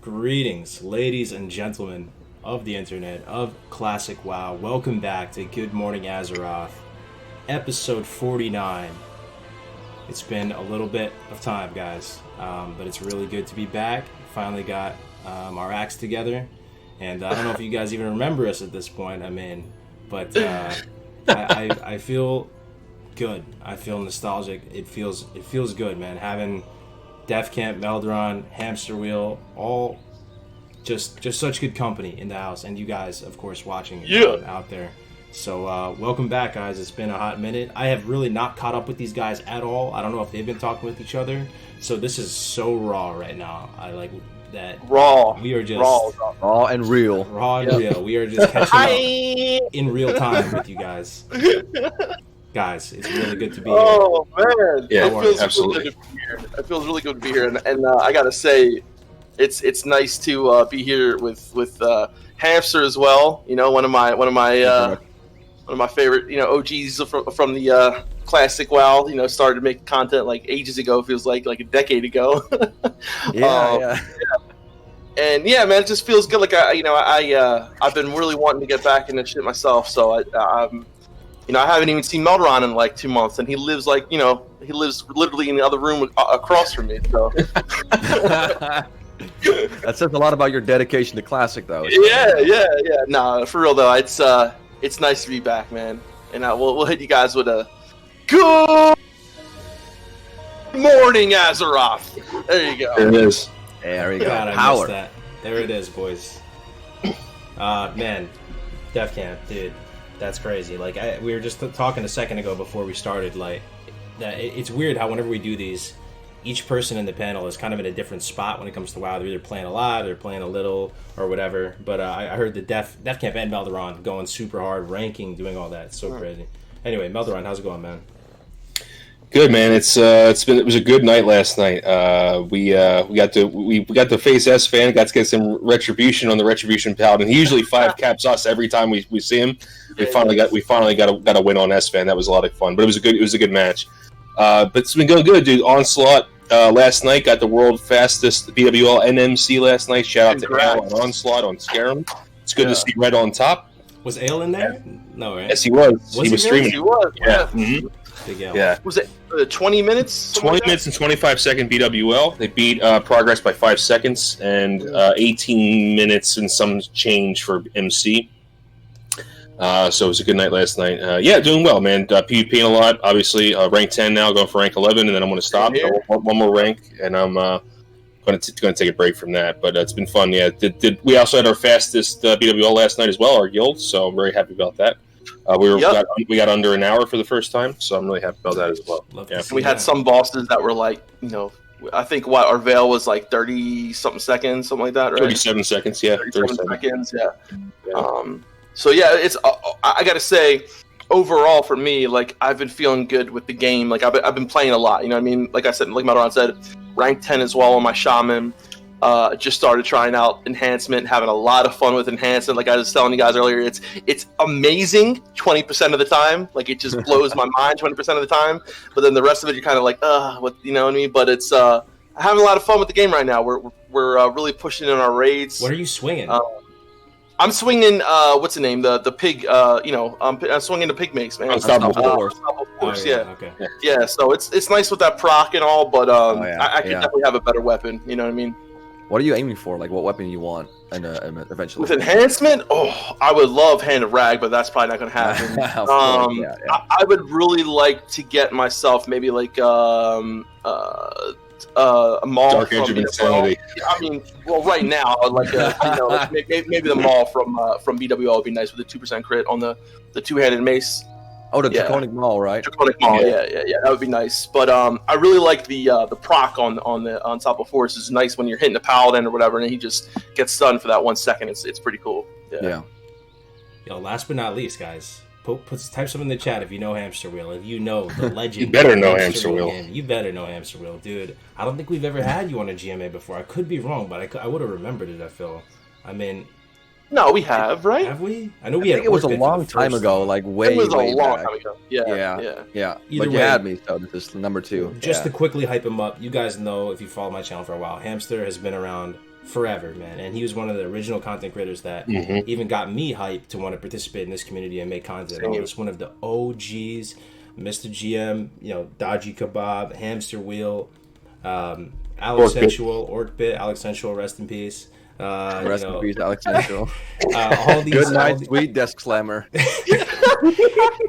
Greetings, ladies and gentlemen of the internet, of Classic WoW. Welcome back to Good Morning Azeroth, episode 49. It's been a little bit of time, guys, but it's really good to be back. Finally got our acts together, and I don't know if you guys even remember us at this point. But I feel good. I feel nostalgic. It feels good, man. Having Defcamp, Melderon, Hamsterwheel, all just such good company in the house, and you guys, of course, watching out there. So welcome back, guys. It's been a hot minute. I have really not caught up with these guys at all. I don't know if they've been talking with each other. So this is so raw right now. I like that. Raw. We are just raw and real. Raw and real. We are just catching up in real time with you guys. Guys, it's really good to be here. Oh man, yeah, it feels absolutely. Really good to be here. It feels really good to be here, and I gotta say, it's nice to be here with Hamster as well. You know, one of my favorite OGs from the classic WoW. You know, started to make content like ages ago. Feels like a decade ago. Yeah. And yeah, man, it just feels good. Like I've been really wanting to get back into shit myself. So I haven't even seen Melderon in like 2 months, and he lives literally in the other room across from me. So that says a lot about your dedication to classic, though. Yeah. No, for real though, it's nice to be back, man. And we'll hit you guys with a good morning, Azeroth. There you go. There it is. There you go. God, I Power. missed that. There it is, boys. Man, Defcamp, dude. That's crazy. Like we were just talking a second ago before we started. Like that, it's weird how whenever we do these, each person in the panel is kind of in a different spot when it comes to WoW. They're either playing a lot, they're playing a little, or whatever. But I heard the Defcamp and Melderon going super hard, ranking, doing all that. It's so crazy. Anyway, Melderon, how's it going, man? Good, man. It was a good night last night. We got to face S fan, got to get some retribution on the retribution paladin. He usually 5 caps us every time we see him. We finally got a win on S fan. That was a lot of fun, but it was a good match. But it's been going good, dude. Onslaught last night got the world fastest BWL NMC last night. Shout out to Ale on Onslaught on Scarum. It's good to see Red on top. Was Ale in there? No, right? Yes, he was. He was streaming. He was. Yeah. Mm-hmm. Big Ale. Yeah. Was it 20 minutes? 20 minutes and 25-second BWL. They beat Progress by 5 seconds, and 18 minutes and some change for MC. So it was a good night last night. Doing well, man. PvPing a lot, obviously. Rank 10 now, going for rank 11, and then I'm going to stop. One more rank, and I'm going to take a break from that. But it's been fun. Yeah, we also had our fastest BWL last night as well, our guild. So I'm very happy about that. We got under an hour for the first time, so I'm really happy about that as well. We had some bosses that were like, I think our veil was like 30-something seconds, something like that, right? 37 seconds, yeah. 37 seconds, yeah. So yeah, it's. I gotta say, overall for me, like I've been feeling good with the game. Like I've been playing a lot. You know what I mean? Like I said, like Melderon said, rank 10 as well on my shaman. Just started trying out enhancement, having a lot of fun with enhancement. Like I was telling you guys earlier, it's amazing 20% of the time. Like it just blows my mind 20% of the time. But then the rest of it, you're kind of like, what, you know what I mean? But it's having a lot of fun with the game right now. We're really pushing in our raids. What are you swinging? I'm swinging. What's the name? The pig. I'm swinging the pig mace, man. Unstoppable Force. Yeah. Okay. Yeah. So it's nice with that proc and all, but I could definitely have a better weapon. You know what I mean? What are you aiming for? Like, what weapon you want, and eventually with enhancement? Oh, I would love Hand of Rag, but that's probably not going to happen. I would really like to get myself maybe like a Maul Dark from Edge of Insanity. I mean, well, right now, like maybe the Maul from BWL would be nice with a 2% crit on the two-handed mace. Oh, the Draconic Maul, right? Draconic Maul, yeah, that would be nice. But I really like the proc on top of force. It's nice when you're hitting a paladin or whatever, and he just gets stunned for that 1 second. It's pretty cool. Yeah. Yo, last but not least, guys, type something in the chat if you know Hamsterwheel. If you know the legend, you better know Hamsterwheel. You better know Hamsterwheel, dude. I don't think we've ever had you on a GMA before. I could be wrong, but I would have remembered it. I feel. I mean. No, we have, right? Have we? I know we had. It was a long time ago, like way back. Yeah. But you had me, so this is number 2. Just to quickly hype him up, you guys know if you follow my channel for a while, Hamster has been around forever, man. And he was one of the original content creators that even got me hyped to want to participate in this community and make content. He was one of the OGs, Mr. GM, Dodgy Kebab, Hamsterwheel, Alex Sensual, Orkbit, Alex Sensual, rest in peace. Rest in peace, Alex Sensual. All these, good night, sweet desk slammer.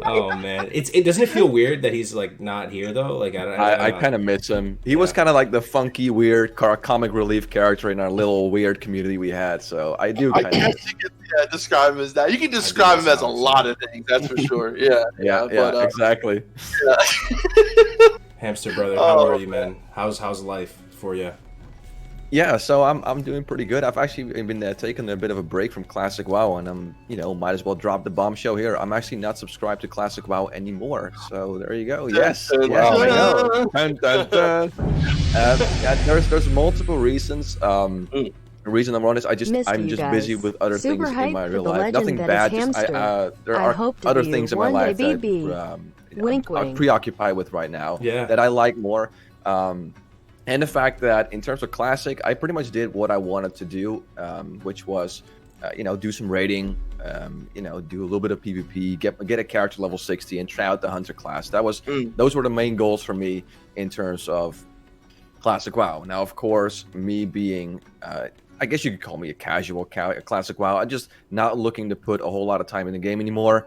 Oh man, doesn't it feel weird that he's like not here though? Like I kind of miss him. He was kind of like the funky, weird comic relief character in our little weird community we had. So I do. I guess you can describe him as that. You can describe him as a lot of things. That's for sure. Yeah, exactly. Yeah. Hamster brother, how are you, man? How's life for you? Yeah, so I'm doing pretty good. I've actually been taking a bit of a break from Classic WoW, and I'm might as well drop the bombshell here. I'm actually not subscribed to Classic WoW anymore. So there you go. Yes, I know. Dun, dun, dun. There's multiple reasons. The reason I'm on is I'm just busy with other things in my real life. Nothing bad. There are other things in my life that I'm preoccupied with right now that I like more. And the fact that in terms of Classic, I pretty much did what I wanted to do, which was, do some raiding, do a little bit of PvP, get a character level 60, and try out the Hunter class. Those were the main goals for me in terms of Classic WoW. Now, of course, me being, I guess you could call me a casual Classic WoW. I'm just not looking to put a whole lot of time in the game anymore.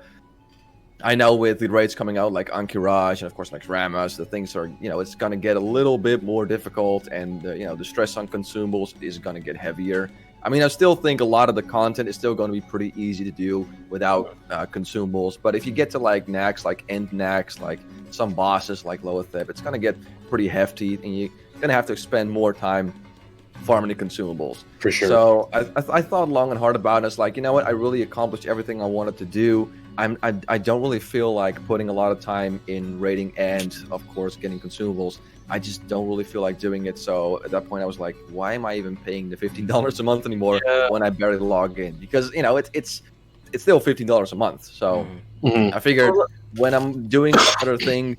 I know with the raids coming out like Ankiraj and of course like Ramas, the things are, it's going to get a little bit more difficult, and the stress on consumables is going to get heavier. I mean, I still think a lot of the content is still going to be pretty easy to do without consumables, but if you get to like Nax, like End Nax, like some bosses like Loatheb, it's going to get pretty hefty, and you're going to have to spend more time farming the consumables. For sure. So I thought long and hard about it. It's like, I really accomplished everything I wanted to do. I don't really feel like putting a lot of time in raiding and, of course, getting consumables. I just don't really feel like doing it. So at that point, I was like, why am I even paying the $15 a month anymore when I barely log in? Because, it's still $15 a month. So I figured when I'm doing other things,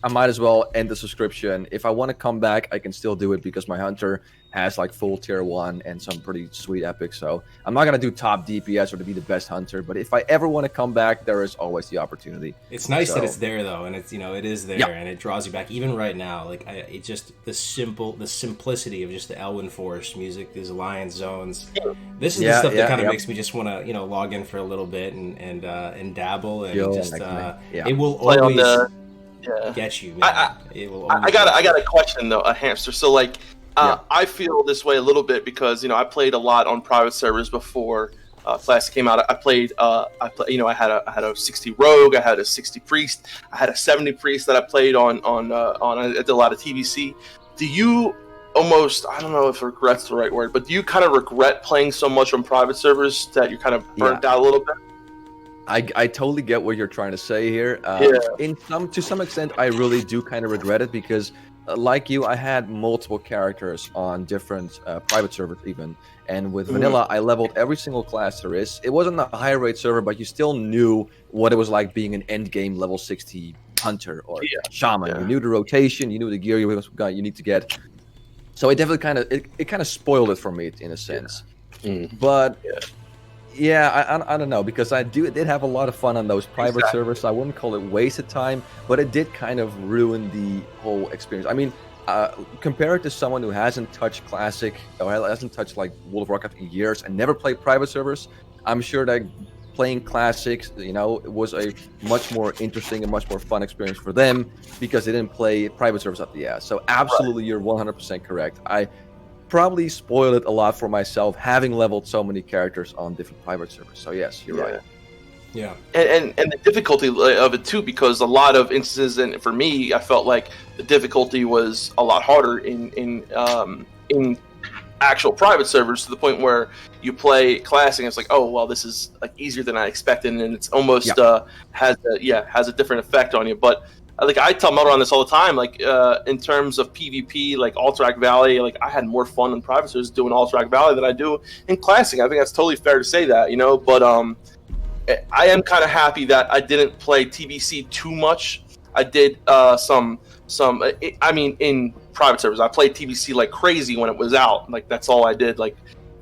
I might as well end the subscription. If I want to come back, I can still do it because my Hunter has like full tier 1 and some pretty sweet epics. So I'm not going to do top DPS or to be the best Hunter, but if I ever want to come back, there is always the opportunity. It's nice that it's there though, and it's it is there, and it draws you back. Even right now, like it just the simplicity of just the Elwyn Forest music, these alliance zones. This is the stuff that kind of makes me just want to log in for a little bit and dabble, and it will always get you, man. I got a question though, a Hamster. So like, I feel this way a little bit because I played a lot on private servers before Classic came out. I had a 60 rogue, I had a 60 priest, I had a 70 priest that I played on. I did a lot of TBC. Do you almost, I don't know if regret's the right word, but do you kind of regret playing so much on private servers that you kind of burnt out a little bit? I totally get what you're trying to say here. To some extent, I really do kind of regret it because, like you, I had multiple characters on different private servers even. And with Vanilla, I leveled every single class there is. It wasn't a high rate server, but you still knew what it was like being an end game level 60 Hunter or Shaman. Yeah. You knew the rotation, you knew the gear you need to get. So it definitely kind of spoiled it for me in a sense. But I don't know, because I did have a lot of fun on those private servers. So I wouldn't call it wasted time, but it did kind of ruin the whole experience. I mean, compared to someone who hasn't touched Classic or hasn't touched like World of Warcraft in years and never played private servers, I'm sure that playing Classics, it was a much more interesting and much more fun experience for them because they didn't play private servers up the ass. So absolutely, you're 100% correct. I probably spoiled it a lot for myself, having leveled so many characters on different private servers. So yes, you're right. Yeah, and the difficulty of it too, because a lot of instances, and for me, I felt like the difficulty was a lot harder in actual private servers, to the point where you play Classic and it's like, oh well, this is like easier than I expected, and it's almost has a different effect on you. But like I tell Melderon this all the time, like in terms of PvP, like Alterac Valley, like I had more fun in private servers doing Alterac Valley than I do in Classic. I think that's totally fair to say that, but I am kind of happy that I didn't play TBC too much. I did in private servers. I played TBC like crazy when it was out. Like that's all I did like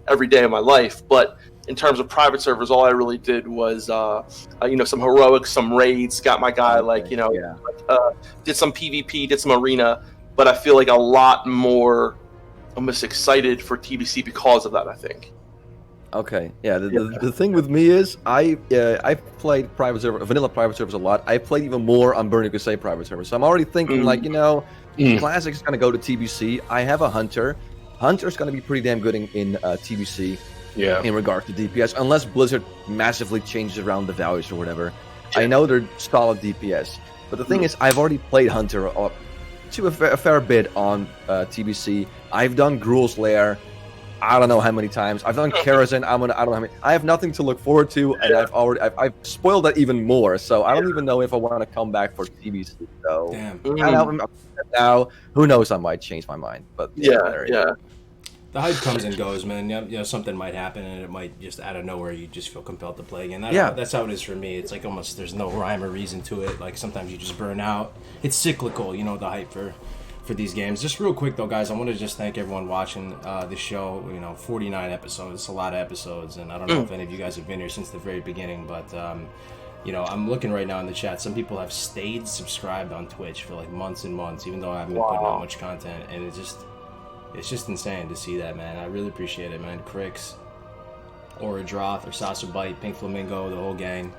every day of my life. But in terms of private servers, all I really did was some heroics, some raids, got my guy did some PvP, did some arena. But I feel like a lot more almost excited for TBC because of that, I think. Okay, yeah. The thing with me is I played vanilla private servers a lot. I played even more on Burning Crusade private servers. So I'm already thinking Classic is going to go to TBC. I have a Hunter. Hunter's going to be pretty damn good in TBC. Yeah. In regard to DPS, unless Blizzard massively changes around the values or whatever. I know they're solid DPS, but the thing is, I've already played Hunter to a fair bit on TBC. I've done Gruul's Lair, I don't know how many times. I've done Karazhan, I don't know how many. I have nothing to look forward to, and I've spoiled that even more. So I don't even know if I want to come back for TBC. So now, who knows? I might change my mind. But the hype comes and goes, man. Something might happen, and it might just out of nowhere you just feel compelled to play again. That's how it is for me. It's like almost there's no rhyme or reason to it. Like sometimes you just burn out. It's cyclical, the hype for these games. Just real quick though, guys, I want to just thank everyone watching the show. 49 episodes. It's a lot of episodes, and I don't know if any of you guys have been here since the very beginning, but I'm looking right now in the chat. Some people have stayed subscribed on Twitch for like months and months, even though I haven't been putting out much content, and it's just insane to see that, man. I really appreciate it, man. Crix, or Droth, or Sasubite, Pink Flamingo, the whole gang.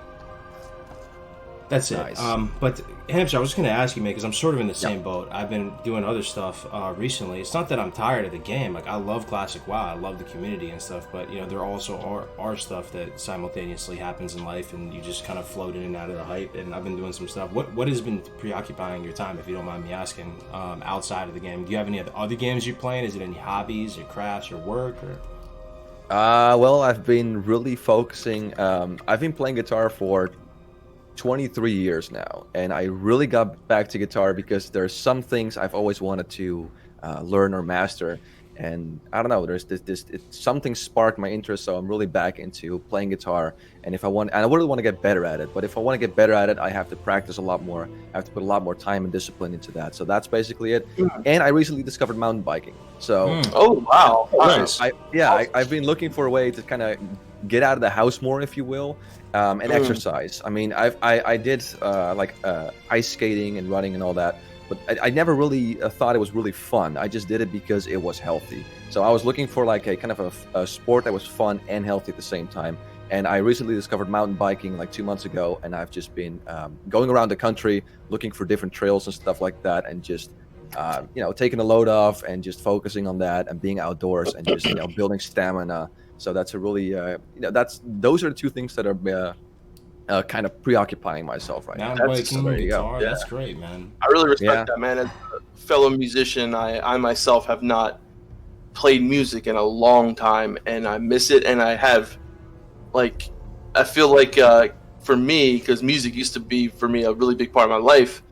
That's nice. But Hamster, I was just going to ask you, man, because I'm sort of in the same boat. I've been doing other stuff recently. It's not that I'm tired of the game. Like, I love Classic WoW. I love the community and stuff. But, there also are stuff that simultaneously happens in life, and you just kind of float in and out of the hype. And I've been doing some stuff. What has been preoccupying your time, if you don't mind me asking, outside of the game? Do you have any other games you're playing? Is it any hobbies or crafts or work? Or? Well, I've been really focusing. I've been playing guitar for 23 years now, and I really got back to guitar because there's some things I've always wanted to learn or master, and I don't know, there's something sparked my interest, so I'm really back into playing guitar. And I really want to get better at it, but if I want to get better at it, I have to practice a lot more. I have to put a lot more time and discipline into that. So that's basically it. And I recently discovered mountain biking. So oh wow, nice. I've been looking for a way to kind of get out of the house more, if you will, and exercise. I mean, I did ice skating and running and all that, but I never really thought it was really fun. I just did it because it was healthy. So I was looking for like a kind of a sport that was fun and healthy at the same time. And I recently discovered mountain biking like 2 months ago, and I've just been going around the country looking for different trails and stuff like that, and just taking the load off and just focusing on that and being outdoors and just building stamina. So that's a really those are the two things that are kind of preoccupying myself right now. Biking, guitar, that's great, man. I really respect that, man. As a fellow musician, I myself have not played music in a long time, and I miss it. And I have, I feel like for me, because music used to be for me a really big part of my life.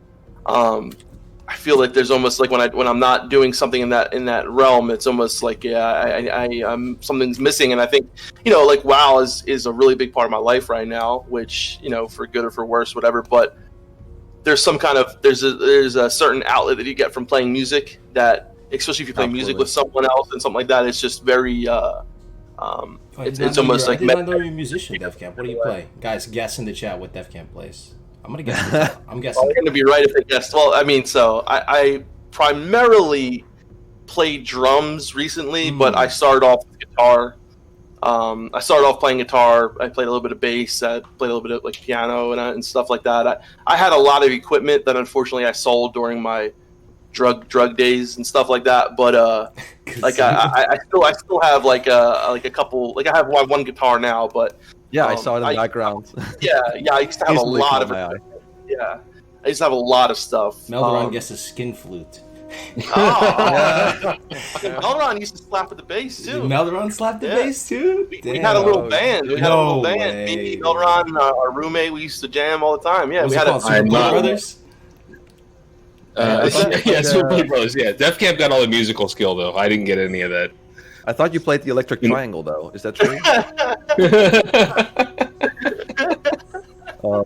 I feel like there's almost like when I'm not doing something in that realm, it's almost like I'm something's missing. And I think WoW is a really big part of my life right now, which for good or for worse, whatever. But there's some kind of there's a certain outlet that you get from playing music that, especially if you play music with someone else and something like that, it's just very it's almost like. I did not know you're a musician, Defcamp. What do you play? Guys, guess in the chat what Defcamp plays. I'm gonna guess. I'm guessing. They're gonna be right if they guessed. Well, I mean, so I primarily played drums recently, but I started off with guitar. I started off playing guitar. I played a little bit of bass. I played a little bit of piano and stuff like that. I had a lot of equipment that unfortunately I sold during my drug days and stuff like that. But I still have a couple. I have one guitar now, but. Yeah, I saw it in the background. I used to have a lot of it. Yeah, I used to have a lot of stuff. Melderon guesses skin flute. Melderon used to slap at the bass too. Did Melderon slap the bass too? We had a little band. Me, Melderon, our roommate, we used to jam all the time. Yeah, we had Super Play Brothers. Super Play Brothers. Yeah, Defcamp got all the musical skill though. I didn't get any of that. I thought you played the Electric Triangle, though. Is that true?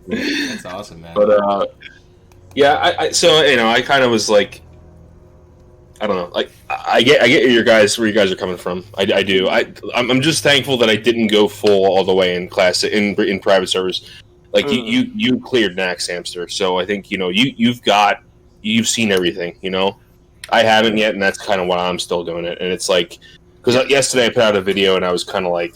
That's awesome, man. But I kind of was like, I don't know. Like I get where you guys are coming from. I do. I'm just thankful that I didn't go full all the way in classic in private servers. Like you cleared Nax Hamster, so I think you've seen everything. I haven't yet, and that's kind of why I'm still doing it. And it's like because yesterday I put out a video and I was kind of like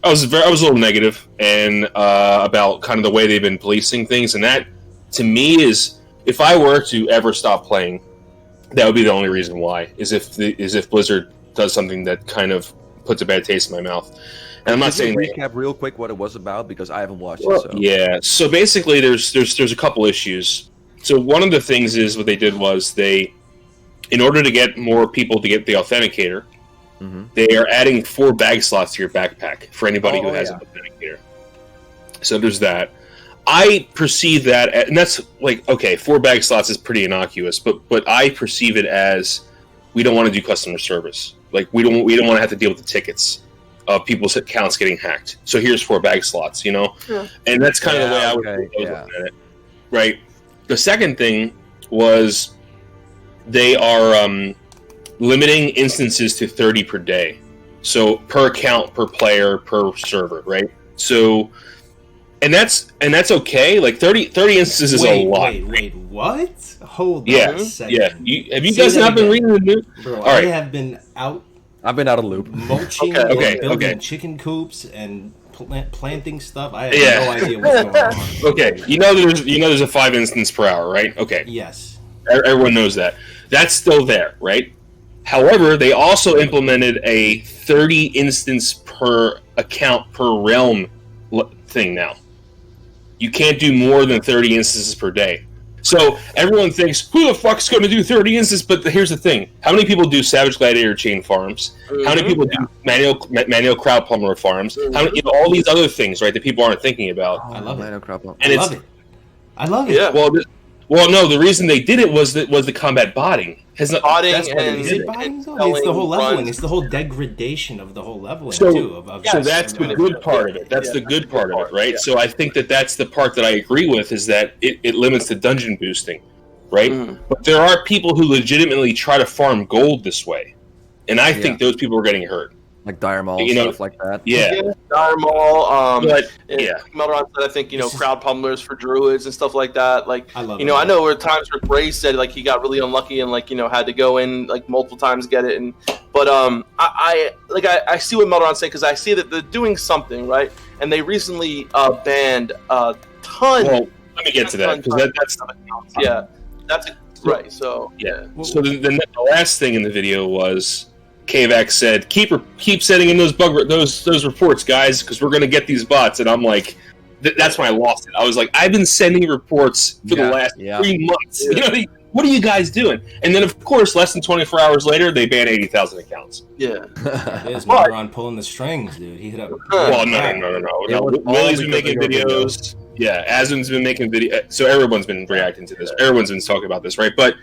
I was a little negative and about kind of the way they've been policing things, and that to me is if I were to ever stop playing, that would be the only reason why is if Blizzard does something that kind of puts a bad taste in my mouth. And I'm not saying recap real quick what it was about because I haven't watched it. So. Yeah, so basically there's a couple issues. So one of the things is what they did was in order to get more people to get the authenticator, they are adding 4 bag slots to your backpack for anybody who has an authenticator. So there's that. I perceive that, and that's like, okay, 4 bag slots is pretty innocuous, but I perceive it as we don't want to do customer service. Like we don't want to have to deal with the tickets of people's accounts getting hacked. So here's 4 bag slots, Yeah. And that's kind of the way I was looking at it. Right. The second thing was they are limiting instances to 30 per day. So per account, per player, per server, right? So and that's okay. Like 30 instances is a lot. Wait, what? Hold on a second. Yeah. Have you guys not been reading the news? Bro, I have been out. I've been out of loop. Mulching and building chicken coops and planting stuff. I have no idea what's going on. Okay, there's a 5 instance per hour, right? Okay. Yes. Everyone knows that. That's still there, right? However, they also implemented a 30 instance per account per realm thing now. You can't do more than 30 instances per day. So everyone thinks, who the fuck's going to do 30 instances? But here's the thing. How many people do Savage Gladiator chain farms? How many people do manual crowd plumber farms? How many, all these other things, right, that people aren't thinking about? I love it. I love it. Yeah. Well, no, the reason they did it was the combat botting. Is it botting though? It's the whole leveling. It's the whole degradation of the whole leveling too. So that's the good part of it. That's the good part of it, right? Yeah. So I think that's the part that I agree with is that it limits the dungeon boosting, right? But there are people who legitimately try to farm gold this way, and I think those people are getting hurt. Like Dire Maul, stuff like that. Yeah. Dire Maul. Melderon said, I think, crowd pummelers for druids and stuff like that. Like, I know there were times where Gray said, like, he got really unlucky and, like, had to go in, like, multiple times to get it. But I see what Melderon said because I see that they're doing something, right? And they recently banned a ton. Well, let me get to that. Right, so. Yeah. So the last thing in the video was KVAC said, keep sending in those reports, guys, because we're going to get these bots. And I'm like, that's when I lost it. I was like, I've been sending reports for the last 3 months. Yeah. What are you guys doing? And then, of course, less than 24 hours later, they banned 80,000 accounts. Yeah. There's Melderon pulling the strings, dude. He hit up. Well, no. Willie's been making videos. Yeah, Azun's been making videos. So everyone's been reacting to this. Everyone's been talking about this, right? But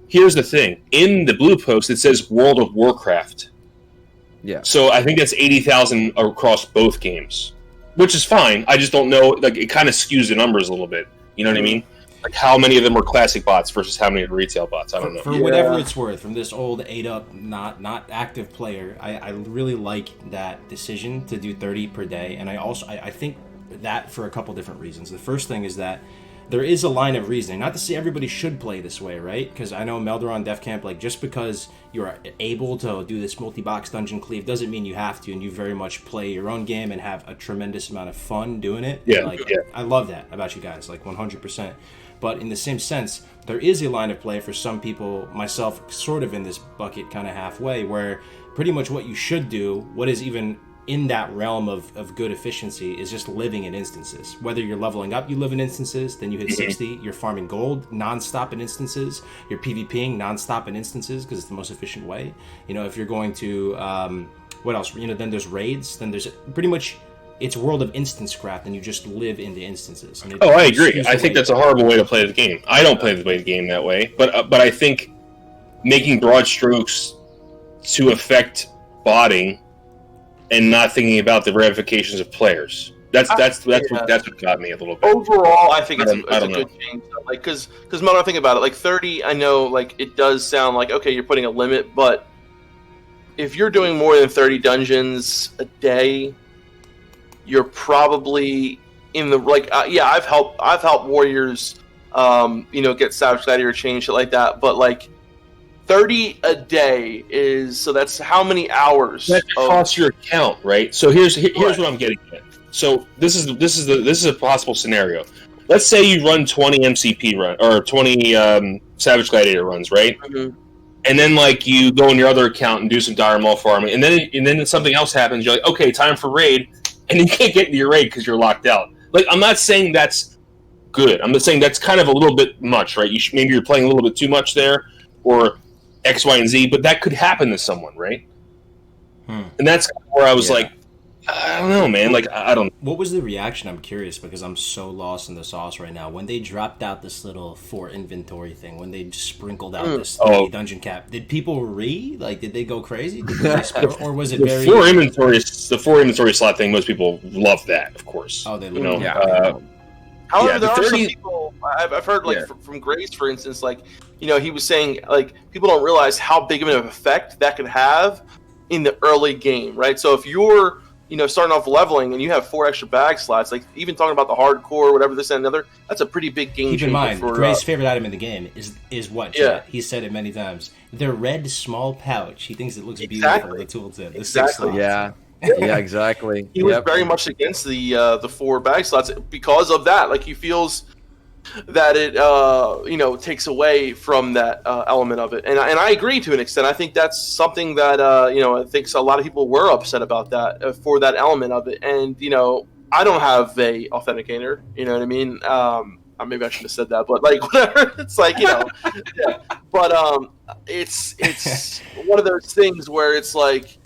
here's the thing. In the blue post, it says World of Warcraft. Yeah. So I think that's 80,000 across both games, which is fine. I just don't know. Like, it kind of skews the numbers a little bit. You know what I mean? Like, how many of them were classic bots versus how many are retail bots? I don't know. For whatever it's worth, from this old 8-up, not active player, I really like that decision to do 30 per day. And I think that for a couple different reasons. The first thing is that there is a line of reasoning. Not to say everybody should play this way, right? Because I know Melderon, Defcamp, like, just because you're able to do this multi-box dungeon cleave doesn't mean you have to, and you very much play your own game and have a tremendous amount of fun doing it. I love that about you guys, like 100%. But in the same sense, there is a line of play for some people, myself sort of in this bucket kind of halfway, where pretty much what you should do, what is even in that realm of good efficiency, is just living in instances. Whether you're leveling up, you live in instances, then you hit 60, you're farming gold non-stop in instances, you're PvPing non-stop in instances because it's the most efficient way. If you're going to, what else? Then there's raids, then there's pretty much, it's World of Instance Craft, and you just live in the instances. And I agree. I think that's a horrible way to play the game. I don't play the game that way, but I think making broad strokes to affect botting and not thinking about the ramifications of players. That's what got me a little bit. Overall, I think it's a don't good change. Like, because Melderon, think about it. Like 30, I know, like it does sound like okay, you're putting a limit, but if you're doing more than 30 dungeons a day, you're probably in the I've helped warriors, get Savage Gladiator change, shit like that. But like 30 a day so that's how many hours? That costs your account, right? So here's what I'm getting at. So this is a possible scenario. Let's say you run 20 MCP run or 20 Savage Gladiator runs, right? Mm-hmm. And then like you go in your other account and do some Dire Maul farming, and then something else happens. You're like, okay, time for raid, and you can't get into your raid because you're locked out. Like, I'm not saying that's good. I'm just saying that's kind of a little bit much, right? Maybe you're playing a little bit too much there, or X, Y, and Z. But that could happen to someone, right? And that's where I was like, I don't know, man. Like, I don't. What was the reaction? I'm curious because I'm so lost in the sauce right now. When they dropped out this little for inventory thing, when they just sprinkled out this dungeon cap, did people did they go crazy? Did they or was it very the four inventory slot thing? Most people love that, of course. Oh, they love it. However, there are 30... some people I've heard, like from Grace, for instance, like he was saying, like people don't realize how big of an effect that could have in the early game, right? So if you're starting off leveling and you have 4 extra bag slots, like even talking about the hardcore, whatever, this and another, that's a pretty big game changer. Keep in mind, Gray's favorite item in the game is what? Yeah. He said it many times. The red small pouch. He thinks it looks beautiful. The tooltip. The 6 slots. Yeah, exactly. He was very much against the 4 bag slots because of that. Like he feels that it takes away from that element of it, and I agree to an extent. I think that's something that I think a lot of people were upset about that for that element of it. And I don't have a authenticator. You know what I mean? Maybe I should have said that, but like whatever. It's like yeah. But it's one of those things where it's like,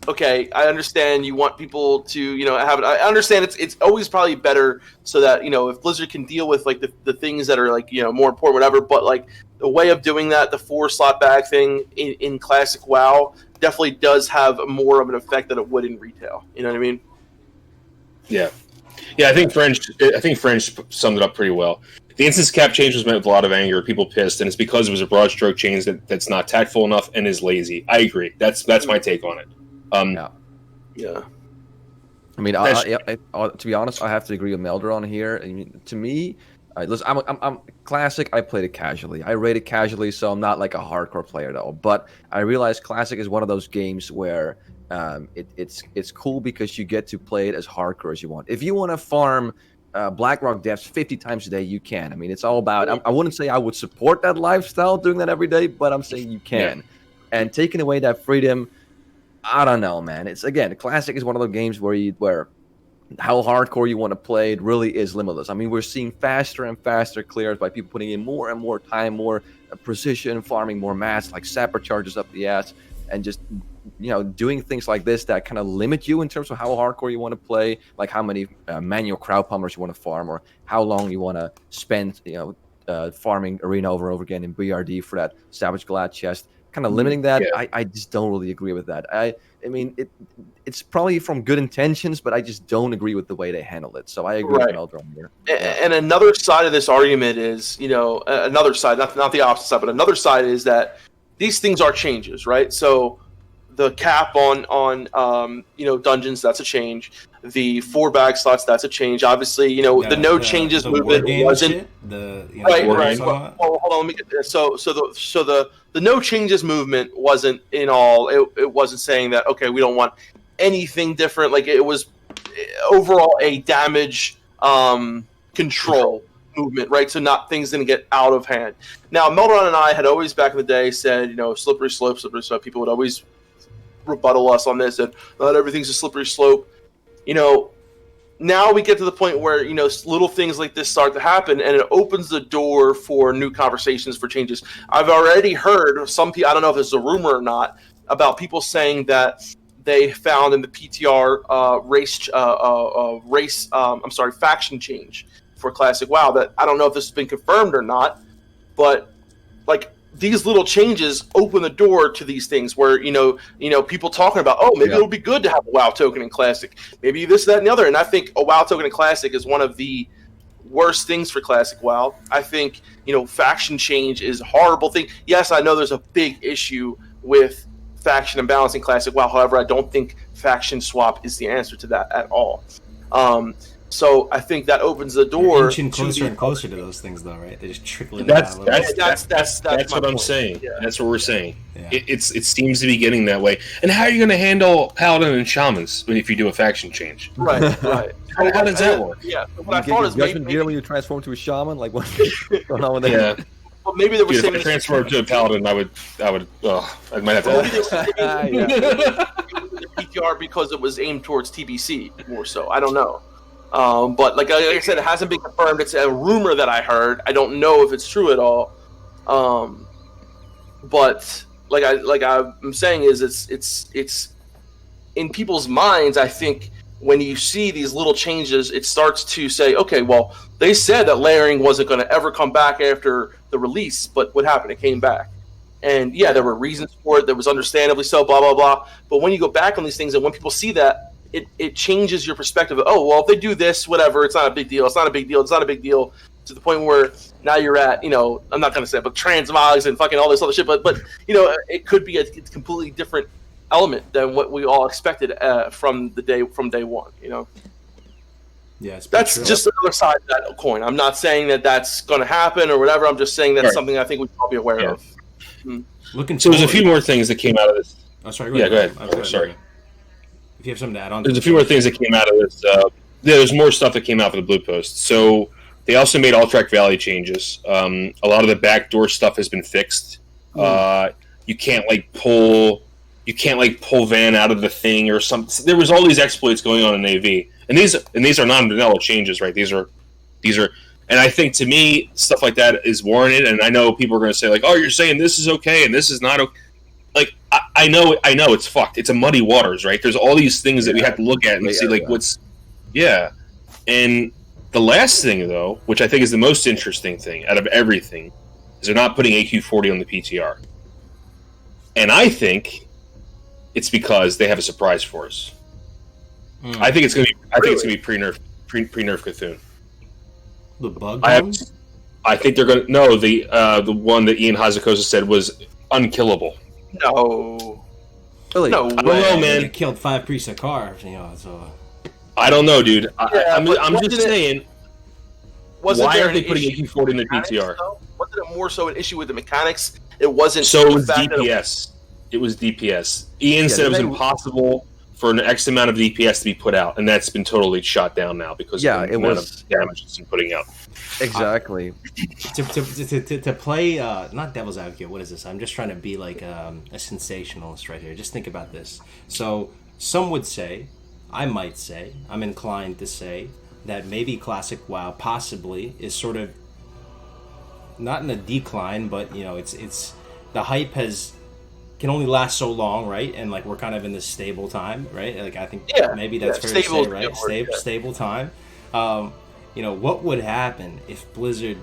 okay, I understand you want people to, have it. I understand it's always probably better so that, if Blizzard can deal with like the things that are like, more important, whatever. But like the way of doing that, the 4 slot bag thing in classic WoW definitely does have more of an effect than it would in retail. You know what I mean? Yeah. I think French summed it up pretty well. The instance cap change was met with a lot of anger, people pissed, and it's because it was a broad stroke change that's not tactful enough and is lazy. I agree. That's my take on it. Yeah. I mean, to be honest, I have to agree with Melderon here. I mean, to me, listen, I'm classic. I played it casually. I rated casually, so I'm not like a hardcore player at all. But I realize classic is one of those games where it's cool because you get to play it as hardcore as you want. If you want to farm Blackrock depths 50 times a day, you can. I mean, it's all about. I wouldn't say I would support that lifestyle doing that every day, but I'm saying you can. Yeah. And taking away that freedom, I don't know, man. It's again, classic is one of those games where how hardcore you want to play it really is limitless. I mean, we're seeing faster and faster clears by people putting in more and more time, more precision, farming more mats, like sapper charges up the ass, and just doing things like this that kind of limit you in terms of how hardcore you want to play, like how many manual crowd pummers you want to farm, or how long you want to spend, farming arena over and over again in BRD for that Savage Glad chest. Kind of limiting that, yeah. I just don't really agree with that. I mean, it's probably from good intentions, but I just don't agree with the way they handle it. So I agree with Melderon here. And another side of this argument is, another side, not the opposite side, but another side is that these things are changes, right? So the cap on dungeons, that's a change. The 4 bag slots, that's a change. Obviously, the no changes movement wasn't right. Well, hold on, let me get there. So the no changes movement wasn't in all. It wasn't saying that okay, we don't want anything different. Like it was overall a damage control movement, right? So not things didn't get out of hand. Now, Melderon and I had always back in the day said, slippery slope. People would always rebuttal us on this, and not everything's a slippery slope. Now we get to the point where, little things like this start to happen, and it opens the door for new conversations, for changes. I've already heard some people, I don't know if it's a rumor or not, about people saying that they found in the PTR faction change for Classic WoW that I don't know if this has been confirmed or not, but like these little changes open the door to these things where, people talking about, oh, maybe it'll be good to have a WoW token in Classic. Maybe this, that, and the other. And I think a WoW token in Classic is one of the worst things for Classic WoW. I think, faction change is a horrible thing. Yes, I know there's a big issue with faction and balance in Classic WoW. However, I don't think faction swap is the answer to that at all. So I think that opens the door. You're inching closer and closer to those things, though, right? They're just trickling. That's what I'm point. saying. Yeah. That's what we're saying. Yeah. It seems to be getting that way. And how are you going to handle Paladin and Shamans if you do a faction change? Right. How does that work? Yeah. You What I get thought your is judgment maybe, gear when you transform to a shaman. Like what's going on with that? Yeah. well, maybe there was Dude, if I transferred to a Paladin, I might have maybe to. the PTR because it was aimed towards TBC more so. I don't know. But like I said, it hasn't been confirmed. It's a rumor that I heard. I don't know if it's true at all. But I'm saying is it's in people's minds. I think when you see these little changes, it starts to say, okay, well, they said that layering wasn't going to ever come back after the release, but what happened? It came back. And yeah, there were reasons for it. There was understandably so, blah, blah, blah. But when you go back on these things, and when people see that, it changes your perspective of, oh, well, if they do this, whatever, it's not a big deal. It's not a big deal. It's not a big deal. To the point where now you're at, I'm not going to say it, but transmogs and fucking all this other shit. But it could be a completely different element than what we all expected from day one, Yeah, that's just another side of that coin. I'm not saying that that's going to happen or whatever. I'm just saying that's something I think we should all be aware of. Looking So there's a few more things that came out of this. Oh, sorry. Go ahead. Sorry. If you have something to add on, There's a few more things that came out of this. There's more stuff that came out for the Blue Post. So they also made Alterac Valley changes. A lot of the backdoor stuff has been fixed. You can't pull Van out of the thing or something. There was all these exploits going on in AV, and these are non-vanilla changes, right? These are, and I think to me stuff like that is warranted. And I know people are going to say like, oh, you're saying this is okay and this is not okay. Like I know it's fucked. It's a muddy waters, right? There's all these things that we have to look at and see what's. And the last thing though, which I think is the most interesting thing out of everything, is they're not putting AQ40 on the PTR, and I think it's because they have a surprise for us. I think it's gonna be. I think it's gonna be pre-nerf Cthulhu. The bug. I think they're gonna. No, the one that Ian Hazukosa said was unkillable. No. Really? No way. I don't know, man. They killed 5 priests of Car, so. I don't know, dude. I'm wasn't just saying. Why there are they an putting issue AQ40 in the with PTR? though? Wasn't it more so an issue with the mechanics? It wasn't. So it was the fact that DPS. It was DPS. Ian said it was impossible for an X amount of DPS to be put out, and that's been totally shot down now because of the amount of damage it's been putting out. Exactly. To play, not devil's advocate, what is this? I'm just trying to be like a sensationalist right here. Just think about this. So some would say, I might say, I'm inclined to say that maybe Classic WoW possibly is sort of not in a decline, but it's the hype can only last so long, right? And like we're kind of in this stable time, right? Like I think maybe that's fair to say, right? Stable time. What would happen if Blizzard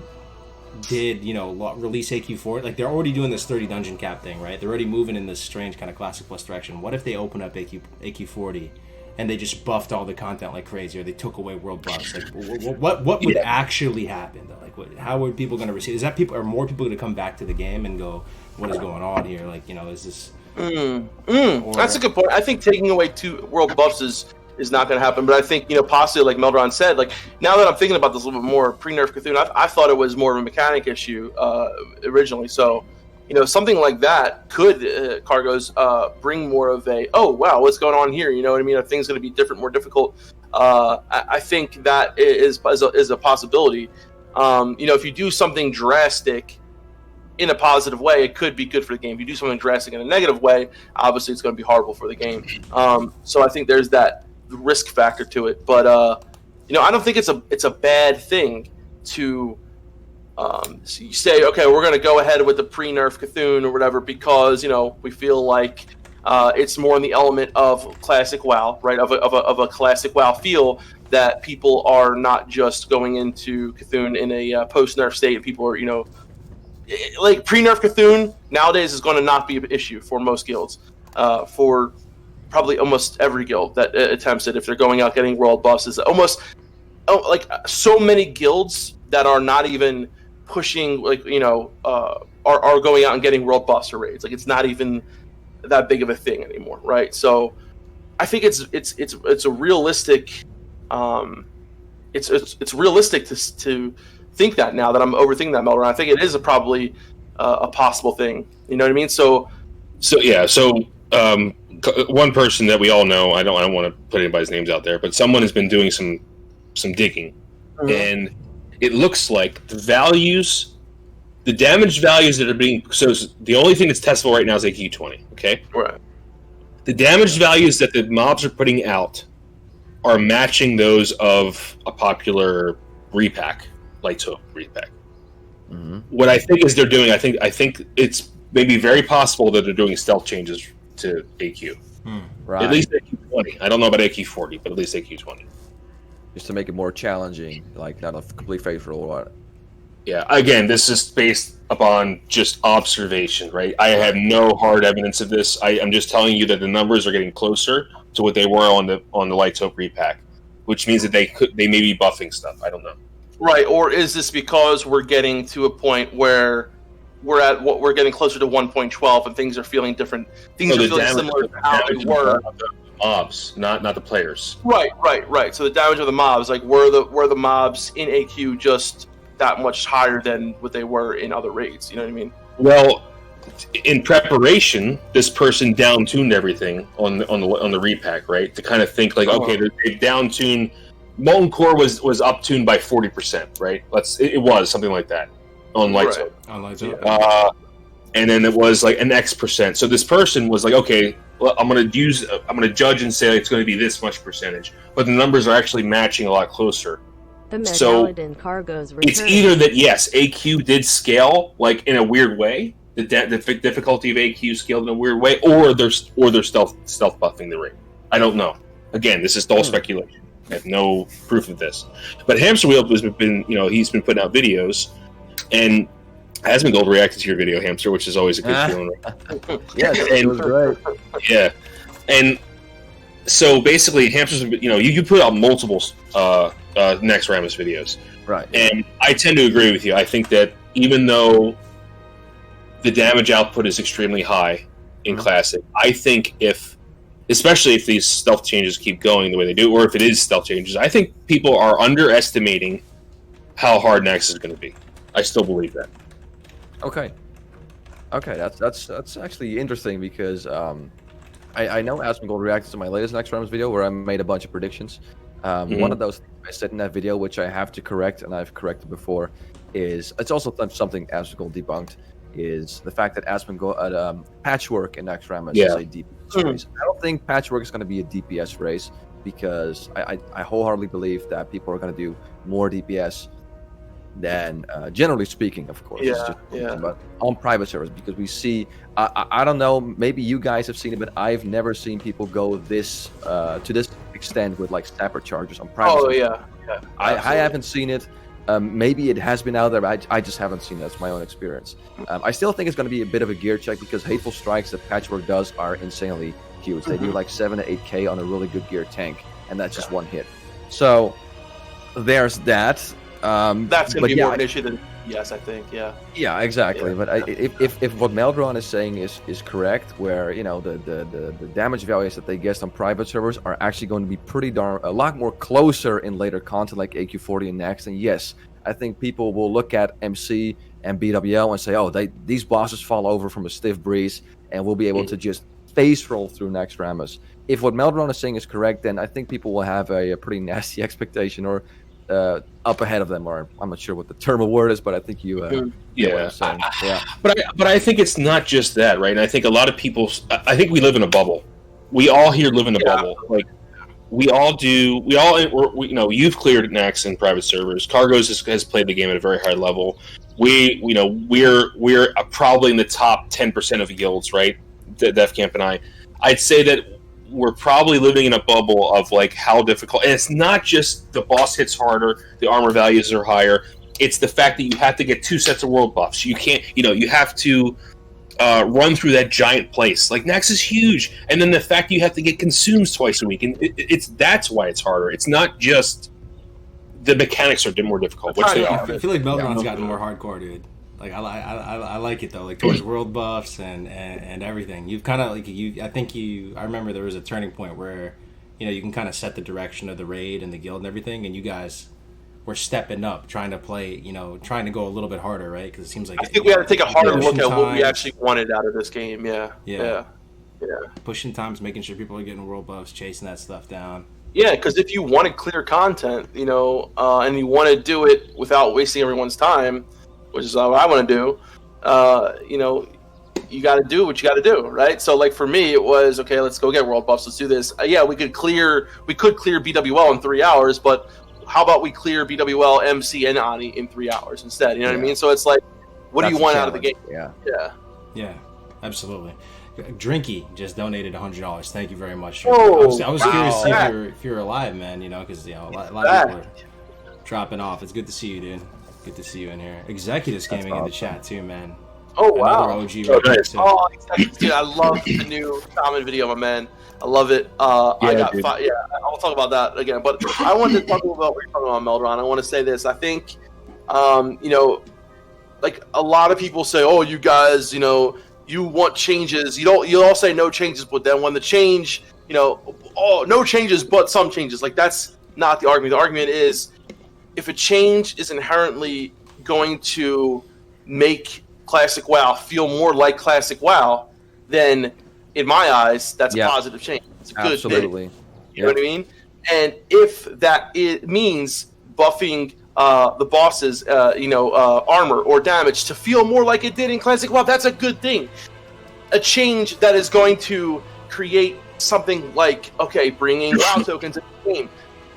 did, release AQ4? Like they're already doing this 30 dungeon cap thing, right? They're already moving in this strange kind of Classic Plus direction. What if they open up AQ40 and they just buffed all the content like crazy, or they took away world buffs? Like what would actually happen though? Like how are people going to receive? Are more people going to come back to the game and go, what is going on here? Like, is this? That's a good point. I think taking away 2 world buffs is not going to happen, but I think possibly like Melderon said, like now that I'm thinking about this a little bit more, pre-nerf Cthulhu, I thought it was more of a mechanic issue originally. So something like that could Kargoz bring more of a, oh wow, what's going on here? You know what I mean? Are things going to be different, more difficult? I think that is a possibility. If you do something drastic in a positive way, it could be good for the game. If you do something drastic in a negative way, obviously it's going to be horrible for the game. So I think there's that risk factor to it. But I don't think it's a bad thing to say, okay, we're going to go ahead with the pre-nerf Cthulhu or whatever because we feel like it's more in the element of Classic WoW, right? Of a Classic WoW feel that people are not just going into Cthulhu in a post-nerf state. People are like pre-nerf Cthulhu nowadays is going to not be an issue for most guilds, for probably almost every guild that attempts it. If they're going out getting world bosses, almost like so many guilds that are not even pushing, like are going out and getting world boss raids. Like it's not even that big of a thing anymore, right? So I think it's a realistic, it's realistic to think that now that I'm overthinking that, Melderon. I think it is probably a possible thing. You know what I mean? So one person that we all know, I don't want to put anybody's names out there, but someone has been doing some digging, and it looks like the damage values that are being, so the only thing that's testable right now is AQ 20. Okay, right. The damage values that the mobs are putting out are matching those of a popular repack, Light Hope repack. What I think is they're doing, I think it's maybe very possible that they're doing stealth changes to AQ. Right. At least AQ 20. I don't know about AQ 40, but at least AQ 20. Just to make it more challenging, like not a complete faithful or what. Yeah, again, this is based upon just observation, right? I have no hard evidence of this. I'm just telling you that the numbers are getting closer to what they were on the Light Hope repack, which means that they may be buffing stuff. I don't know. Right, or is this because we're getting to a point where we're getting closer to 1.12 and things are feeling different? Things are feeling similar to how they were. Mobs, not the players. Right. So the damage of the mobs, like were the mobs in AQ just that much higher than what they were in other raids? You know what I mean? Well, in preparation, this person down-tuned everything on the repack, right? To kind of think like, okay, they down-tuned. Molten Core was up-tuned by 40%, right? It was something like that on Light Hope. On Light Hope. And then it was like an X percent. So this person was like, okay, well, I'm gonna judge and say it's going to be this much percentage, but the numbers are actually matching a lot closer. So Kargoz it's either that yes, AQ did scale like in a weird way, the difficulty of AQ scaled in a weird way, or they're stealth buffing the ring. I don't know. Again, this is all speculation. I have no proof of this. But Hamsterwheel has been, he's been putting out videos, and Asmongold reacted to your video, Hamster, which is always a good feeling. Right? Yeah, it was great. Yeah, and so basically, Hamster's, you put out multiple Next Ramus videos, right? And I tend to agree with you. I think that even though the damage output is extremely high in Classic, I think especially if these stealth changes keep going the way they do, or if it is stealth changes, I think people are underestimating how hard Next is going to be. I still believe that. Okay, that's actually interesting because I know Asmongold reacted to my latest Next Ramus video where I made a bunch of predictions. One of those things I said in that video, which I have to correct, and I've corrected before, is it's also something Asmongold debunked, is the fact that Asmongold Patchwork in Next Ramus is a DPS race. I don't think Patchwork is going to be a DPS race because I wholeheartedly believe that people are going to do more DPS than generally speaking, of course. But on private servers, because we see, I don't know, maybe you guys have seen it, but I've never seen people go to this extent with like snapper charges on private servers. I haven't seen it. Maybe it has been out there, but I just haven't seen it. That's my own experience. I still think it's going to be a bit of a gear check because hateful strikes that Patchwork does are insanely huge. They do like 7 to 8k on a really good gear tank, and that's just one hit. So there's that. That's going to be more an issue than yes, I think. Yeah, exactly. But if what Melderon is saying is correct, where the damage values that they guessed on private servers are actually going to be a lot more closer in later content like AQ40 and Next, and yes, I think people will look at MC and BWL and say, oh, these bosses fall over from a stiff breeze, and we'll be able to just face roll through Next Ramus. If what Melderon is saying is correct, then I think people will have a pretty nasty expectation, or up ahead of them, or I'm not sure what the term of word is, but I think you know what I'm saying. But I think it's not just that, right? And I think a lot of people, I think we live in a bubble. We all here live in a bubble. Like we all do. You've cleared Next in private servers. Kargoz has played the game at a very high level. We're probably in the top 10% of guilds, right? Defcamp and I'd say that we're probably living in a bubble of like how difficult, and it's not just the boss hits harder, the armor values are higher. It's the fact that you have to get 2 sets of world buffs. You can't, you have to run through that giant place. Like, Nax is huge. And then the fact that you have to get consumes twice a week. And that's why it's harder. It's not just the mechanics are more difficult, which they are. I feel like Melderon's gotten more hardcore, dude. Like, I like it, though. Like, towards world buffs and everything. You've kind of, like, I remember there was a turning point where, you can kind of set the direction of the raid and the guild and everything, and you guys were stepping up, trying to play, trying to go a little bit harder, right? Because it seems like I think we had to take a harder look at what we actually wanted out of this game. Yeah. Pushing times, making sure people are getting world buffs, chasing that stuff down. Yeah, because if you wanted clear content, and you want to do it without wasting everyone's time, which is what I want to do, you got to do what you got to do, right? So, like, for me, it was, okay, let's go get world buffs, let's do this. Yeah, we could clear BWL in 3 hours, but how about we clear BWL, MC, and Ani in 3 hours instead? You know what I mean? So it's like, what do you want out of the game? Yeah, absolutely. Drinky just donated $100. Thank you very much. Whoa, I was curious to see if you're alive, man. Because a lot of people are dropping off. It's good to see you, dude. Good to see you in here. Executives gaming in the chat too, man. Oh wow! Another OG right there, too. Oh, dude, I love the new comment video, my man. I love it. I'll talk about that again. But I wanted to talk about what you're talking about, Melderon. I want to say this. I think, like, a lot of people say, "Oh, you guys, you want changes." You all say no changes, but then when the change, oh, no changes, but some changes. Like, that's not the argument. The argument is, if a change is inherently going to make Classic WoW feel more like Classic WoW, then in my eyes, that's a positive change. It's a good thing. You know what I mean? And if that means buffing the boss's armor or damage to feel more like it did in Classic WoW, that's a good thing. A change that is going to create something like, okay, bringing WoW tokens into the game.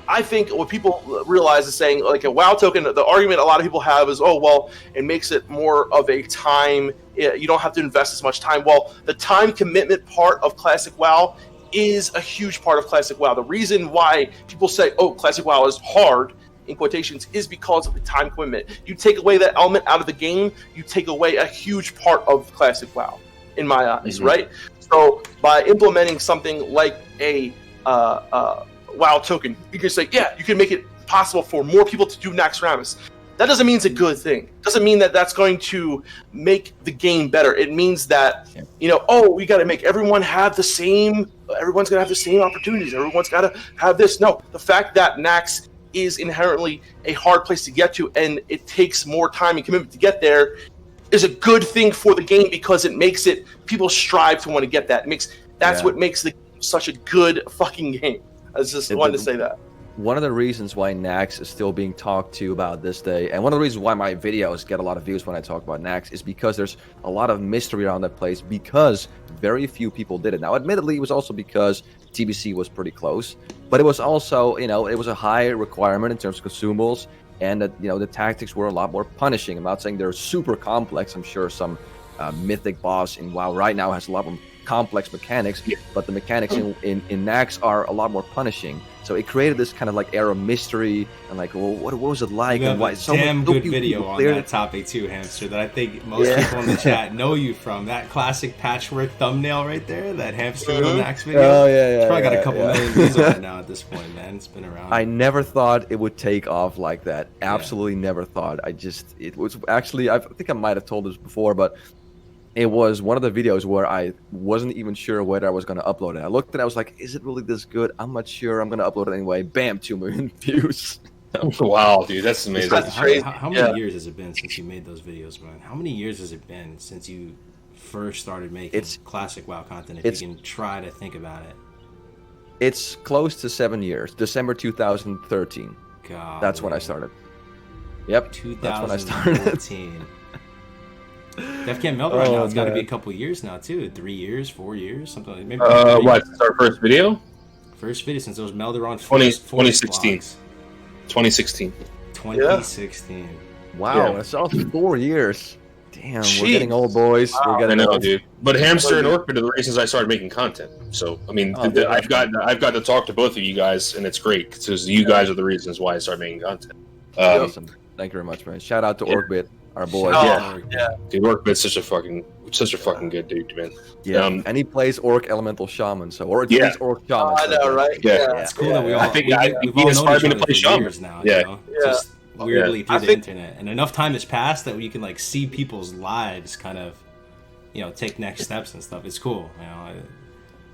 I think what people realize is saying, like, a WoW token, the argument a lot of people have is, oh, well, it makes it more of a time, you don't have to invest as much time. Well, the time commitment part of Classic WoW is a huge part of Classic WoW. The reason why people say, oh, Classic WoW is hard, in quotations, is because of the time commitment. You take away that element out of the game, you take away a huge part of Classic WoW, in my eyes, right? So by implementing something like a WoW token, you can say, yeah, you can make it possible for more people to do Naxxramas. That doesn't mean it's a good thing. It doesn't mean that that's going to make the game better. It means that, we got to make everyone have the same, everyone's going to have the same opportunities. Everyone's got to have this. No, the fact that Nax is inherently a hard place to get to and it takes more time and commitment to get there is a good thing for the game because it makes it, people strive to want to get that. That's what makes the game such a good fucking game. I just wanted to say that. One of the reasons why Nax is still being talked to about this day, and one of the reasons why my videos get a lot of views when I talk about Nax, is because there's a lot of mystery around that place because very few people did it. Now, admittedly, it was also because TBC was pretty close, but it was also, it was a high requirement in terms of consumables, and that, the tactics were a lot more punishing. I'm not saying they're super complex. I'm sure some mythic boss in WoW right now has a lot more complex mechanics, but the mechanics in Nax are a lot more punishing. So it created this kind of like air of mystery and like, well, what was it like? You have and why? a damn good video on that topic too, Hamster, that I think most people in the chat know you from. That classic patchwork thumbnail right there, that Hamsterwheel Nax video. Oh yeah, it's probably got a couple million views on it now at this point, man. It's been around. I never thought it would take off like that. Absolutely never thought. It was actually, I think I might have told this before, but it was one of the videos where I wasn't even sure whether I was going to upload it. I looked at it, I was like, is it really this good? I'm not sure. I'm going to upload it anyway. Bam, 2 million views. Wow, dude, that's amazing. How many years has it been since you made those videos, man? How many years has it been since you first started making classic WoW content, if you can try to think about it? It's close to 7 years. December 2013. God. That's when I started. Yep, 2014. that's when I started. Defcamp Melderon right now. It's got to be a couple years now too. 3 years, 4 years, something like maybe. What's our first video? First video since it was Melderon. 2016. 2016. 2016. Wow, that's all 4 years. Damn, we're getting old, boys. Wow. We're getting old, dude. But Hamster and Orchid are the reasons I started making content. So I mean, I've got to talk to both of you guys, and it's great because you guys are the reasons why I started making content. Awesome. Thank you very much, man. Shout out to Yeah. Orbit, our boy. Shout Yeah. out to Orc. Yeah. Dude, Workbit's such a fucking good dude, man. Yeah, Um, and he plays Orc Elemental Shaman, so or at Yeah. least Orc Shaman. I know, right? Yeah. It's cool that we all, I think we've he all known inspired each me to other play for Shaman. years now. Yeah. You know? Yeah. Just weirdly through I the think- internet, and enough time has passed that we can like see people's lives kind of, take next steps and stuff. It's cool.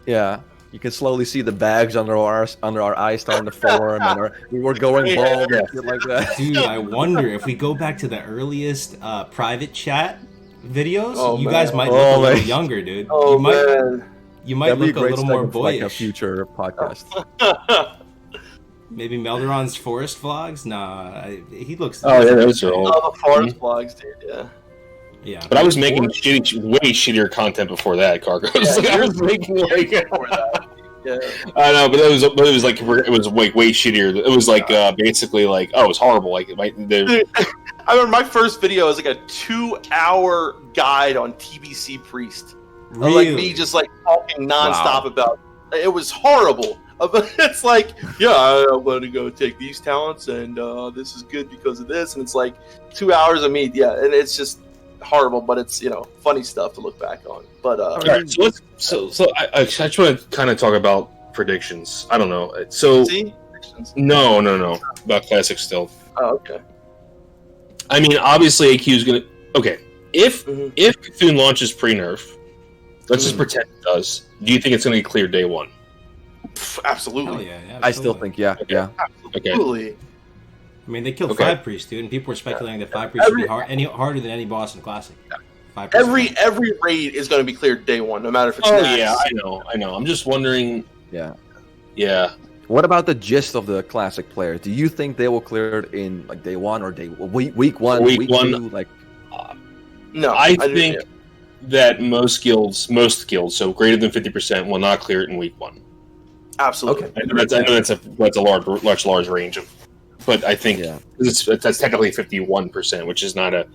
Yeah, you can slowly see the bags under our eyes starting to form, and we were going bald and shit like that. Dude, I wonder if we go back to the earliest private chat videos, Oh, you man. guys might Oh, look a little man. younger, dude. Oh, you might man. you might That'd be look a little more segment for, like, a boyish. future podcast. Maybe Melderon's forest vlogs. Nah, he looks. Oh yeah, those are old. All the forest vlogs, dude. Yeah. Yeah, But I was making way shittier content before that, Kargoz. Yeah, I was making like Before that. Yeah. I know, but it was like way shittier. It was like basically like it was horrible. Like I remember my first video was like a 2-hour guide on TBC Priest. Of, like me just like talking nonstop about it. It was horrible. It's like, yeah, I want to go take these talents, and this is good because of this, and it's like 2 hours of me, yeah, and it's just horrible, but it's funny stuff to look back on. But all right, so I just want to kind of talk about predictions. I don't know. So see, no, about Classic still. oh, okay. I mean, obviously AQ is gonna. Okay, if Mhm. Cthulhu launches pre-nerf, let's just pretend it does. Do you think it's gonna get cleared day one? Absolutely. Hell yeah, I still absolutely. think, yeah. Absolutely. I mean, they killed Okay. 5 priests, dude, and people were speculating that 5 priests would be harder than any boss in Classic. 5 priests. Every raid is going to be cleared day one, no matter if it's Oh Nax. yeah, I know. I'm just wondering. Yeah. Yeah. What about the gist of the Classic players? Do you think they will clear it in like day one or week one, Week week one. 2? Like, No, I do- think that most guilds, so greater than 50%, will not clear it in week one. absolutely. Okay. I know that's a large range of, but I think yeah. that's technically 51%, which is not a,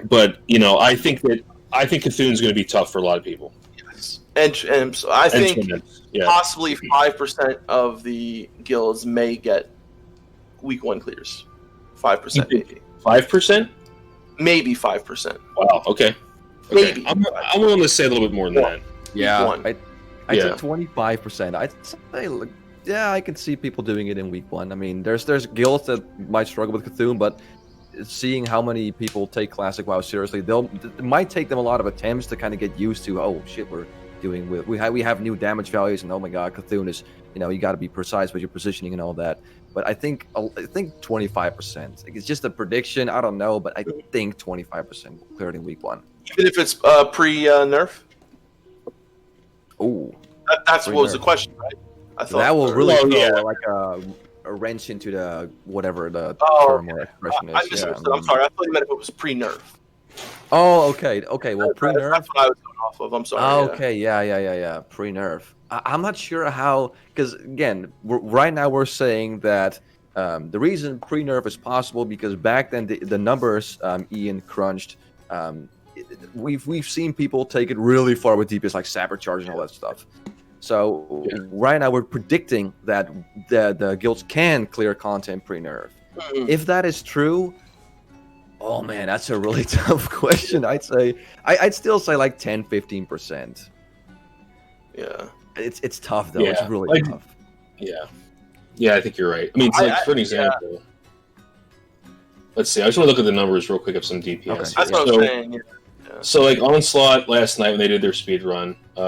but I think Cthulhu's going to be tough for a lot of people. Yes. And so I think yeah, possibly 5% of the guilds may get week one clears. 5% maybe. 5%. Maybe 5%. Wow. Okay. Maybe. I'm willing to say a little bit more than that. Yeah, one. I'd Yeah. say 25%. I'd say, look, yeah, I can see people doing it in week one. I mean, there's guilds that might struggle with Cthulhu, but seeing how many people take Classic WoW seriously, it might take them a lot of attempts to kind of get used to. Oh shit, we have new damage values, and oh my god, Cthulhu is you got to be precise with your positioning and all that. But I think 25%. Like, it's just a prediction. I don't know, but I think 25% will clear it in week one. Even if it's pre-nerf? Oh. That's what was the Pre-nerf. question, right? I thought That will really Oh, throw yeah. like a wrench into the whatever the Oh, term or expression I is. misunderstood. I'm sorry. I thought you meant if it was pre-nerf. Oh, okay. Well, pre-nerf. That's what I was going off of. I'm sorry. Oh, yeah. okay, yeah. Pre-nerf. I'm not sure how, because again, right now we're saying that the reason pre-nerf is possible because back then the numbers Ian crunched. We've seen people take it really far with DPS like Saber Charge and all that stuff. So right now we're predicting that the guilds can clear content pre-nerf. Mhm. If that is true, oh man, that's a really tough question. I'd still say like 10-15%. Yeah. It's tough though. It's Yeah, really like- tough. Yeah, I think you're right. I mean, it's like, for an example, let's see. I just want to look at the numbers real quick of some DPS. Okay. That's what So- I'm saying. Yeah. So, like Onslaught last night when they did their speed run, I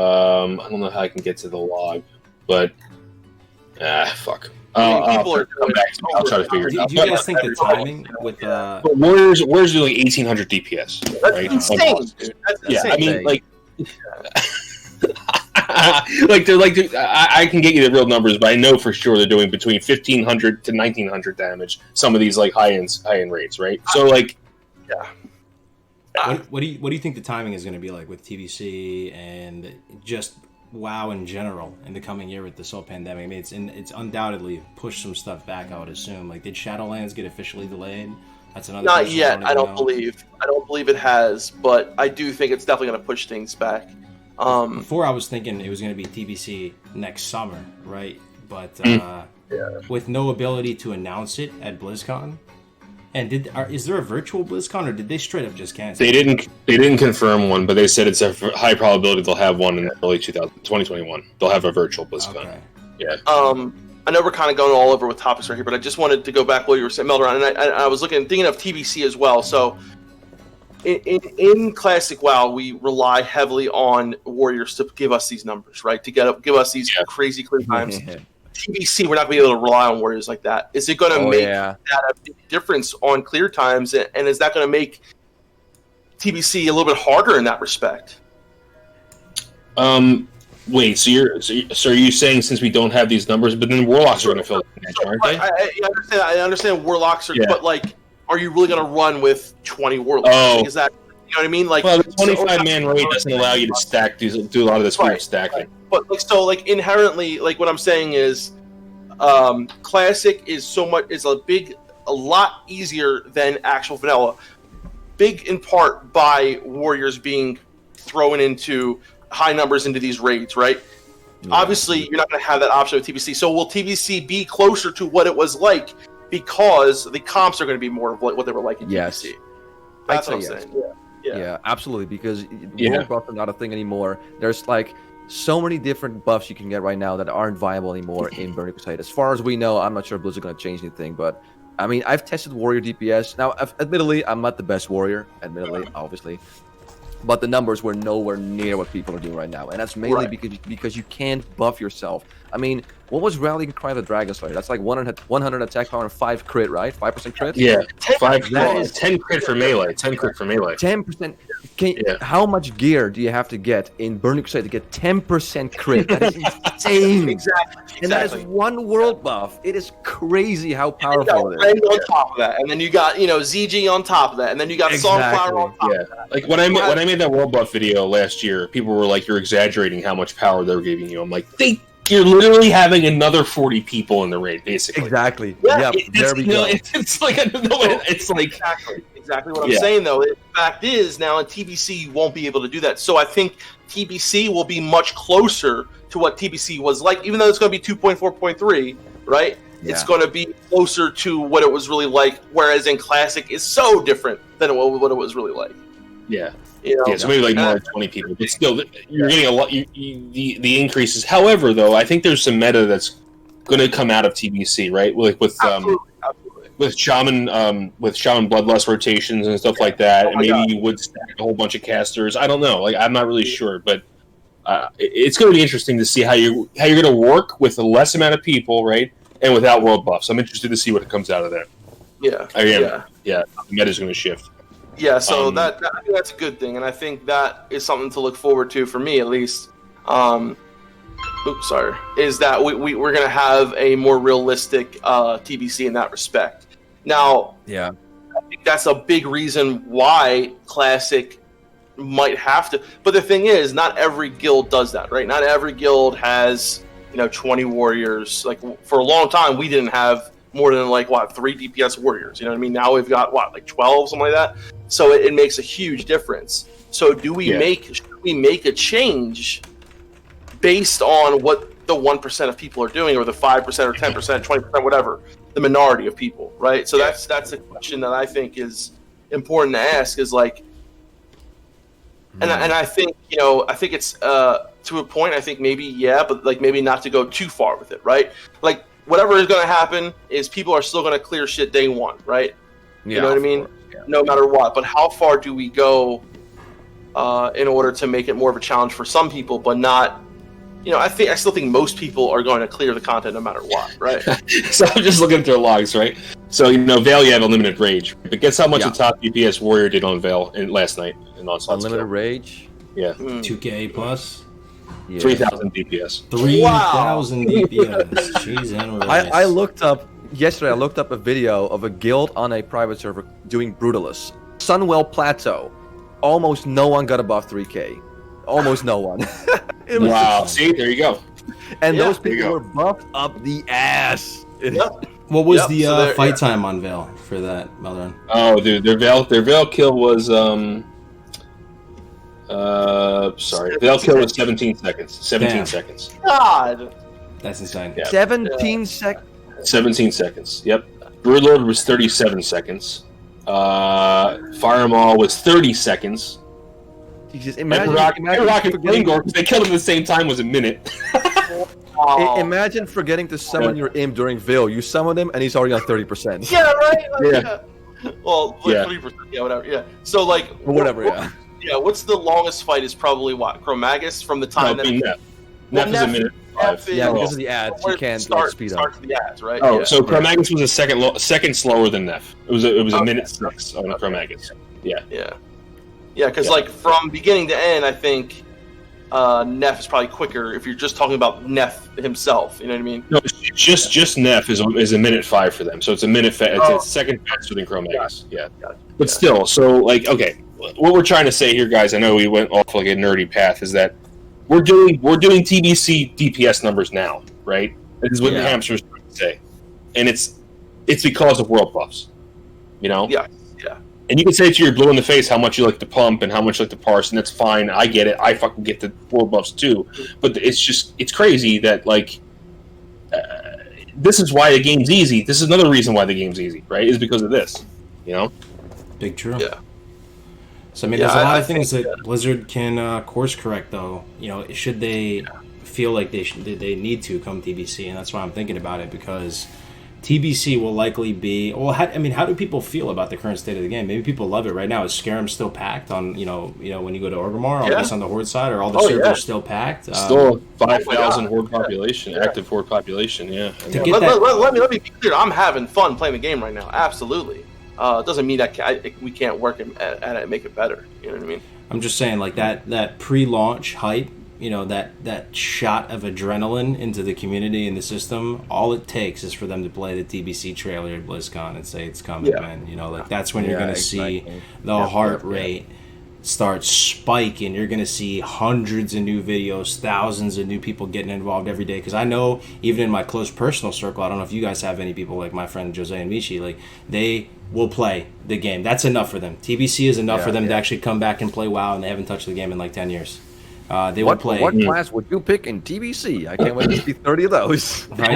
don't know how I can get to the log, but fuck. People are Come back to me. I'll try to figure it Do out. you guys think the timing with But Warriors doing 1800 DPS. That's right? insane, dude. That's Yeah, insane. I mean, like, I can get you the real numbers, but I know for sure they're doing between 1500 to 1900 damage. Some of these like high end rates, right? So like, what do you think the timing is going to be like with TBC and just WoW in general in the coming year with this whole pandemic? I mean, it's undoubtedly pushed some stuff back. I would assume. Like, did Shadowlands get officially delayed? That's another. Not question yet. I don't know. believe. I don't believe it has, but I do think it's definitely going to push things back. Before I was thinking it was going to be TBC next summer, right? but with no ability to announce it at BlizzCon. And is there a virtual BlizzCon, or did they straight up just cancel? They didn't confirm one, but they said it's a high probability they'll have one in early 2021. They'll have a virtual BlizzCon. Okay. Yeah. I know we're kind of going all over with topics right here, but I just wanted to go back while you were saying Melderon, and I was thinking of TBC as well. So in Classic WoW, we rely heavily on warriors to give us these numbers, right? To give us these crazy clear times. TBC, we're not going to be able to rely on warriors like that. Is it going to make that a big difference on clear times, and is that going to make TBC a little bit harder in that respect? Wait, so are you saying since we don't have these numbers, but then warlocks are going to fill the match, aren't they? I understand warlocks are, but like, are you really going to run with 20 warlocks? Oh. Is that, you know what I mean? Like, well, the 25-man raid doesn't allow you to do a lot of this weird stacking. Right. But like inherently, like what I'm saying is, Classic is a lot easier than actual vanilla. Big in part by warriors being thrown into high numbers into these raids, right? Yeah. Obviously, you're not going to have that option with TBC. So will TBC be closer to what it was like because the comps are going to be more of what they were like in TBC? That's what I'm saying. Yeah, absolutely. Because world buffs are not a thing anymore. There's like so many different buffs you can get right now that aren't viable anymore in Burning Crusade. As far as we know, I'm not sure if Blizzard's going to change anything, but I mean, I've tested warrior DPS. Now, admittedly, I'm not the best warrior. Obviously. But the numbers were nowhere near what people are doing right now. And that's mainly because you can't buff yourself. I mean, what was Rallying Cry the Dragon Slayer? That's like 100 attack power and 5 crit, right? 5% crit? Yeah. 10 crit for melee. 10 crit for melee. 10%. How much gear do you have to get in Burning Crusade to get 10% crit? That is insane. Exactly. And that is one world buff. It is crazy how powerful it is. On top of that. And then you got, ZG on top of that. And then you got Songflower on top of that. Like when I made that world buff video last year, people were like, "You're exaggerating how much power they're giving you." I'm like, you're literally having another 40 people in the raid, basically. Exactly. Yeah. There we go. It's like, I don't know. It's like exactly what I'm saying, though. The fact is, now in TBC, you won't be able to do that. So I think TBC will be much closer to what TBC was like, even though it's going to be 2.4.3, right? Yeah. It's going to be closer to what it was really like, whereas in Classic, it's so different than what it was really like. Yeah. So maybe like more than 20 people, but still, you're getting a lot. The increases. However, though, I think there's some meta that's going to come out of TBC, right? Like with shaman bloodlust rotations and stuff like that, and maybe you would stack a whole bunch of casters. I don't know. Like I'm not really sure, but it's going to be interesting to see how you're going to work with a less amount of people, right? And without world buffs. I'm interested to see what comes out of there. Yeah. The meta's going to shift. Yeah, so I think that's a good thing, and I think that is something to look forward to for me, at least. Is that we're going to have a more realistic TBC in that respect. Now, I think that's a big reason why Classic might have to. But the thing is, not every guild does that, right? Not every guild has 20 warriors. Like for a long time, we didn't have more than 3 DPS warriors. You know what I mean? Now we've got 12, something like that. So it makes a huge difference. So should we make a change based on what the 1% of people are doing, or the 5% or 10%, 20%, whatever, the minority of people, right? So that's a question that I think is important to ask. Is like, and I think I think it's to a point. I think maybe but maybe not to go too far with it, right? Like whatever is going to happen is people are still going to clear shit day one, right? You know what I mean? No matter what. But how far do we go in order to make it more of a challenge for some people, but not? I still think most people are going to clear the content no matter what, right? So I'm just looking through logs, right? So Vale, you have unlimited rage, but guess how much the top DPS warrior did on Vale last night in Onslaught's unlimited rage? Yeah, 2K plus. 3,000 DPS. 3,000 DPS. Jeez, I looked up yesterday. I looked up a video of a guild on a private server doing Brutalis. Sunwell Plateau. Almost no one got above 3K. Almost no one. Wow. See, there you go. And those people were buffed up the ass. What was the fight time on Vale for that, Melderon? Oh, dude, their Vale kill was Vale kill was 17 seconds. 17 seconds. God. That's insane. Yeah. 17 seconds. 17 seconds. Yep. Broodlord was 37 seconds. Firemaw was 30 seconds. Jesus, And Rock and Flingor, because they killed him at the same time, was a minute. Imagine forgetting to summon your imp during Veil. You summon him, and he's already on 30%. Yeah, right. Like, Yeah. Well, Yeah. 30%. Yeah, whatever. Yeah. So like, Or whatever, yeah. Yeah. What's the longest fight? Is probably what Chromagus from the time No, that. Neff. Neff is a minute 5. Yeah, Well, because of the ads, you can't speed up. Start the ads, right? Oh, yeah. so Chromagus was a second slower than Neff. It was a minute 6 on Chromagus. Yeah. Yeah, because Yeah. like from beginning to end, I think Neff is probably quicker if you're just talking about Neff himself. You know what I mean? No, just Neff is a minute 5 for them. So it's a minute. It's a second faster than Chromagus. Yeah. But still, so like, okay, what we're trying to say here, guys. I know we went off like a nerdy path. Is that we're doing TBC DPS numbers now, right? This is what the hamsters trying to say, and it's because of world buffs. You know? Yeah. And you can say to your blue in the face how much you like to pump and how much you like to parse, and that's fine. I get it. I fucking get the world buffs too. But it's crazy that, like, this is why the game's easy. This is another reason why the game's easy, right? Is because of this, you know? Big true. Yeah. So, I mean, there's a lot of things that Blizzard can course correct, though. You know, should they feel like they need to come TBC, and that's why I'm thinking about it, because TBC will likely be. Well, how do people feel about the current state of the game? Maybe people love it right now. Is Skyrim still packed on when you go to Orgrimmar, or at least on the Horde side, or all the servers still packed? Still 5,000 Horde population, active Horde population. Yeah. Let me be clear. I'm having fun playing the game right now. Absolutely. It doesn't mean that we can't work at it and make it better. You know what I mean? I'm just saying, like that pre-launch hype. That shot of adrenaline into the community and the system, all it takes is for them to play the TBC trailer at BlizzCon and say it's coming, man. That's when you're going to see the heart rate start spiking. You're going to see hundreds of new videos, thousands of new people getting involved every day. Because I know, even in my close personal circle, I don't know if you guys have any people like my friend Jose and Michi, like, they will play the game. That's enough for them. TBC is enough for them to actually come back and play WoW, and they haven't touched the game in like 10 years. They will play. What class would you pick in TBC? I can't wait to see 30 of those. Right?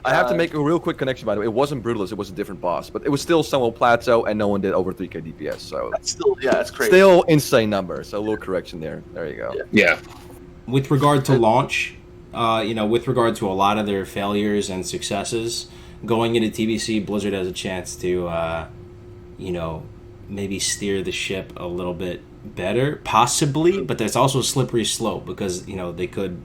I have to make a real quick connection, by the way. It wasn't Brutalist, it was a different boss. But it was still somewhat plateau, and no one did over 3k DPS. So That's still, that's crazy. Still insane number. So a little correction there. There you go. Yeah. With regard to launch, with regard to a lot of their failures and successes, going into TBC, Blizzard has a chance to, maybe steer the ship a little bit better, possibly, but there's also a slippery slope, because they could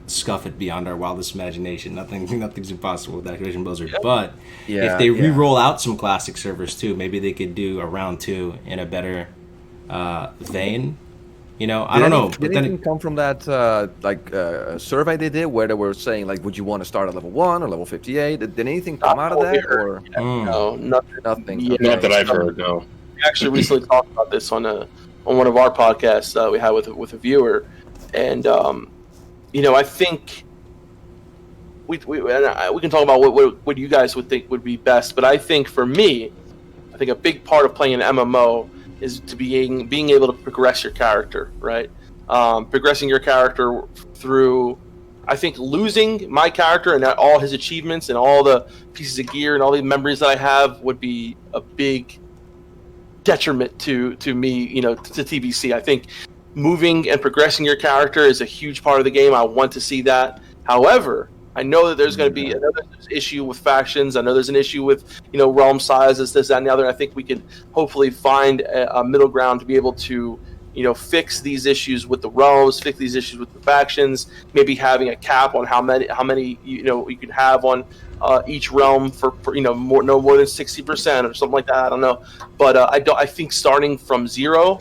scuff it beyond our wildest imagination. Nothing's impossible with Activision Blizzard. But if they re-roll out some classic servers too, maybe they could do a round 2 in a better vein. I don't know. Did anything come from that survey they did where they were saying, like, would you want to start at level 1 or level 58? Did anything come out of that? Or No, nothing. Yeah, Not that I've heard. No. We actually recently talked about this on one of our podcasts we had with a viewer, and I think we can talk about what you guys would think would be best, but I think for me, I think a big part of playing an MMO is to being able to progress your character, right? Progressing your character through, I think losing my character and all his achievements and all the pieces of gear and all the memories that I have would be a big detriment to me, to TBC. I think moving and progressing your character is a huge part of the game. I want to see that. However, I know that there's going to be another issue with factions. I know there's an issue with, realm sizes, this, that, and the other. I think we can hopefully find a middle ground to be able to, fix these issues with the realms, fix these issues with the factions, maybe having a cap on how many you can have on each realm for no more than 60% or something like that. I don't know, but I think starting from zero,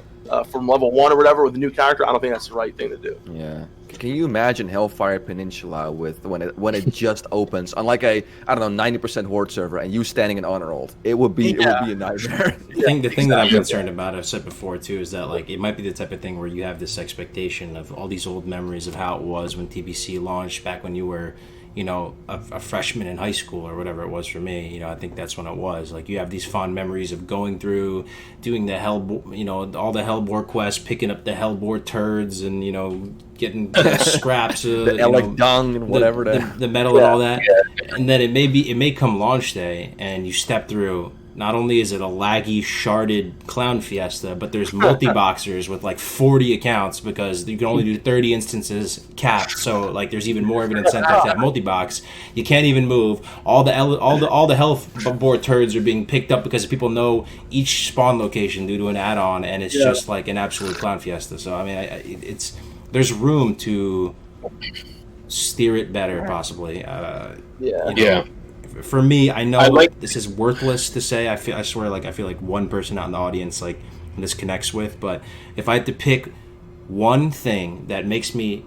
from level 1 or whatever with a new character, I don't think that's the right thing to do. Yeah. Can you imagine Hellfire Peninsula with when it just opens on like a 90% Horde server and you standing in Honor Hold? It would be a nightmare. The thing that I'm concerned about, I've said before too, is that like it might be the type of thing where you have this expectation of all these old memories of how it was when TBC launched back when you were a freshman in high school or whatever it was for me. I think that's when it was. Like, you have these fond memories of going through, doing the all the Hellbore quests, picking up the Hellbore turds, and getting scraps of the dung and whatever the metal and all that. And then it may come launch day, and you step through. Not only is it a laggy, sharded clown fiesta, but there's multi-boxers with like 40 accounts because you can only do 30 instances capped. So like, there's even more of an incentive to have multi-box. You can't even move. All the health board turds are being picked up because people know each spawn location due to an add-on, and it's just like an absolute clown fiesta. So I mean, there's room to steer it better, possibly. For me, I know this is worthless to say. I feel like one person out in the audience like this connects with. But if I had to pick one thing that makes me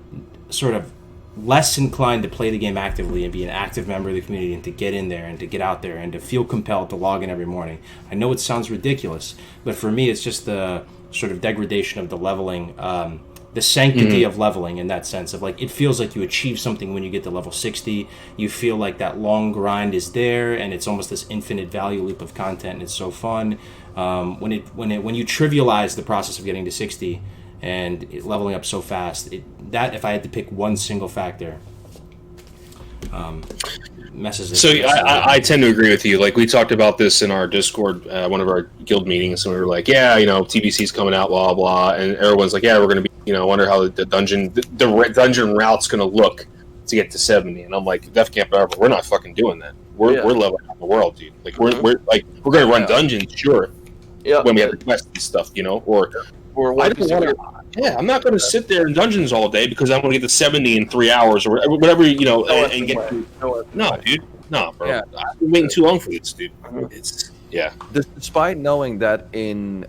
sort of less inclined to play the game actively and be an active member of the community and to get in there and to get out there and to feel compelled to log in every morning, I know it sounds ridiculous, but for me, it's just the sort of degradation of the leveling. The sanctity of leveling, in that sense of like, it feels like you achieve something when you get to level 60. You feel like that long grind is there, and it's almost this infinite value loop of content, and it's so fun. When you trivialize the process of getting to 60 and leveling up so fast, that if I had to pick one single factor, messes it. So I tend to agree with you. Like, we talked about this in our Discord, one of our guild meetings, and we were like, TBC's coming out, blah blah, and everyone's like, we're gonna be, I wonder how the dungeon route's gonna look to get to 70. And I'm like, Defcamp, we're not fucking doing that. We're leveling out the world, dude. Like, we're gonna run dungeons, sure, when we have the quests and stuff, or I don't want to. Yeah, I'm not going to sit there in dungeons all day because I'm going to get to 70 in 3 hours or whatever, and get to. No, dude. No, bro. Yeah. I've been waiting too long for this, dude. It's Despite knowing that in,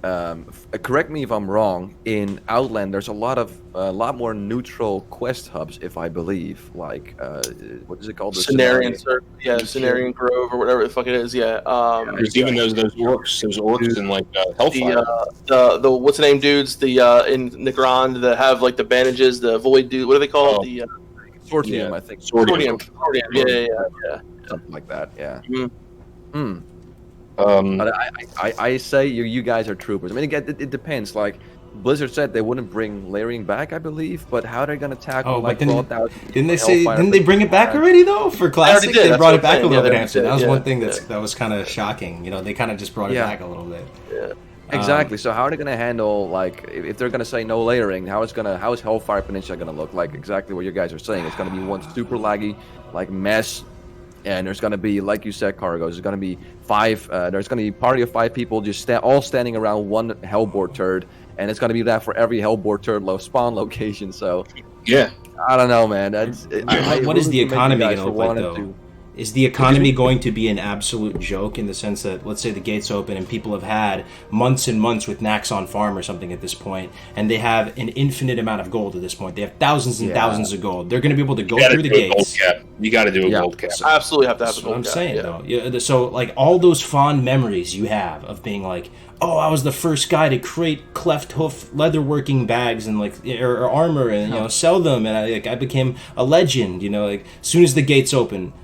correct me if I'm wrong, in Outland there's a lot more neutral quest hubs, if I believe, like what is it called? Cenarian Circle, Cenarian Grove or whatever the fuck it is, There's even those orcs in like Hellfire. The what's the name dudes? The in Nigrand that have like the bandages, the void dude. What are they called? The Sortium, I think. Sortium. Yeah. Something like that. Yeah. Mm. But I say you guys are troopers. I mean, again, it depends. Like Blizzard said, they wouldn't bring layering back, I believe. But how are they going to tackle didn't they bring it back already though? For Classic, they brought it back a little bit after. That was one thing that was kind of shocking. They kind of just brought it back a little bit. Yeah. Exactly. So how are they going to handle, like, if they're going to say no layering? How is Hellfire Peninsula going to look like? Exactly what you guys are saying. It's going to be one super laggy, like, mess. And there's going to be, like you said, Kargoz, there's going to be there's going to be a party of 5 people just all standing around one Hellbore turd, and it's going to be that for every Hellbore turd spawn location. So, I don't know, man. What is the economy going to look like, though? Is the economy going to be an absolute joke in the sense that, let's say the gates open and people have had months and months with Nax on farm or something at this point, and they have an infinite amount of gold at this point. They have thousands and thousands of gold. They're going to be able to go through the gates. You got to do a gold cap. So, absolutely have to have a gold cap. I'm saying, though. Yeah, so, like, all those fond memories you have of being like, oh, I was the first guy to create cleft hoof leatherworking bags and or armor and sell them, and I became a legend. Like, as soon as the gates open,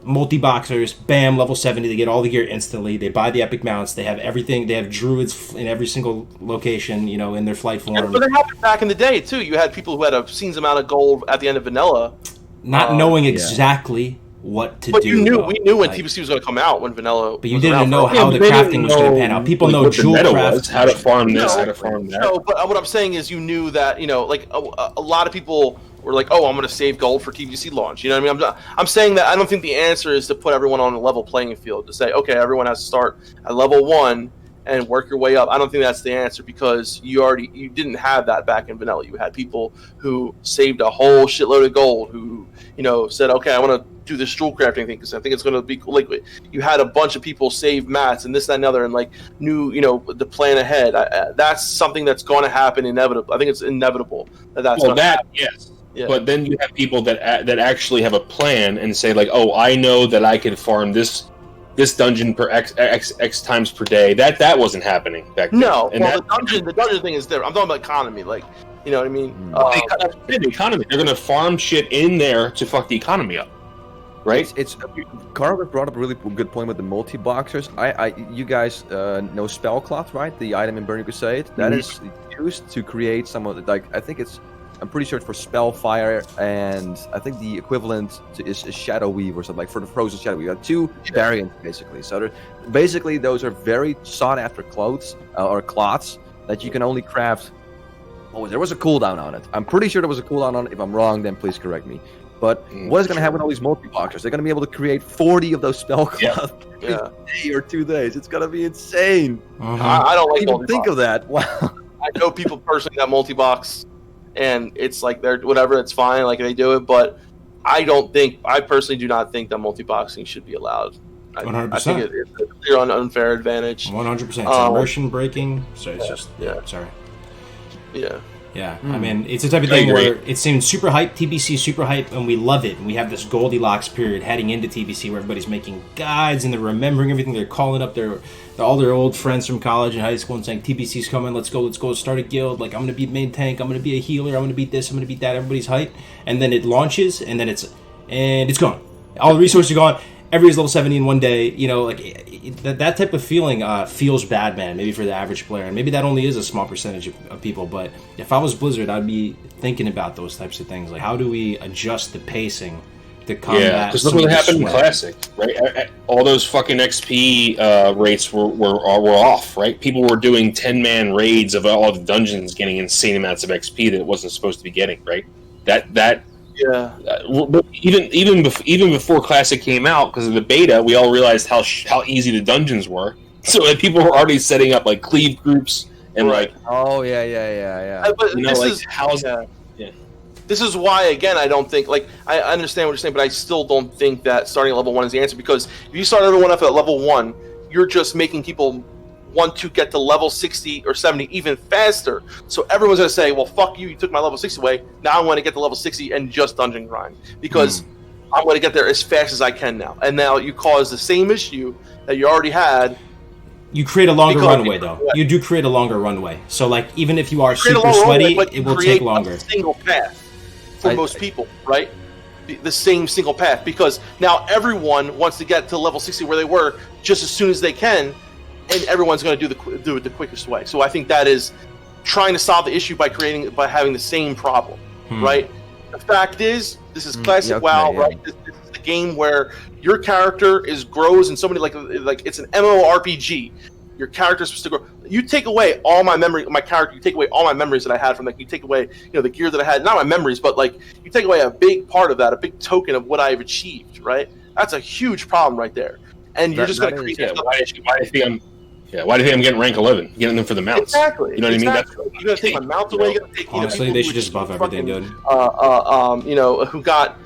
multi-boxers, bam, level 70, they get all the gear instantly, they buy the epic mounts, they have everything, they have druids in every single location, in their flight form. But it happened back in the day, too. You had people who had obscene amount of gold at the end of vanilla. Not knowing exactly what to do. We knew when TBC was going to come out, when vanilla But you didn't know how the crafting was going to pan out. People know jewel craft. How to farm this, how to farm that. No, but what I'm saying is you knew that, like, a lot of people were like, oh, I'm going to save gold for TBC launch. You know what I mean? I'm saying that I don't think the answer is to put everyone on a level playing field, to say, okay, everyone has to start at level 1 and work your way up. I don't think that's the answer, because you didn't have that back in vanilla. You had people who saved a whole shitload of gold, who said, okay, I want to do this jewel crafting thing because I think it's going to be cool. Like, you had a bunch of people save mats and this, that, and the other, and like knew the plan ahead. That's something that's going to happen inevitable. I think it's inevitable that's going to happen. Yes. Yeah. But then you have people that actually have a plan and say, like, oh, I know that I can farm this dungeon per X times per day. That wasn't happening back then. No, the dungeon thing is different. I'm talking about economy, like, you know what I mean? The economy. They're going to farm shit in there to fuck the economy up. right? Carl brought up a really good point with the multi-boxers. You guys know Spellcloth, right? The item in Burning Crusade that is used to create some of the, like, I'm pretty sure it's for Spellfire, and I think the equivalent is Shadow Weave or something, like for the Frozen Shadow Weave. You have two variants basically. So basically those are very sought after clothes or cloths that you can only craft. Oh, there was a cooldown on it. I'm pretty sure there was a cooldown on it. If I'm wrong, then please correct me. But what is going to happen with all these multi-boxers? They're going to be able to create 40 of those Spellcloths in a day or 2 days. It's going to be insane. I don't like even think of that. Wow. I know people personally that multi-box, and it's like they're whatever. It's fine, like they do it, but I personally do not think that multi-boxing should be allowed. 100%. I think it's a clear unfair advantage. 100%. It's immersion breaking. So it's sorry. Yeah. Yeah, I mean, it's the type of thing where it seems super hype, TBC super hype, and we love it. And we have this Goldilocks period heading into TBC where everybody's making guides and they're remembering everything. They're calling up all their old friends from college and high school and saying, TBC's coming, let's go, start a guild. Like, I'm going to be main tank, I'm going to be a healer, I'm going to beat this, I'm going to beat that. Everybody's hyped. And then it launches, and then it's gone. All the resources are gone. Everybody's level 70 in one day. You know, like that type of feeling feels bad, man. Maybe for the average player, and maybe that only is a small percentage of people. But if I was Blizzard, I'd be thinking about those types of things. Like, how do we adjust the pacing to combat? Yeah, because look what happened in Classic, right? All those fucking XP rates were off, right? People were doing 10-man raids of all the dungeons, getting insane amounts of XP that it wasn't supposed to be getting, right? Yeah. Even before Classic came out, because of the beta, we all realized how easy the dungeons were. So people were already setting up like cleave groups and like. Oh yeah. But this is why, again, I don't think, like, I understand what you're saying, but I still don't think that starting at level 1 is the answer, because if you start everyone up at level 1, you're just making people want to get to level 60 or 70 even faster. So everyone's going to say, well, fuck you took my level 60 away. Now I want to get to level 60 and just dungeon grind, because I want to get there as fast as I can now. And now you cause the same issue that you already had. You create a longer runway, though. You do create a longer runway. So, like, even if you are super sweaty, it will take longer. A single path for most people, right? The same single path, because now everyone wants to get to level 60 where they were just as soon as they can, and everyone's going to do it the quickest way. So I think that is trying to solve the issue by having the same problem, right? The fact is, this is classic WoW, right? This is the game where your character grows in so many, like it's an MMORPG. Your character is supposed to grow. You take away all my memory, my character. You take away all my memories that I had from that. You take away, the gear that I had. Not my memories, but like you take away a big part of that, a big token of what I've achieved. Right? That's a huge problem right there. And you're just going to create another issue. Why do you think I'm getting rank 11? Getting them for the mounts. Exactly. You know what I mean? You're going to take my mounts away. You're going to take. Honestly, they should just buff everything, dude. Who got,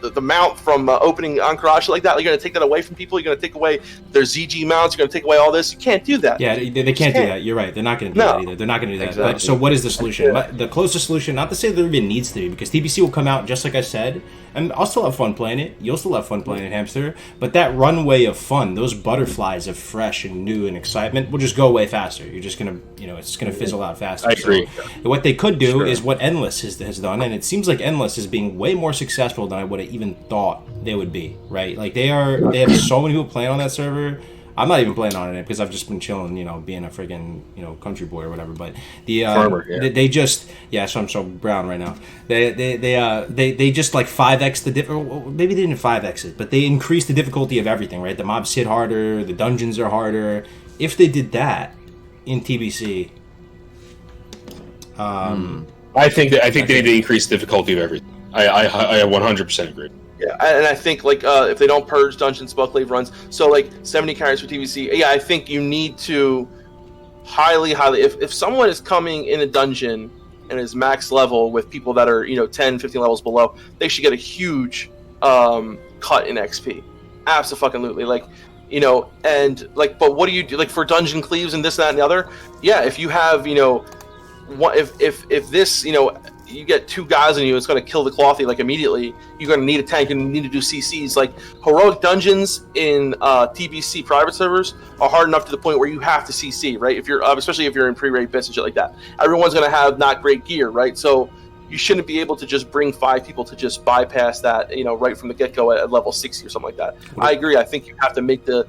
the mount from opening Anchorage like that. You're going to take that away from people. You're going to take away their ZG mounts. You're going to take away all this. You can't do that. Yeah, they can't do that. You're right. They're not going to do that either. They're not going to do that. Exactly. But, so what is the solution? The closest solution, not to say there even needs to be, because TBC will come out, just like I said, and I'll still have fun playing it. You'll still have fun playing it, Hamster. But that runway of fun, those butterflies of fresh and new and excitement will just go away faster. You're just going to, it's going to fizzle out faster. I agree. So what they could do is what Endless has done, and it seems like Endless is being way more successful than I would have even thought they would be, right? Like they have so many people playing on that server. I'm not even playing on it because I've just been chilling, being a friggin', country boy or whatever. But the farmer, they just so I'm so brown right now. They just like 5x the maybe they didn't 5x it, but they increased the difficulty of everything, right? The mobs hit harder, the dungeons are harder. If they did that in TBC, I think they need to increase the difficulty of everything. I 100% agree. Yeah, and I think if they don't purge dungeon spell cleave runs, so like 70 carries for TBC, I think you need to highly if someone is coming in a dungeon and is max level with people that are 10, 15 levels below, they should get a huge cut in XP. Absolutely, but what do you do for dungeon cleaves and this, that, and the other? Yeah, if you have if this you get 2 guys on you, it's going to kill the clothy immediately. You're going to need a tank and you need to do CCs. Heroic dungeons in TBC private servers are hard enough to the point where you have to CC, right? If you're especially if you're in pre-raid bits and shit like that, everyone's going to have not great gear, right? So you shouldn't be able to just bring 5 people to just bypass that, right from the get-go at level 60 or something like that. I agree. I think you have to make the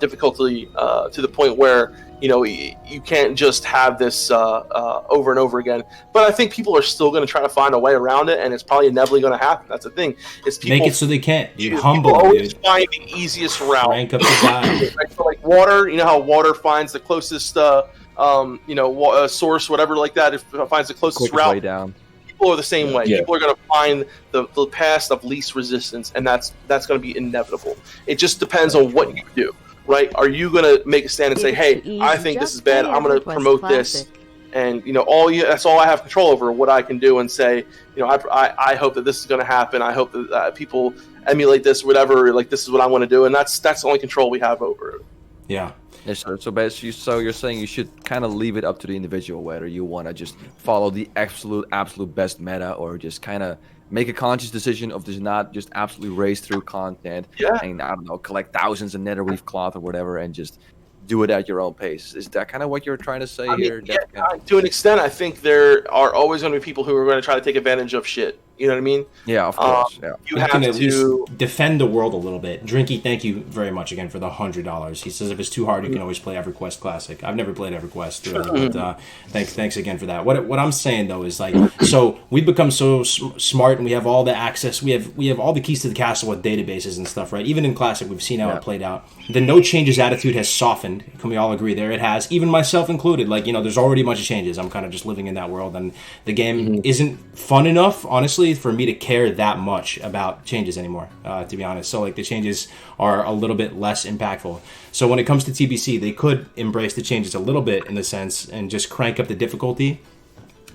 difficulty to the point where you can't just have this over and over again. But I think people are still going to try to find a way around it, and it's probably inevitably going to happen. That's the thing. It's people make it so they can't. You humble. humble, Always dude. find the easiest route. Rank up the dial. Right? So like water, how water finds the closest, source, whatever like that. If it finds the closest Quickest route. way down. People are the same way. Yeah. People are going to find the path of least resistance, and that's going to be inevitable. It just depends on what you do. Right? Are you going to make a stand and say, "Hey, I think this is bad. I'm going to promote this," and that's all I have control over, what I can do, and say, I hope that this is going to happen. I hope that people emulate this, whatever. Like this is what I want to do, and that's the only control we have over it. Yeah. Yes, sir. So basically, you're saying you should kind of leave it up to the individual whether you want to just follow the absolute best meta, or just kind of make a conscious decision of just not just absolutely race through content and, I don't know, collect thousands of netherweave cloth or whatever and just do it at your own pace. Is that kind of what you're trying to say here? To an extent, I think there are always going to be people who are going to try to take advantage of shit. You know what I mean? Yeah, of course. Yeah. You can have at least to defend the world a little bit. Drinky, thank you very much again for the $100. He says if it's too hard, you can always play EverQuest Classic. I've never played EverQuest, but thanks again for that. What I'm saying though is so we've become so smart and we have all the access. We have all the keys to the castle with databases and stuff, right? Even in Classic, we've seen how it played out. The no changes attitude has softened. Can we all agree there? It has, even myself included. There's already a bunch of changes. I'm kind of just living in that world, and the game isn't fun enough, honestly, for me to care that much about changes anymore, to be honest. So the changes are a little bit less impactful. So when it comes to TBC, they could embrace the changes a little bit in the sense and just crank up the difficulty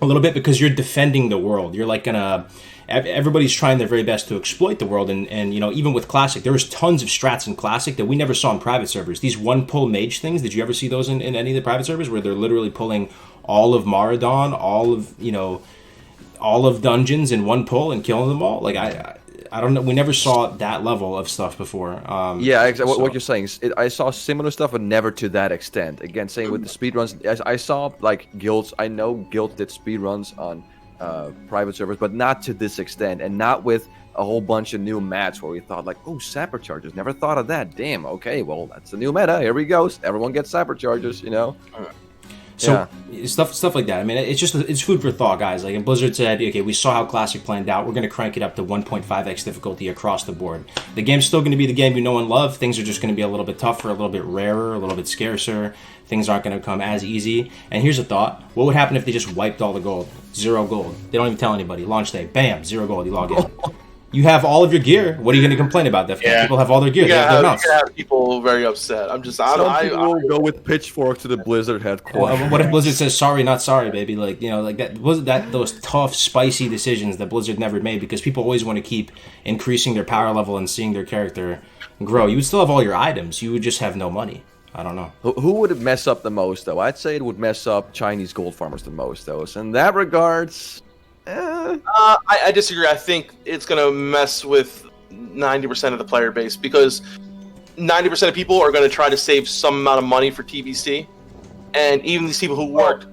a little bit, because you're defending the world. You're everybody's trying their very best to exploit the world, and even with Classic, there was tons of strats in Classic that we never saw in private servers. These one pull mage things, did you ever see those in any of the private servers where they're literally pulling all of Maradon, all of dungeons in one pull and killing them all? I don't know. We never saw that level of stuff before. Exactly. What you're saying is, I saw similar stuff, but never to that extent. Again, saying with the speedruns, I saw guilds. I know guilds did speedruns on private servers, but not to this extent, and not with a whole bunch of new mats where we thought sapper chargers. Never thought of that. Damn. Okay, well that's the new meta. Here we go. Everyone gets sapper chargers. So stuff like that. I mean, it's food for thought, guys. Like, Blizzard said, okay, we saw how Classic planned out. We're going to crank it up to 1.5x difficulty across the board. The game's still going to be the game you know and love. Things are just going to be a little bit tougher, a little bit rarer, a little bit scarcer. Things aren't going to come as easy. And here's a thought: what would happen if they just wiped all the gold? 0 gold. They don't even tell anybody. Launch day, bam, 0 gold. You log in. You have all of your gear. What are you going to complain about, Defcamp? Yeah. People have all their gear. They have their mounts. You're gonna have people very upset. Some people will go with pitchfork to the Blizzard headquarters. What if Blizzard says sorry, not sorry, baby? Those tough, spicy decisions that Blizzard never made, because people always want to keep increasing their power level and seeing their character grow. You would still have all your items. You would just have no money. I don't know. Who would it mess up the most, though? I'd say it would mess up Chinese gold farmers the most, though. So in that regards, I disagree. I think it's going to mess with 90% of the player base, because 90% of people are going to try to save some amount of money for TBC, and even these people who worked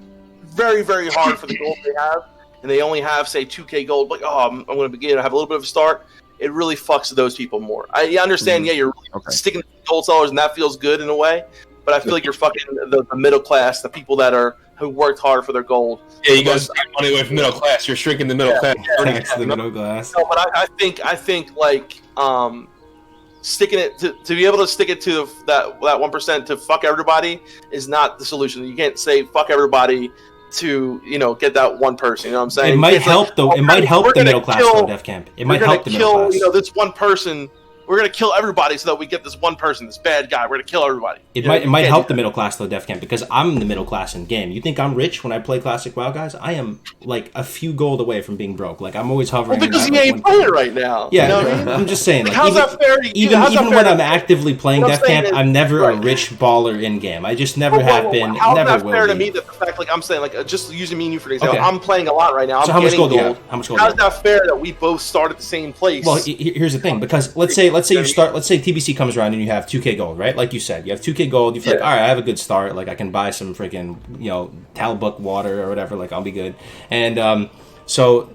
very, very hard for the gold they have, and they only have, say, 2k gold, I'm going to begin, I have a little bit of a start, it really fucks those people more. I understand, you're really sticking to gold sellers, and that feels good in a way, but I feel like you're fucking the middle class, the people who worked hard for their gold. Yeah, you guys take money away from middle class. You're shrinking the middle class. The middle class. No, but I think sticking it to be able to stick it to that 1% to fuck everybody is not the solution. You can't say fuck everybody to get that one person. You know what I'm saying? It might help though. It might help the middle class though, Defcamp. It might help the middle class. This one person. We're gonna kill everybody so that we get this one person, this bad guy. We're gonna kill everybody. It might help the middle class though, Defcamp, because I'm the middle class in game. You think I'm rich when I play Classic WoW, guys? I am a few gold away from being broke. I'm always hovering. Well, because he ain't playing right now. Yeah, you know what I mean? I'm just saying. How's that fair? Even when I'm actively playing Defcamp, I'm never a rich baller in game. I just never have been. How's never that will fair be. to me? That the fact, I'm saying, just using me and you for example, Okay. I'm playing a lot right now. So I'm how much getting gold do you have? How much gold? How's that fair that we both start at the same place? Well, here's the thing, because let's say you start. Let's say TBC comes around and you have 2k gold, right? Like you said, you have 2k gold. You feel all right, I have a good start. I can buy some freaking Talbuk water or whatever. I'll be good. And So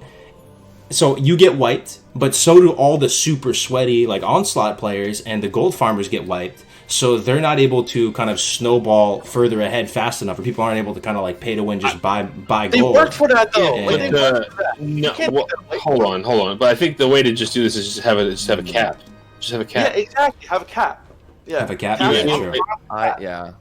you get wiped, but so do all the super sweaty like onslaught players, and the gold farmers get wiped. So they're not able to kind of snowball further ahead fast enough, or people aren't able to kind of like pay to win, just buy gold. They worked for that though. Yeah. Like, they worked for that. No, hold on. But I think the way to just do this is just have a cap. Just have a cap. Yeah, exactly. Have a cap. Yeah. Have a cap. Cap Yeah, it. sure. Yeah.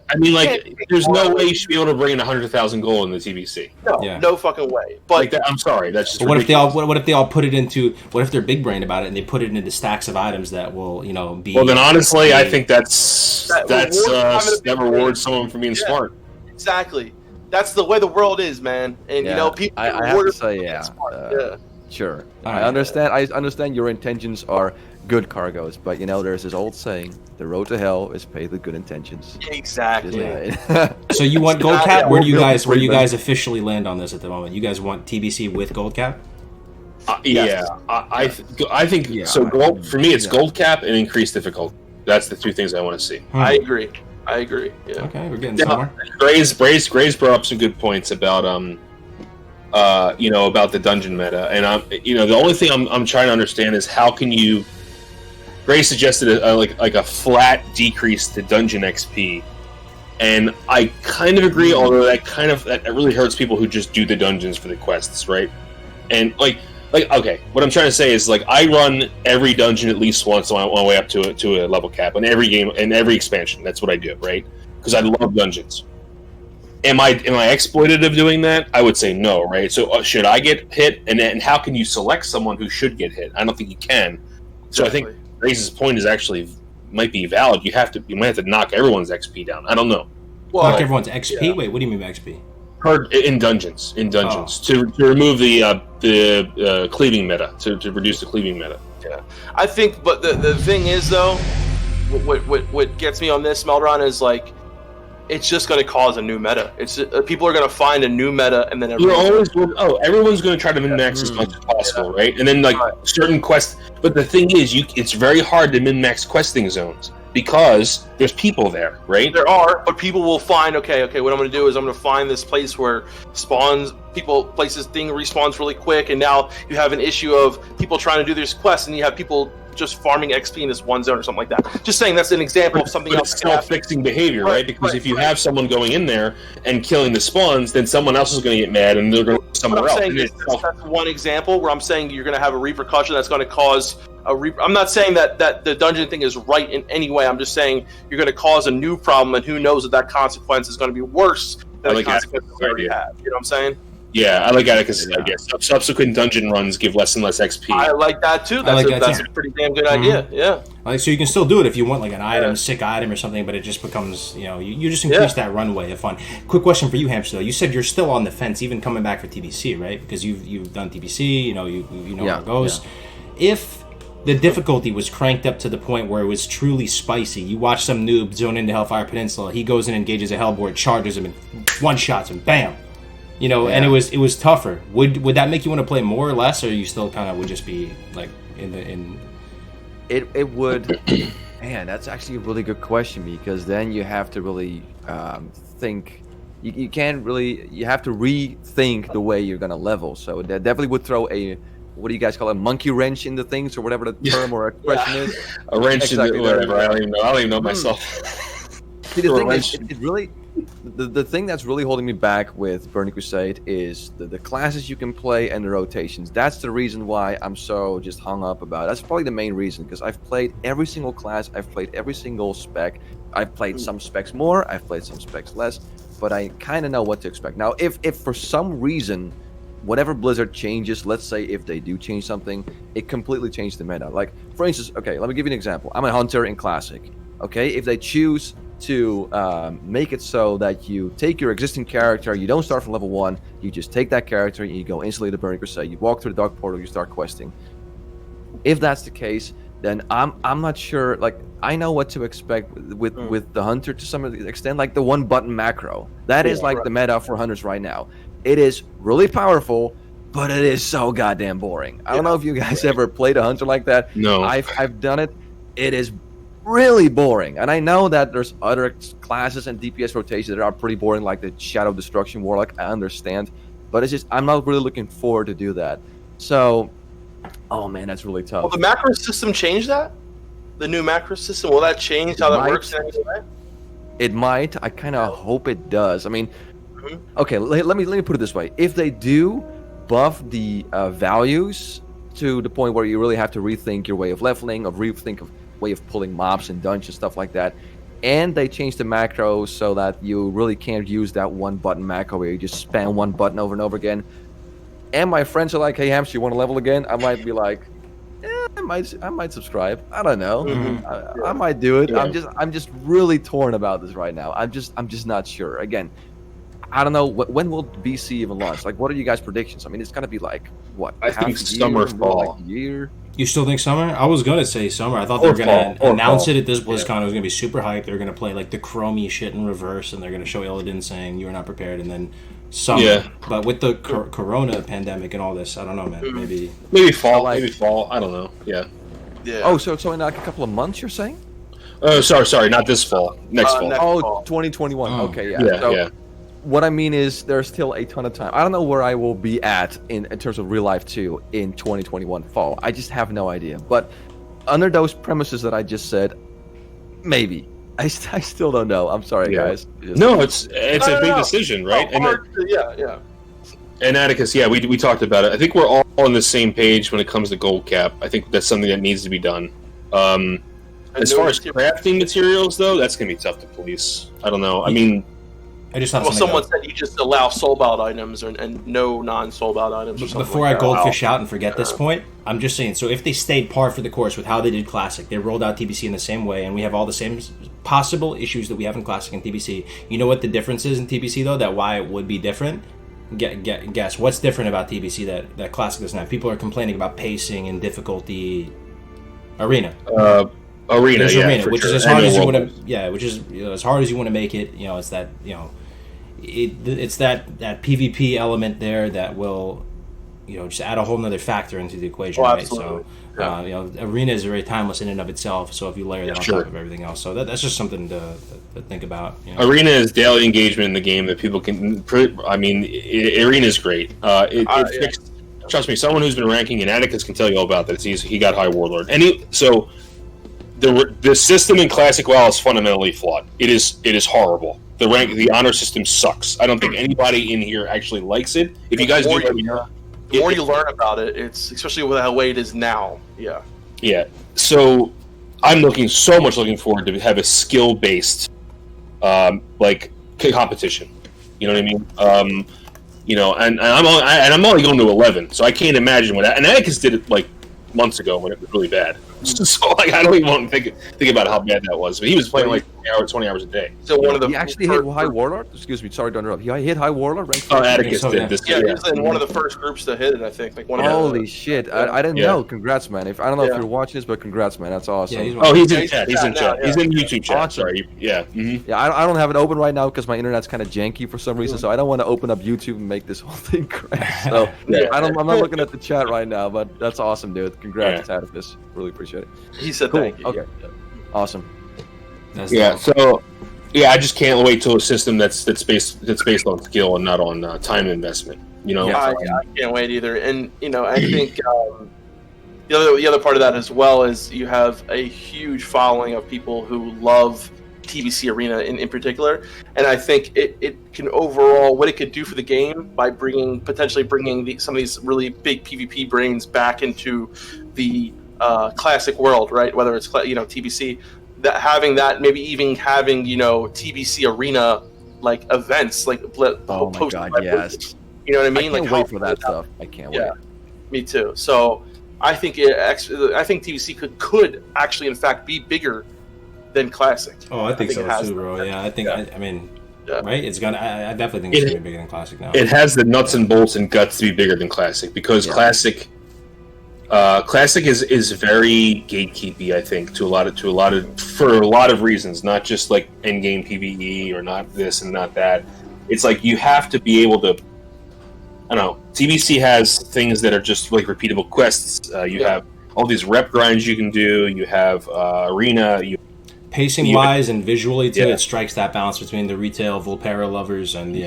I mean, like, there's no way you should be able to bring in 100,000 gold in the TBC. No, Yeah. no fucking way. But Like that, I'm sorry, that's just. But what if they all? ridiculous. What if they all put it into? What if they're big brain about it and they put it into stacks of items that will, be? Well, then honestly, I think that's That rewards someone for being Yeah. smart. exactly. That's the way the world is, man. And Yeah. people I have reward to it for say, being yeah. smart. Sure. All I right. understand. I understand your intentions are good, Kargoz, but there's this old saying: the road to hell is paved with good intentions. Exactly. Yeah. So you want gold Yeah, cap? yeah, Where do you we'll guys? build Where do you the guys officially land on this at the moment? You guys want TBC with gold cap? Yeah, I think Yeah. so. Gold for me, it's Yeah. gold cap and increased difficulty. That's the two things I want to see. I agree. Yeah. Okay, we're getting Yeah. somewhere. Grays brought up some good points about about the dungeon meta, and the only thing I'm trying to understand is how can you. Gray suggested a flat decrease to dungeon XP, and I kind of agree. Although that really hurts people who just do the dungeons for the quests, right? And okay, what I'm trying to say is I run every dungeon at least once on my way up to a level cap in every game and every expansion. That's what I do, right? Because I love dungeons. Am I exploitative doing that? I would say no, right? So should I get hit? And how can you select someone who should get hit? I don't think you can. So I think Grace's point is actually might be valid. You might have to knock everyone's XP down. I don't know. Well, Knock everyone's XP. yeah. Wait, what do you mean by XP? In dungeons to remove the cleaving meta to reduce the cleaving meta. I think, but the thing is though, what gets me on this, Melderon, is it's just going to cause a new meta. It's people are going to find a new meta, and then Everyone's going to try to min-max as much as possible, right? And then certain quests. But the thing is, it's very hard to min-max questing zones because there's people there, right? There are, but people will find, okay, what I'm going to do is I'm going to find this place where places thing respawns really quick, and now you have an issue of people trying to do this quest, and you have people just farming XP in this one zone or something like that. Just saying that's an example of something But else. it's self-fixing behavior, right? Because if you have someone going in there and killing the spawns, then someone else is going to get mad, and they're going to go somewhere What I'm else. saying is that's one example where I'm saying you're going to have a repercussion that's going to cause I'm not saying that the dungeon thing is right in any way. I'm just saying you're going to cause a new problem, and who knows that consequence is going to be worse than the consequence we already have. You know what I'm saying? Yeah, I like Atticus' idea. Subsequent dungeon runs give less and less XP. I like that too. That's a pretty damn good idea. Yeah. So you can still do it if you want an item, sick item or something, but it just becomes, you just increase that runway of fun. Quick question for you, Hamster. You said you're still on the fence, even coming back for TBC, right? Because you've done TBC, you know how it goes. Yeah. If the difficulty was cranked up to the point where it was truly spicy, you watch some noob zone into Hellfire Peninsula, he goes and engages a Hellboard, charges him, and one-shots him, bam! And it was tougher. Would that make you want to play more or less, or you still kind of would just be in? It would. Man, that's actually a really good question, because then you have to really think. You can't really. You have to rethink the way you're gonna level. So that definitely would throw a. What do you guys call it? Monkey wrench into things, or whatever the term or expression is. A wrench Exactly. in whatever. I don't even know myself. See, the thing is, it really. The thing that's really holding me back with Burning Crusade is the classes you can play and the rotations. That's the reason why I'm so just hung up about it. That's probably the main reason, because I've played every single class, I've played every single spec. I've played some specs more, I've played some specs less, but I kind of know what to expect. Now, if for some reason, whatever Blizzard changes, let's say if they do change something, it completely changed the meta. Like, for instance, okay, let me give you an example. I'm a hunter in Classic. Okay, if they choose to make it so that you take your existing character, you don't start from level 1, you just take that character and you go instantly to Burning Crusade, you walk through the Dark Portal, you start questing. If that's the case, then I'm not sure, I know what to expect with the hunter to some extent, like the one button macro. That is the meta for hunters right now. It is really powerful, but it is so goddamn boring. I don't know if you guys ever played a hunter like that. No. I've done it. It is really boring, and I know that there's other classes and DPS rotations that are pretty boring, like the Shadow Destruction Warlock. I understand, But it's just I'm not really looking forward to do that. So, oh man, that's really tough. Will the macro system change that? The new macro system, will that change how that works in any way? It might. I kind of hope it does. I mean, Mhm. okay, let me put it this way. If they do buff the values to the point where you really have to rethink your way of leveling, or rethink of way of pulling mobs and dungeons, stuff like that, and they change the macro so that you really can't use that one button macro where you just spam one button over and over again, and my friends are like, "Hey, Hamster, you want to level again?" I might be like, I might subscribe. I don't know. Mhm. I might do it. Yeah. I'm just really torn about this right now. I'm just not sure. Again, I don't know when will BC even launch. Like, what are you guys' predictions? I mean, it's gonna be like what? I half think a summer, year, more fall. like a year. You still think summer? I was gonna say summer. I thought they Or were gonna fall, or announce fall. it at this BlizzCon. It was gonna be super hype. They were gonna play like the Chromie shit in reverse, and they're gonna show Illidan saying you were not prepared, and then summer. Yeah. But with the Corona pandemic and all this, I don't know, man. Mm. Maybe Fall. like- Maybe fall. I don't know. Yeah. Yeah. Oh, so in like a couple of months, you're saying? Oh, sorry, not this fall. Next fall. next- Oh, fall. 2021. Oh. Okay, yeah. Yeah, So yeah. what I mean is there's still a ton of time. I don't know where I will be at in terms of real life 2 in 2021 fall. I just have no idea. But under those premises that I just said, maybe. I still don't know. I'm sorry, Yeah. guys. No, it's a big No. decision, right? And Hard to- yeah. And Atticus, yeah, we talked about it. I think we're all on the same page when it comes to gold cap. I think that's something that needs to be done. As far as crafting materials, though, that's going to be tough to police. I don't know. I mean, I just thought Well, something someone said you just allow soulbound items and no non-soulbound items or something before like I that. goldfish out and forget this point, I'm just saying. So if they stayed par for the course with how they did Classic, they rolled out TBC in the same way, and we have all the same possible issues that we have in Classic and TBC. You know what the difference is in TBC though? That why it would be different? Guess what's different about TBC that Classic doesn't have? People are complaining about pacing and difficulty. Arena. arena, There's yeah, arena, for which sure. is as hard And as the you world want to. Yeah, which is as hard as you want to make it. It's that it's that PvP element there that will just add a whole nother factor into the equation, right? Absolutely. So arena is very timeless in and of itself. So if you layer that on Sure. top of everything else, so that's just something to think about. Arena is daily engagement in the game that people can. Arena is great. It fixed, trust me, someone who's been ranking, and Atticus can tell you all about that. He got high warlord, and the system in Classic WoW is fundamentally flawed. It is horrible. The honor system sucks. I don't think anybody in here actually likes it. If you guys do, let me know. The more you learn about it, it's especially with the way it is now. Yeah. Yeah. So I'm looking forward to have a skill based competition. You know what I mean? And I'm only going to 11, so I can't imagine what that. And Atticus did it like months ago when it was really bad. So I don't even want to think about how bad that was. But he was playing like 20 hours a day. So one of the He actually hit high warlord. Excuse me, sorry to interrupt. He hit high warlord. Rank Oh, 14? Atticus so, did yeah. this. Yeah, he was in one of the first groups to hit it. I think like one of Holy the, shit! I didn't Yeah. know. Congrats, man. If I don't know if Yeah. you're watching this, but congrats, man. That's awesome. Yeah, he's Oh, he's Yeah, in he's chat. in He's in chat chat. now, He's in YouTube chat. Awesome. Sorry. Yeah. Mm-hmm. Yeah, I don't have it open right now because my internet's kind of janky for some reason, so I don't want to open up YouTube and make this whole thing crash. So Yeah. I'm not looking at the chat right now, but that's awesome, dude. Congrats, Atticus. Really appreciate it. He said Cool. thank you. Okay. Awesome. That's Yeah. dope. So, yeah, I just can't wait till a system that's based on skill and not on time investment. I can't wait either. And I think the other part of that as well is you have a huge following of people who love TBC Arena in particular, and I think it can overall what it could do for the game by potentially bringing some of these really big PvP brains back into the classic world, right? Whether it's TBC, maybe even having TBC Arena like events like Oh my god, yes. You know what I mean? I can't like wait for that stuff. I can't wait. Yeah. Me too. So I think TBC could actually in fact be bigger than Classic. Oh, I think it so has too, bro. Yeah, I think. Yeah. I mean, Yeah. right? It's gonna. I definitely think it's gonna be bigger than Classic now. It has the nuts and bolts and guts to be bigger than Classic because Yeah. Classic is very gatekeepy. I think for a lot of reasons, not just like end game PvE or not this and not that. It's like you have to be able to. I don't know. TBC has things that are just like repeatable quests. You have all these rep grinds you can do. You have arena. pacing wise and visually too, Yeah. it strikes that balance between the retail Volpera lovers and the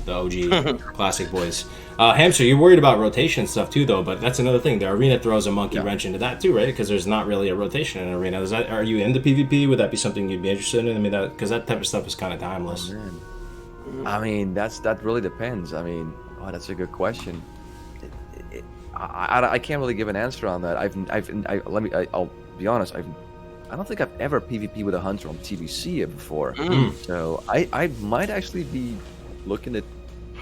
OG classic boys. Hamster, you're worried about rotation stuff too, though, but that's another thing. The arena throws a monkey wrench into that too, right? Because there's not really a rotation in an arena. Are you into PvP? Would that be something you'd be interested in? I mean, because that type of stuff is kind of timeless. I mean, that really depends. I mean, that's a good question. I can't really give an answer on that. I'll be honest. I don't think I've ever PvP with a hunter on TBC before. So I might actually be looking to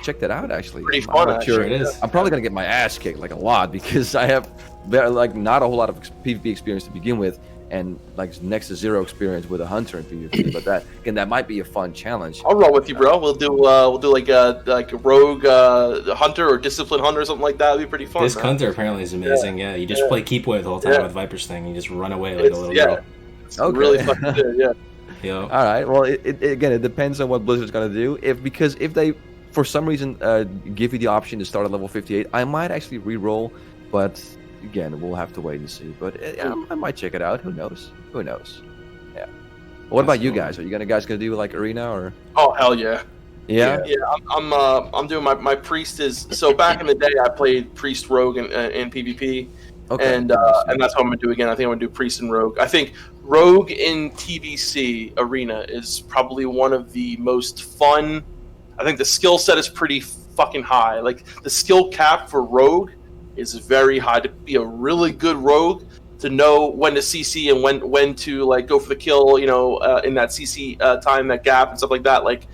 check that out. Actually, Pretty fun. I'm not sure it is. I'm probably gonna get my ass kicked like a lot because I have not a whole lot of PvP experience to begin with, and like next to zero experience with a hunter in PvP. But that might be a fun challenge. I'll roll with you, bro. We'll do like a rogue hunter or discipline hunter or something like that. It'd be pretty fun. This man. hunter apparently is amazing. Yeah, you just play keep away the whole time with Viper's thing. You just run away like a little girl. It's Okay. really fucking good. Yeah. Yo. All right. Well, it depends on what Blizzard's gonna do. Because if they, for some reason, give you the option to start at level 58, I might actually re-roll. But again, we'll have to wait and see. But I might check it out. Who knows? Yeah. What about you guys? Are you guys gonna do like arena or? Oh hell yeah. Yeah. Yeah, I'm doing my priest is so back in the day I played priest rogue in PvP. Okay. And that's what I'm gonna do again. I think I'm gonna do priest and rogue. I think rogue in TBC arena is probably one of the most fun. I think the skill set is pretty fucking high. Like the skill cap for rogue is very high. To be a really good rogue, to know when to CC and when to like go for the kill, in that CC time, that gap and stuff like that, like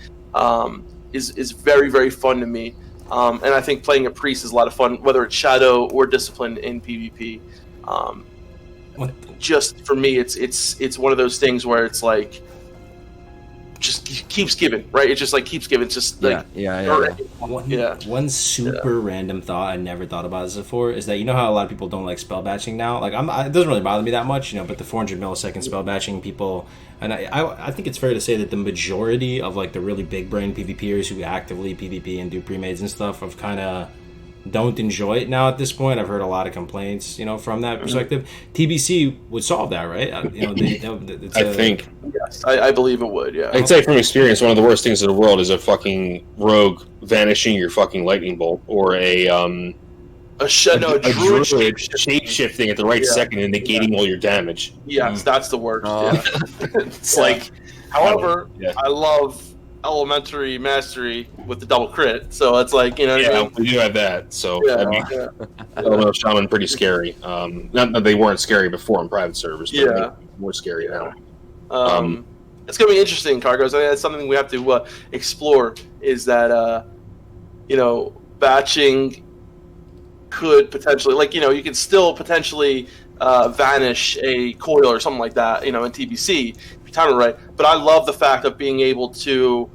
is very, very fun to me. And I think playing a priest is a lot of fun, whether it's shadow or discipline in PvP. Just for me, it's one of those things where it's like just keeps giving, right? It just like keeps giving. It's just like One super random thought I never thought about this before is that how a lot of people don't like spell batching now. Like it doesn't really bother me that much, but the 400 millisecond spell batching people, and I think it's fair to say that the majority of like the really big brain PvPers who actively PvP and do pre-mades and stuff have kind of don't enjoy it now at this point. I've heard a lot of complaints, from that perspective. TBC would solve that, right? I think. Yes, I believe it would. Yeah. I'd say from experience, one of the worst things in the world is a fucking rogue vanishing your fucking lightning bolt, or a druid shape shifting at the right second and negating all your damage. Yes, that's the worst. It's like, however, I love elementary mastery with the double crit, so it's like we do have that. So Elemental Shaman pretty scary. Not that they weren't scary before in private servers, but more scary now. It's gonna be interesting, Kargoz. I think that's something we have to explore. Is that batching could potentially, like, you can still potentially vanish a coil or something like that, in TBC if you time it right. But I love the fact of being able to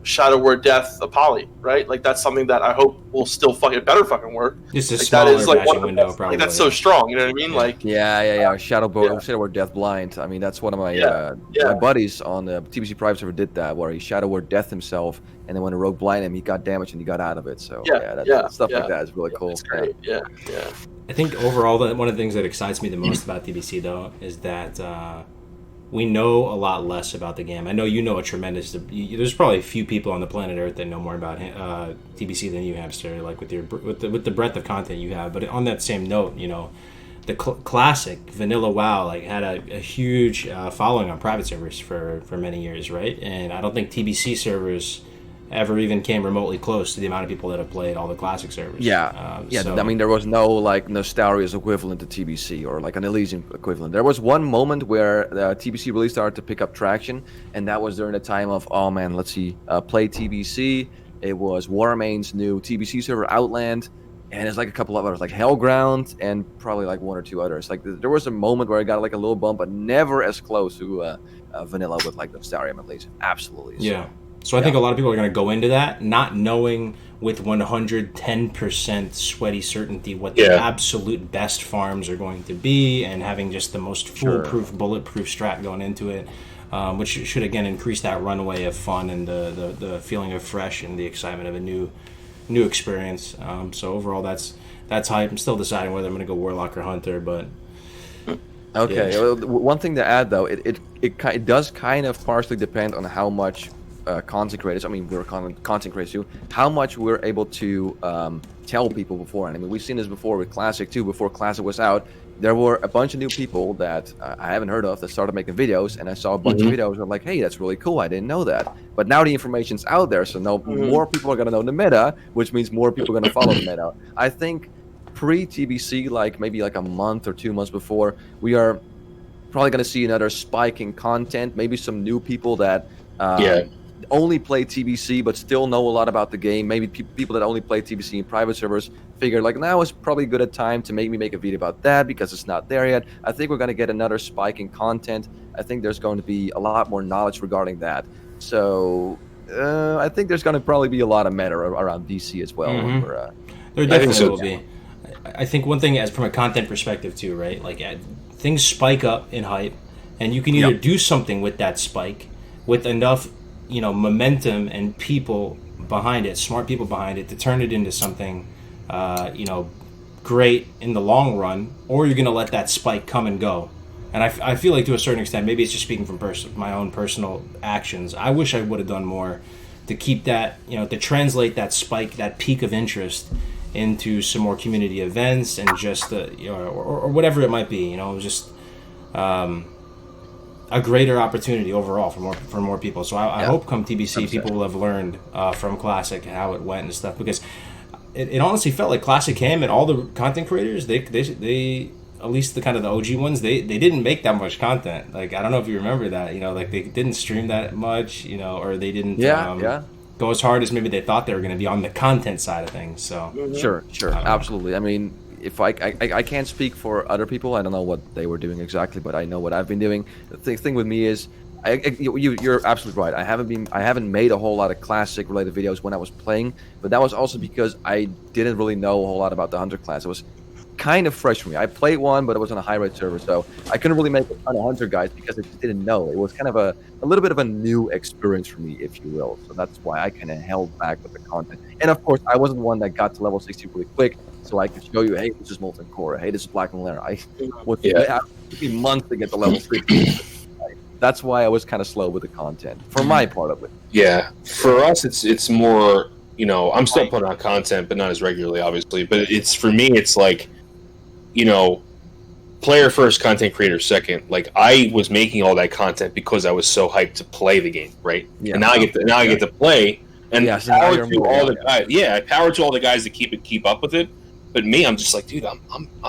Shadow Word Death a poly, right? Like that's something that I hope will still better work. It's a like, smaller that is like batching window, probably. Like, that's so strong, you know what I mean? Like Shadow Word Death blind. I mean, that's one of my my buddies on the TBC private server did that, where he Shadow Word Death himself, and then when a rogue blinded him, he got damaged and he got out of it. So stuff like that is really cool. It's great. Yeah. I think overall, one of the things that excites me the most about TBC though is that we know a lot less about the game. I know you know a tremendous. There's probably a few people on the planet Earth that know more about TBC than you, Hamster. Like with the breadth of content you have. But on that same note, the classic vanilla WoW had a huge following on private servers for many years, right? And I don't think TBC servers ever even came remotely close to the amount of people that have played all the classic servers. I mean, there was no like Nostaria's equivalent to TBC or like an Elysium equivalent. There was one moment where TBC really started to pick up traction, and that was during the time of play TBC. It was Warmain's new TBC server Outland, and there's like a couple of others like Hellground and probably like one or two others. Like there was a moment where it got like a little bump, but never as close to vanilla with like Nostaria and Elysium. Absolutely. So I think a lot of people are going to go into that not knowing with 110% sweaty certainty what the absolute best farms are going to be, and having just the most foolproof, bulletproof strat going into it, which should again increase that runway of fun and the feeling of fresh and the excitement of a new experience. So overall, that's hype. I'm still deciding whether I'm going to go Warlock or Hunter, but Okay. Yeah. Well, one thing to add though, it does kind of partially depend on how much content creators. I mean, we're content creators too. How much we're able to tell people beforehand. I mean, we've seen this before with Classic too. Before Classic was out, there were a bunch of new people that I haven't heard of that started making videos, and I saw a bunch of videos. I'm like, hey, that's really cool. I didn't know that. But now the information's out there, so now more people are gonna know the meta, which means more people are gonna follow the meta. I think pre-TBC, like maybe like a month or 2 months before, we are probably gonna see another spike in content. Maybe some new people that only play TBC but still know a lot about the game. Maybe people that only play TBC in private servers figure like now is probably good a time to make a video about that because it's not there yet. I think we're going to get another spike in content. I think there's going to be a lot more knowledge regarding that. So I think there's going to probably be a lot of meta around DC as well. There definitely will be. I think one thing, as from a content perspective too, right? Like things spike up in hype, and you can either do something with that spike with enough, momentum and people behind it, smart people behind it, to turn it into something, great in the long run, or you're going to let that spike come and go. And I feel like to a certain extent, maybe it's just speaking from my own personal actions, I wish I would have done more to keep that, to translate that spike, that peak of interest into some more community events and just, or whatever it might be, just a greater opportunity overall for more people. So I hope come TBC, people will have learned from Classic how it went and stuff, because it honestly felt like Classic came and all the content creators, they at least the kind of the OG ones, they didn't make that much content. Like, I don't know if you remember that, like they didn't stream that much, or they didn't go as hard as maybe they thought they were going to be on the content side of things. So Sure, absolutely. I mean, if I can't speak for other people, I don't know what they were doing exactly, but I know what I've been doing. The thing with me is, you're absolutely right. I haven't made a whole lot of Classic related videos when I was playing, but that was also because I didn't really know a whole lot about the Hunter class. It was kind of fresh for me. I played one, but it was on a high rate server, so I couldn't really make a ton of Hunter guys because I just didn't know. It was kind of a little bit of a new experience for me, if you will. So that's why I kind of held back with the content. And of course, I wasn't one that got to level 60 really quick, so I could show you, hey, this is Molten Core, hey, this is Black and Lair. It took me months to get to level 60. That's why I was kind of slow with the content, for my part of it. Yeah, for us, it's more, I'm still putting out content, but not as regularly, obviously. But for me, it's like, player first, content creator second. Like, I was making all that content because I was so hyped to play the game, right? Yeah, and now I get to play, and power to all the guys. Yeah, power to all the guys that keep up with it. But me, I'm just like, dude, I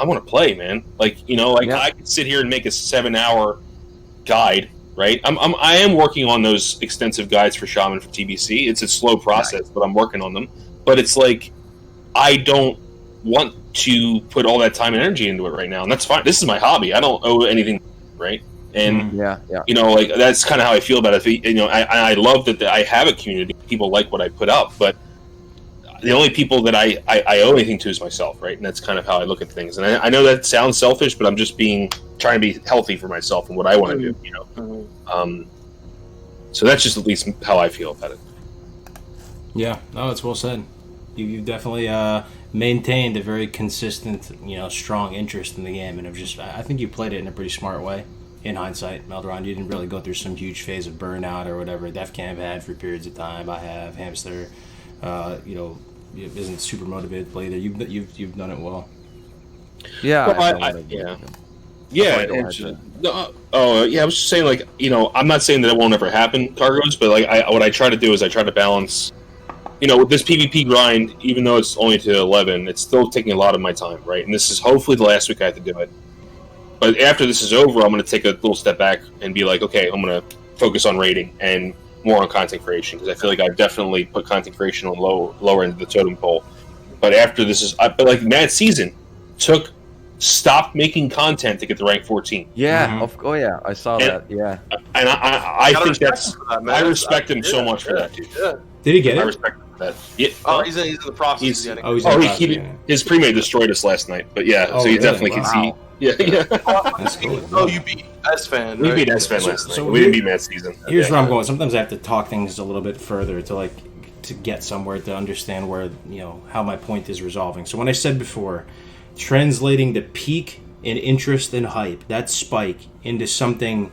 want to play, man. Like, I could sit here and make a 7-hour guide, right? I am working on those extensive guides for Shaman for TBC. It's a slow process, but I'm working on them. But it's like, I don't want to put all that time and energy into it right now, and that's fine. This is my hobby. I don't owe anything, right? And like, that's kind of how I feel about it. I love that I have a community. People like what I put up, but the only people that I owe anything to is myself, right? And that's kind of how I look at things. And I know that sounds selfish, but I'm just trying to be healthy for myself and what I want to do, So that's just at least how I feel about it. Yeah, no, it's well said. You've definitely maintained a very consistent, strong interest in the game, and I think you played it in a pretty smart way. In hindsight, Melderon, you didn't really go through some huge phase of burnout or whatever Defcamp had for periods of time. I have Hamster, isn't super motivated to play either. You've done it well. Yeah. Well, I was just saying, like, I'm not saying that it won't ever happen, Kargoz, but like, what I try to do is I try to balance. With this PvP grind, even though it's only to 11, it's still taking a lot of my time, right? And this is hopefully the last week I have to do it. But after this is over, I'm going to take a little step back and be like, okay, I'm going to focus on raiding and more on content creation, because I feel like I've definitely put content creation on lower end of the totem pole. But after this but like Mad Season stopped making content to get to rank 14. Yeah, oh yeah, I saw that. Yeah, and I think that's I respect him so much for that, dude. Yeah. Did he get it? I respect him for that. Yeah. Oh, he's in the process. His premade destroyed us last night, but yeah, so you definitely can see. Yeah. That's cool. Oh, you beat S-Fan. We beat S-Fan last night. We didn't beat Mad Season. Here's where I'm going. Sometimes I have to talk things a little bit further to get somewhere, to understand where, how my point is resolving. So when I said before, translating the peak in interest and hype, that spike into something,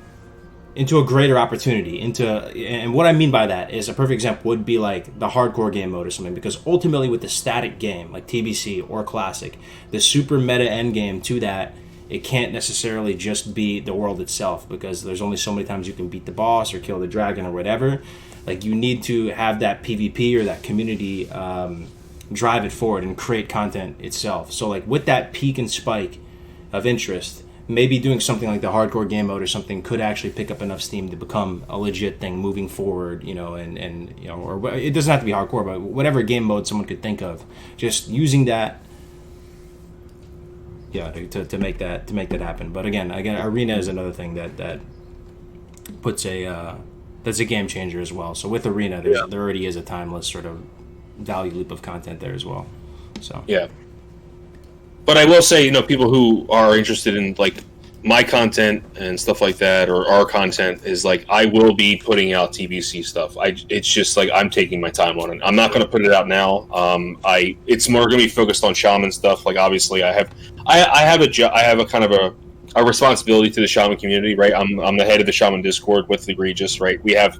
into a greater opportunity, and what I mean by that is a perfect example would be like the hardcore game mode or something, because ultimately with the static game like TBC or Classic, the super meta end game to that, it can't necessarily just be the world itself, because there's only so many times you can beat the boss or kill the dragon or whatever. Like, you need to have that PvP or that community drive it forward and create content itself. So like with that peak and spike of interest, maybe doing something like the hardcore game mode or something could actually pick up enough steam to become a legit thing moving forward, you know, and you know, or it doesn't have to be hardcore, but whatever game mode someone could think of, just using that, yeah, to make that happen. But again, Arena is another thing that puts that's a game changer as well. So with Arena, there already is a timeless sort of value loop of content there as well. So yeah. But I will say, you know, people who are interested in like my content and stuff like that, or our content, is like I will be putting out TBC stuff. It's just like I'm taking my time on it. I'm not going to put it out now. It's more going to be focused on shaman stuff. Like obviously, I have a kind of a responsibility to the shaman community, right? I'm the head of the shaman Discord with Egregious, right? We have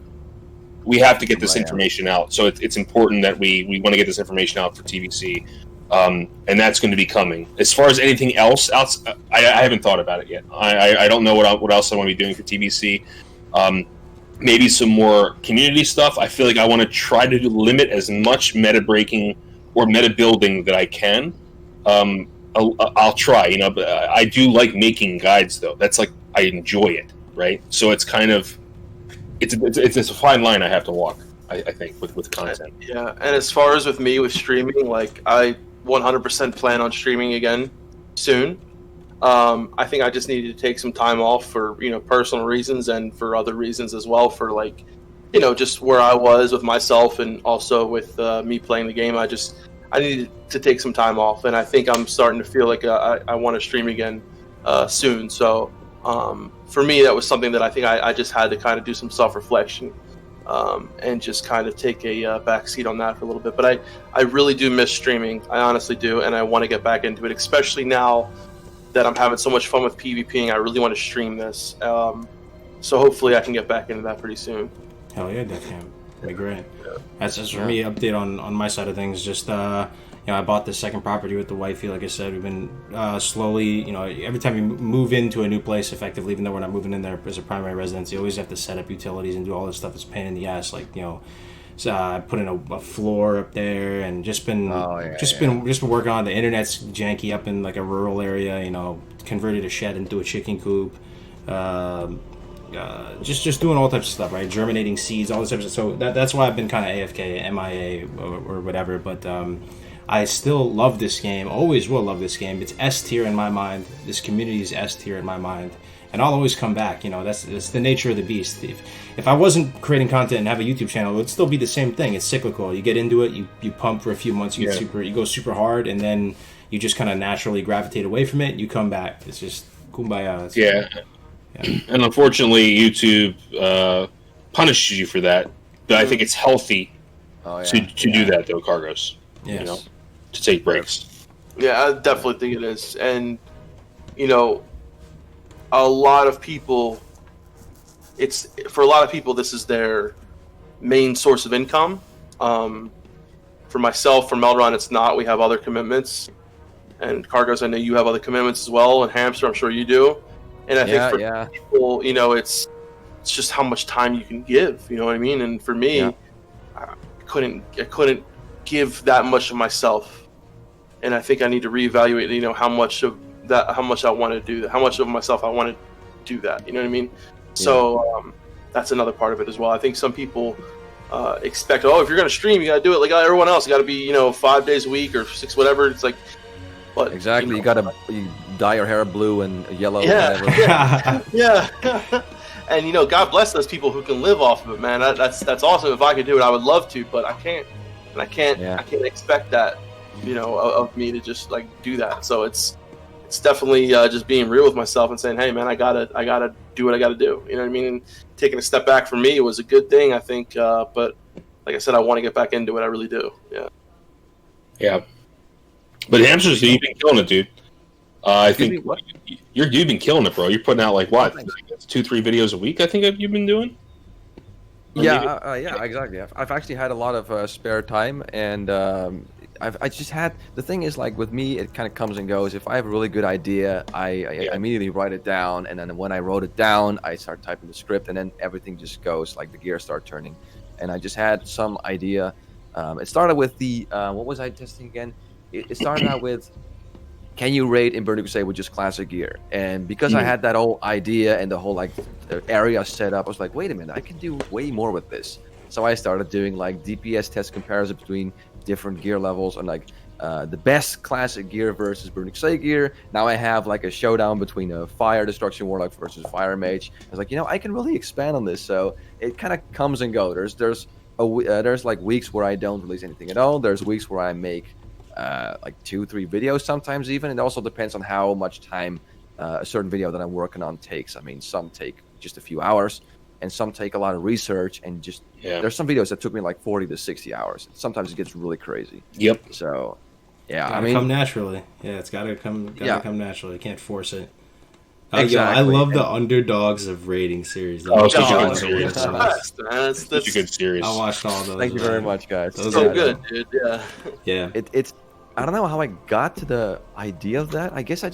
to get this information out, so it's important that we want to get this information out for TBC. And that's going to be coming. As far as anything else, I haven't thought about it yet. I don't know what else I want to be doing for TBC. Maybe some more community stuff. I feel like I want to try to limit as much meta breaking or meta building that I can. I'll try, you know. But I do like making guides, though. That's like I enjoy it, right? So it's kind of it's a fine line I have to walk. I think with content. Yeah, and as far as with me with streaming, like I 100% plan on streaming again soon. I think I just needed to take some time off for, you know, personal reasons and for other reasons as well, for like, you know, just where I was with myself and also with me playing the game. I needed to take some time off, and I think I'm starting to feel like I want to stream again soon. So for me, that was something that I think I just had to kind of do some self-reflection and just kind of take a backseat on that for a little bit. But I really do miss streaming. I honestly do, and I want to get back into it, especially now that I'm having so much fun with PvPing. I really want to stream this. So hopefully I can get back into that pretty soon. Hell yeah, Defcamp. That'd be great. Yeah. That's just for me, update on my side of things. Just, you know, I bought this second property with the wifey. Like I said, we've been slowly, you know, every time you move into a new place, effectively, even though we're not moving in there as a primary residence, you always have to set up utilities and do all this stuff. It's a pain in the ass. Like, you know, so I put in a floor up there and just been working on. The internet's janky up in like a rural area. You know, converted a shed into a chicken coop. Just doing all types of stuff, right? Germinating seeds, all this type of stuff. So that's why I've been kind of AFK, MIA, or whatever. But I still love this game. Always will love this game. It's S tier in my mind. This community is S tier in my mind, and I'll always come back. You know, that's the nature of the beast. If I wasn't creating content and have a YouTube channel, it would still be the same thing. It's cyclical. You get into it, you pump for a few months, you go super hard, and then you just kind of naturally gravitate away from it. You come back. It's just kumbaya. Yeah. And unfortunately, YouTube punishes you for that. But I think it's healthy to do that, though, Kargoz. Yes. You know, to take breaks. Yeah, I definitely think it is. And, you know, a lot of people, for a lot of people, this is their main source of income. For myself, for Melderon, it's not. We have other commitments. And Kargoz, I know you have other commitments as well. And Hamster, I'm sure you do. And I think for people, you know, it's just how much time you can give. You know what I mean? And for me, I couldn't give that much of myself. And I think I need to reevaluate, you know, how much I want to do that, how much of myself I want to do that. You know what I mean? Yeah. So that's another part of it as well. I think some people expect, if you're going to stream, you got to do it like everyone else. You got to be, you know, 5 days a week or 6, whatever. It's like, but exactly, you gotta dye your hair blue and yellow. Yeah, yeah. And you know, God bless those people who can live off of it, man. That's awesome. If I could do it, I would love to, but I can't. And I can't expect that, you know, of me to just like do that. So it's definitely just being real with myself and saying, hey, man, I gotta do what I gotta do. You know what I mean? And taking a step back for me was a good thing, I think. But like I said, I want to get back into it. I really do. Yeah. Yeah. But Hamsters, you've been killing it, dude. I think me, what? you've been killing it, bro. You're putting out like what, thanks. 2-3 videos a week? I think you've been doing. Yeah, yeah, exactly. I've actually had a lot of spare time, and I just had the thing is like with me, it kind of comes and goes. If I have a really good idea, I immediately write it down, and then when I wrote it down, I start typing the script, and then everything just goes like the gears start turning. And I just had some idea. It started with the what was I testing again? It started out with, can you raid in Burning Crusade with just classic gear? And because I had that whole idea and the whole like area set up, I was like, wait a minute, I can do way more with this. So I started doing like DPS test comparison between different gear levels and like the best classic gear versus Burning Crusade gear. Now I have like a showdown between a fire destruction warlock versus fire mage. I was like, I can really expand on this. So it kind of comes and goes. There's like weeks where I don't release anything at all. There's weeks where I make like 2-3 videos sometimes even. It also depends on how much time a certain video that I'm working on takes. I mean, some take just a few hours and some take a lot of research and just there's some videos that took me like 40 to 60 hours. Sometimes it gets really crazy. Yep. So yeah, Gotta I mean, come naturally. Yeah, it's gotta come naturally. You can't force it. Exactly. I love the underdogs of rating series. Oh, such a good series. That's Such a good series. I watched all those. thank you very much, guys. Those so are good, dude. Yeah. Yeah. It's I don't know how I got to the idea of that. I guess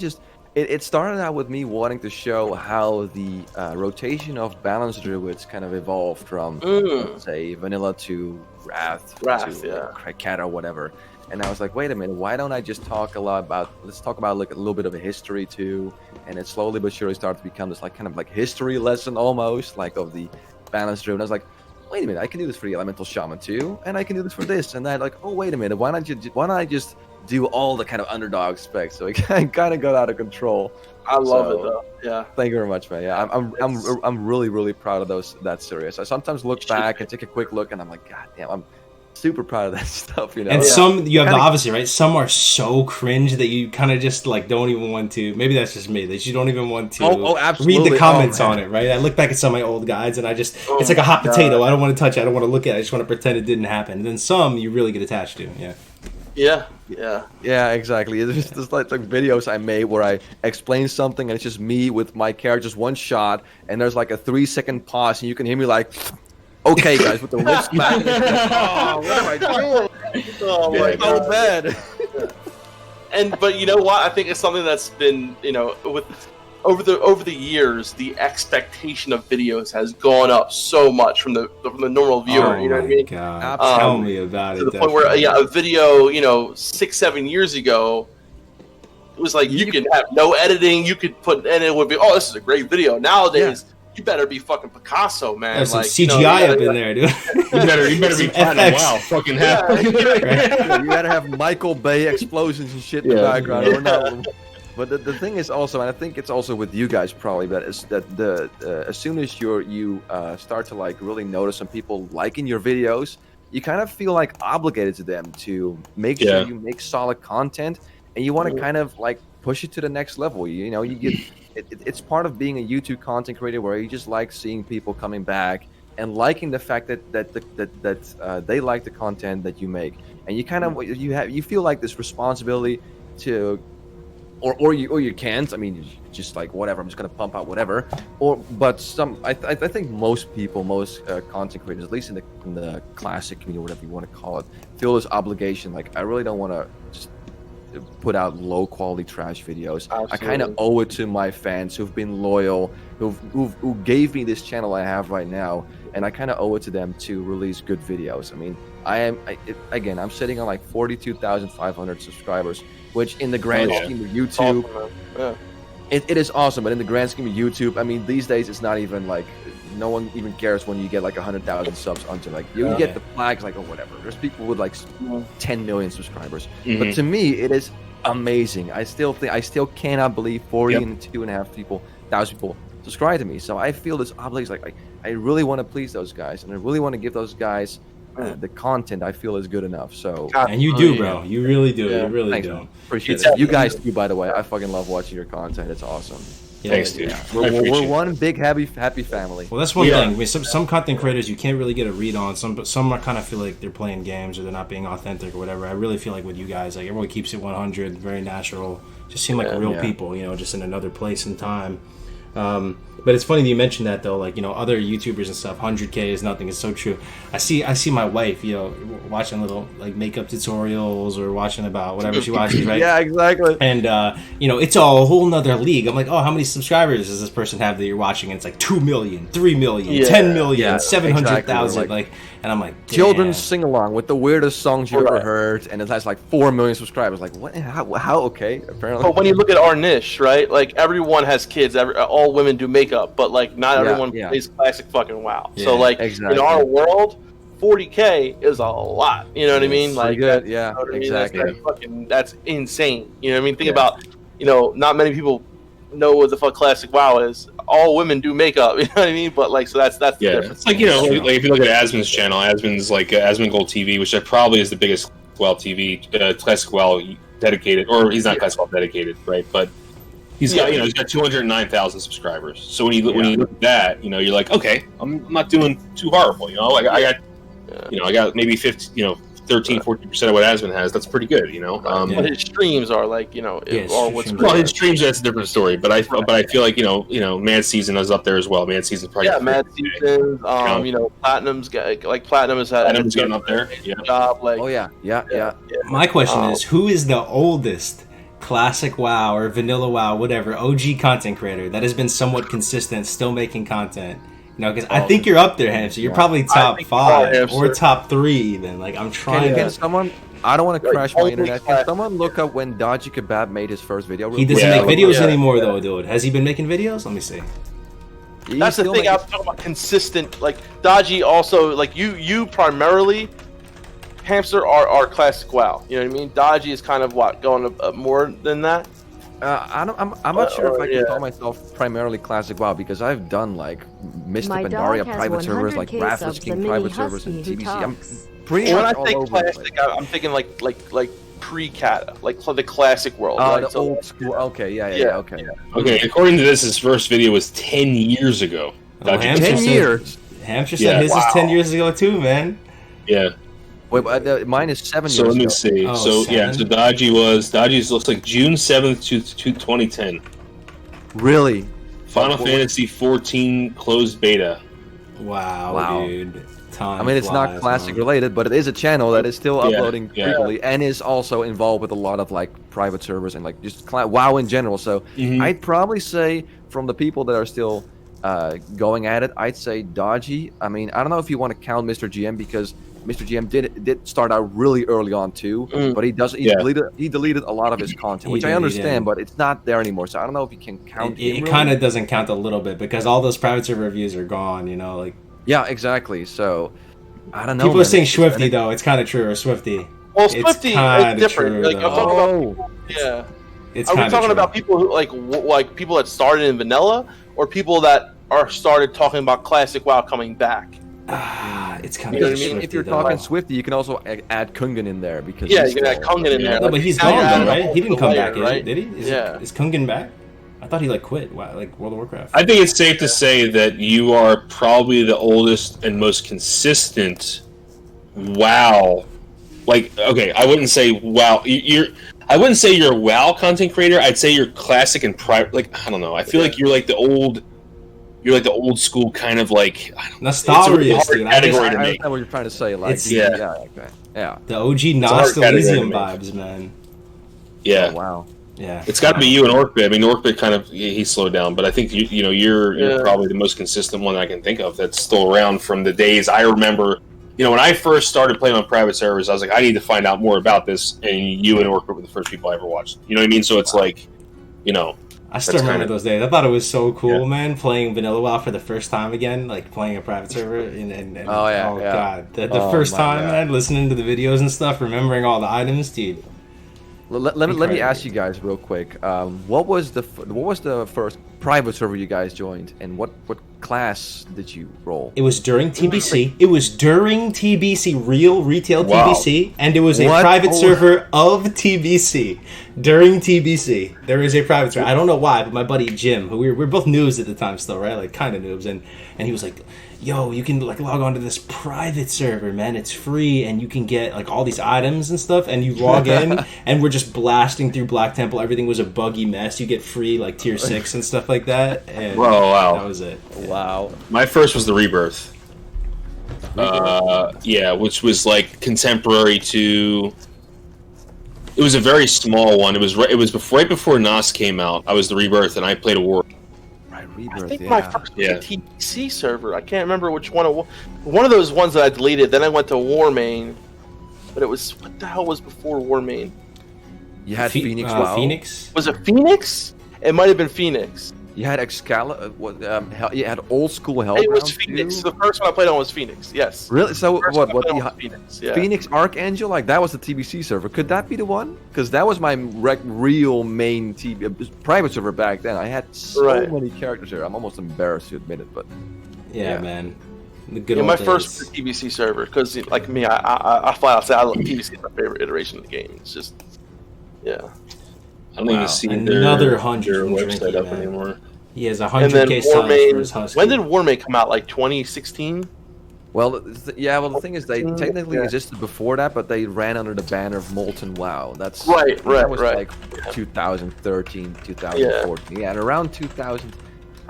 it started out with me wanting to show how the rotation of balance druids kind of evolved from let's say vanilla to wrath to cat or whatever. And I was like, wait a minute, why don't I just talk let's talk about like a little bit of a history too. And it slowly but surely started to become this like kind of like history lesson almost like of the balance druid. And I was like, wait a minute, I can do this for the elemental shaman too, and I can do this for this and that. Like, oh wait a minute, why don't I just do all the kind of underdog specs? So it kind of got out of control. I love it though. Yeah. Thank you very much, man. Yeah, I'm really proud of that series. I sometimes look back and take a quick look, and I'm like, God damn, I'm super proud of that stuff. And some you have the opposite, right? Some are so cringe that you kind of just like don't even want to. Maybe that's just me. That you don't even want to absolutely. read the comments on it, right? I look back at some of my old guides, and it's like a hot potato. I don't want to touch it. I don't want to look at it. I just want to pretend it didn't happen. And then some you really get attached to. Yeah, exactly. There's just like videos I made where I explain something and it's just me with my character, just one shot, and there's like a 3-second pause, and you can hear me like, okay, guys, with the lips back. Oh, what am I doing? Oh, my God. So bad. But you know what? I think it's something that's been, with over the years, the expectation of videos has gone up so much from the normal viewer. You know what I mean? God. Tell me about it. To the point where a video, 6-7 years ago, it was like you could have no editing. You could put, and it would be, oh, this is a great video. Nowadays, you better be fucking Picasso, man. There's some CGI up in there, dude. You better be platinum. Wow, fucking happy. You gotta have Michael Bay explosions and shit in the background. Or not. But the thing is also, and I think it's also with you guys probably, but is that as soon as you start to like really notice some people liking your videos, you kind of feel like obligated to them to make sure you make solid content, and you want to kind of like push it to the next level. You get it's part of being a YouTube content creator where you just like seeing people coming back and liking the fact that they like the content that you make, and you kind of you feel like this responsibility to. Or you can't. I mean, just like whatever. I'm just gonna pump out whatever. But I think most people, most content creators, at least in the classic community, whatever you want to call it, feel this obligation. Like I really don't want to just put out low quality trash videos. Absolutely. I kind of owe it to my fans who've been loyal, who gave me this channel I have right now, and I kind of owe it to them to release good videos. I mean, I'm sitting on like 42,500 subscribers. Which in the grand scheme of YouTube, it is awesome. But in the grand scheme of YouTube, I mean, these days it's not even like no one even cares when you get like 100,000 subs onto like you get the flags like whatever. There's people with like 10 million subscribers, but to me it is amazing. I still cannot believe 42,500 people subscribe to me. So I feel this obligation. Like I really want to please those guys, and I really want to give those guys. The content I feel is good enough. So and you do, bro. You really do. You really Thanks, do. Man. Appreciate it. You guys too, by the way. I fucking love watching your content. It's awesome. Yeah, Thanks, dude. Yeah. We're one big happy family. Well, that's one thing. I mean, some content creators you can't really get a read on. Some are kind of feel like they're playing games or they're not being authentic or whatever. I really feel like with you guys, like everyone keeps it 100, very natural, just seem like real people, you know, just in another place and time. But it's funny that you mentioned that though, like, you know, other YouTubers and stuff, 100K is nothing. It's so true. I see my wife, you know, watching little like makeup tutorials or watching about whatever she watches, right? Yeah, exactly. And you know, it's a whole nother league. I'm like, oh, how many subscribers does this person have that you're watching? And it's like 2 million, 3 million, 10 million, 700,000, exactly. like, and I'm like, damn. Children's sing along with the weirdest songs you ever heard, and it has like 4 million subscribers. Like, what? How? Okay, apparently. But when you look at our niche, right? Like everyone has kids. All women do makeup, but like not everyone plays classic fucking WoW. So like in our world, 40K is a lot. You know what I mean? Like good. You know what I mean? That's insane. You know what I mean? Think about, you know, not many people know what the fuck classic WoW is. All women do makeup, you know what I mean? But like, so that's the difference. It's like, you know, like if you look at Asmon's channel, Asmon's like Asmon Gold TV, which probably is the biggest WoW TV, classic WoW dedicated, or he's not classic WoW dedicated, right? But he's got, you know, he's got 209,000 subscribers. So when you look at that, you know, you're like, okay, I'm not doing too horrible, you know. Like I got maybe 13-14% of what Asmon has. That's pretty good, you know. But his streams are like, you know, his streams, that's a different story. But I feel like, you know, Mad Season is up there as well. Mad Season probably Mad Season. You know, Platinum's like Platinum is getting up there. Job, like, My question is, who is the oldest classic WoW or vanilla WoW, whatever, OG content creator that has been somewhat consistent, still making content? You know, because I think you're up there, Hamster. You're probably top 5 or top 3 even. Like, I'm trying Can someone... I don't want to crash my internet. Can someone look up when Dodgy Kebab made his first video? He doesn't make videos anymore, though, dude. Has he been making videos? Let me see. That's the thing. I was talking about consistent. Like, Dodgy also, like, you primarily, Hamster are classic WoW. You know what I mean? Dodgy is kind of going more than that. I'm not sure if I can call myself primarily classic WoW, because I've done like Mist of Pandaria private servers, like Rathless King private servers, and TBC. I'm pretty when much I think classic, I'm thinking like pre-Cata, like the classic world. Right? The old school. Okay, okay. Okay, according to this, his first video was 10 years ago. 10 years. Hamster said his is 10 years ago too, man. Yeah. Wait, mine is 7 years ago. So let me see. So Dodgy's looks like June 7th to 2010. Really? Final Fantasy 14 closed beta. Wow, dude. I mean, it's not classic related, but it is a channel that is still uploading frequently and is also involved with a lot of like private servers and like just WoW in general. So I'd probably say from the people that are still going at it, I'd say Dodgy. I mean, I don't know if you want to count Mr. GM, because Mr. GM did start out really early on too, but he deleted a lot of his content, which I understand, but it's not there anymore. So I don't know if you can count. It kind of doesn't count a little bit, because all those private server reviews are gone. You know, like. Yeah, exactly. So I don't know. People are saying Swifty though. It's kind of true, or Swifty. Well, Swifty is different. True, like I'm talking about. Yeah. It's are we talking about people who like people that started in vanilla, or people that started talking about classic WoW coming back? It's kind of. I mean, if you're talking Swifty, you can also add Kungan in there, because you can add Kungan in there. No, but he's gone though, right? He didn't come back, right? Did he? Is Kungan back? I thought he quit. Wow, like World of Warcraft. I think it's safe to say that you are probably the oldest and most consistent WoW. Like, okay, I wouldn't say WoW. I wouldn't say you're a WoW content creator. I'd say you're classic and private. Like, I don't know. I feel like you're like the old. You're like the old school kind of like. Nostalgia, dude. I understand what you're trying to say. Like, the OG Nostalgium vibes, man. Yeah. Oh, wow. Yeah, it's got to be you and Orkbit. I mean, Orkbit kind of he slowed down, but I think you're probably the most consistent one I can think of that's still around from the days I remember. You know, when I first started playing on private servers, I was like, I need to find out more about this, and you and Orkbit were the first people I ever watched. You know what I mean? So it's like, you know, I still remember those days. I thought it was so cool, man, playing Vanilla WoW for the first time again, like playing a private server, and god, the first time, man, listening to the videos and stuff, remembering all the items, dude. Let me ask you guys real quick. What was the first private server you guys joined, and what class did you roll? It was during TBC. It was during TBC, real retail TBC, and it was a private server of TBC. During TBC, there is a private server. I don't know why, but my buddy Jim, who we were both noobs at the time still, right? Like, kind of noobs. And he was like, yo, you can, like, log on to this private server, man. It's free, and you can get, like, all these items and stuff. And you log in, and we're just blasting through Black Temple. Everything was a buggy mess. You get free, like, tier 6 and stuff like that. And wow. that was it. Wow. My first was the Rebirth. Yeah, which was, like, contemporary to... It was a very small one. It was right before NOS came out. I was the Rebirth, and I played a war. Right, Rebirth, I think my first was Yeah. a TBC server. I can't remember which one it was. One of those ones that I deleted. Then I went to Warmain. But it was... What the hell was before Warmain? You had Phoenix WoW. Phoenix? Was it Phoenix? It might have been Phoenix. You had Excalibur. You had old school Hell. It was Phoenix. Too? The first one I played on was Phoenix. Yes. Really? So First what? one I played on The was Phoenix. Yeah. Phoenix Archangel? Like that was the TBC server. Could that be the one? Because that was my real main private server back then. I had so many characters there. I'm almost embarrassed to admit it, but Yeah, man. The good Yeah, old my days. first was the TBC server because, like me, I flat out say I love TBC. It's my favorite iteration of the game. It's just, yeah. I don't even see Another their 100 from website drinking, up man. anymore. He has And then 100K subs for his Warmain. Husky. When did Warmain come out? Like 2016? well, the thing is, they technically existed before that, but they ran under the banner of Molten WoW. That was like 2013, 2014. Yeah, and around 2000.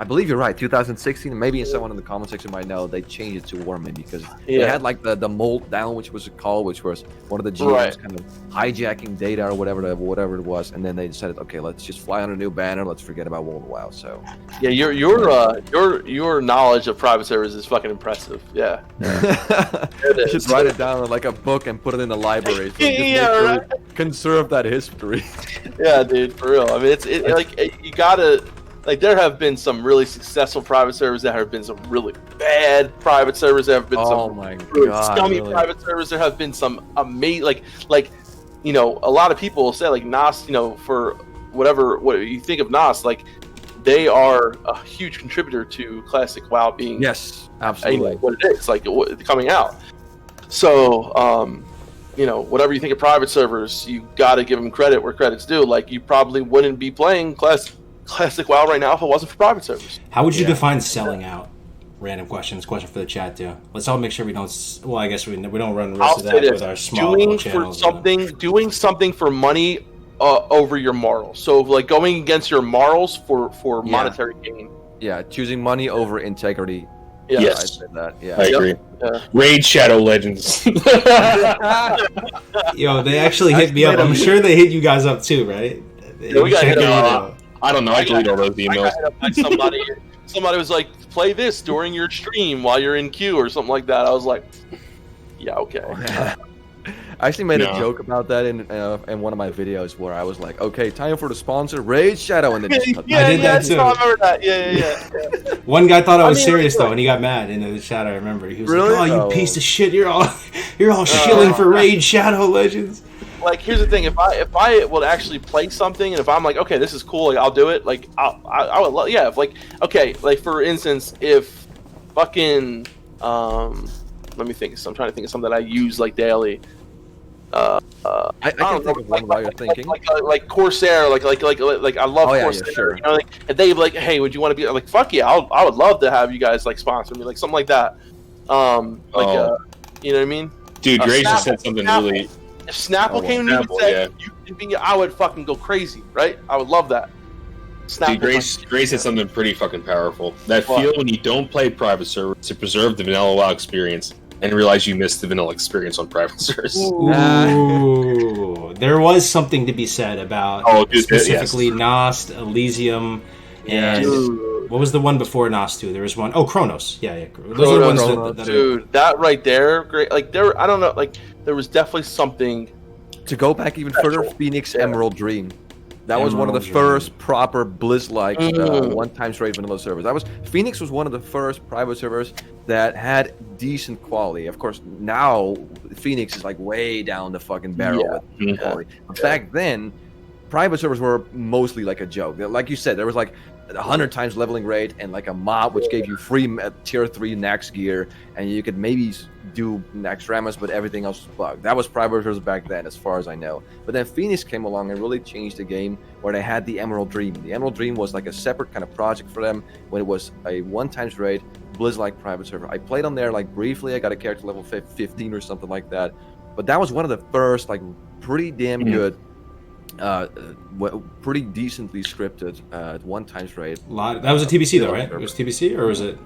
I believe you're right. 2016, maybe someone in the comment section might know. They changed it to Warmain because they had like the Molt Down, which was a call, which was one of the GMs kind of hijacking data or whatever it was, and then they decided, okay, let's just fly under a new banner. Let's forget about World WoW. So yeah, your knowledge of private servers is fucking impressive. Yeah, you should write it down in like a book and put it in the library. So conserve that history. Yeah, dude, for real. I mean, you gotta. Like, there have been some really successful private servers. There have been some really bad private servers. There have been some really scummy private servers. There have been some amazing, like, you know, a lot of people will say, like, NOS, you know, for what you think of NOS, like, they are a huge contributor to Classic WoW being, yes, absolutely, what it is, like, coming out. So, you know, whatever you think of private servers, you got to give them credit where credit's due. Like, you probably wouldn't be playing Classic WoW right now if it wasn't for private servers. How would you define selling out? Random questions. Question for the chat too. Let's all make sure we don't. Well, I guess we don't run the risk of that with our small little channels. Doing something for money over your morals. So like going against your morals for monetary gain. Yeah, choosing money over integrity. Yeah. Yes, I said that. Yeah, I agree. Yeah. Raid Shadow Legends. Yo, they actually hit me up. I'm sure they hit you guys up too, right? Yeah, we got hit up. I don't know. I delete all those emails. I got hit up by somebody was like, play this during your stream while you're in queue or something like that. I was like, yeah, okay. I actually made a joke about that in one of my videos where I was like, okay, time for the sponsor, Raid Shadow, and then just cut I did that too. I remember that. Yeah. One guy thought I was serious though, and he got mad in the chat. I remember he was like, "Oh, you piece of shit! You're all shilling for Raid Shadow Legends." Like, here's the thing: if I would actually play something, and if I'm like, okay, this is cool, like I'll do it. Like I would love, yeah. If like, okay, like for instance, if fucking let me think. So I'm trying to think of something that I use like daily. I can think of one while you're thinking. Like Corsair, like I love Corsair. Yeah, sure. You know, like, and they like, hey, would you want to be like, fuck yeah, I would love to have you guys like sponsor me, like something like that. You know what I mean? Dude, Grace just said something really. If Snapple came to me and said, you can be, I would fucking go crazy, right? I would love that. Dude, Grace said something pretty fucking powerful. That feel when you don't play private servers to preserve the vanilla WoW experience and realize you missed the vanilla experience on private servers. Ooh, there was something to be said about specifically Nost, Elysium, and what was the one before Nost 2? There was one. Oh, Chronos. Yeah. Those are the ones that dude, that right there, great. Like there, I don't know. Like there was definitely something. To go back even further, Phoenix Emerald Dream. That was one of the first proper Blizz-like one-time straight vanilla servers. Phoenix was one of the first private servers that had decent quality. Of course, now Phoenix is like way down the fucking barrel with quality. But back then, private servers were mostly like a joke. Like you said, there was like 100 times leveling rate and like a mob which gave you free tier 3 Nax gear, and you could maybe do Nax Ramus, but everything else was bugged. That was private servers back then, as far as I know. But then Phoenix came along and really changed the game, where they had the Emerald Dream. The Emerald Dream was like a separate kind of project for them, when it was a 1x raid Blizz-like private server. I played on there like briefly. I got a character level 15 or something like that. But that was one of the first like pretty damn good, pretty decently scripted 1x raid. That was a TBC though, right? It was TBC, or was it?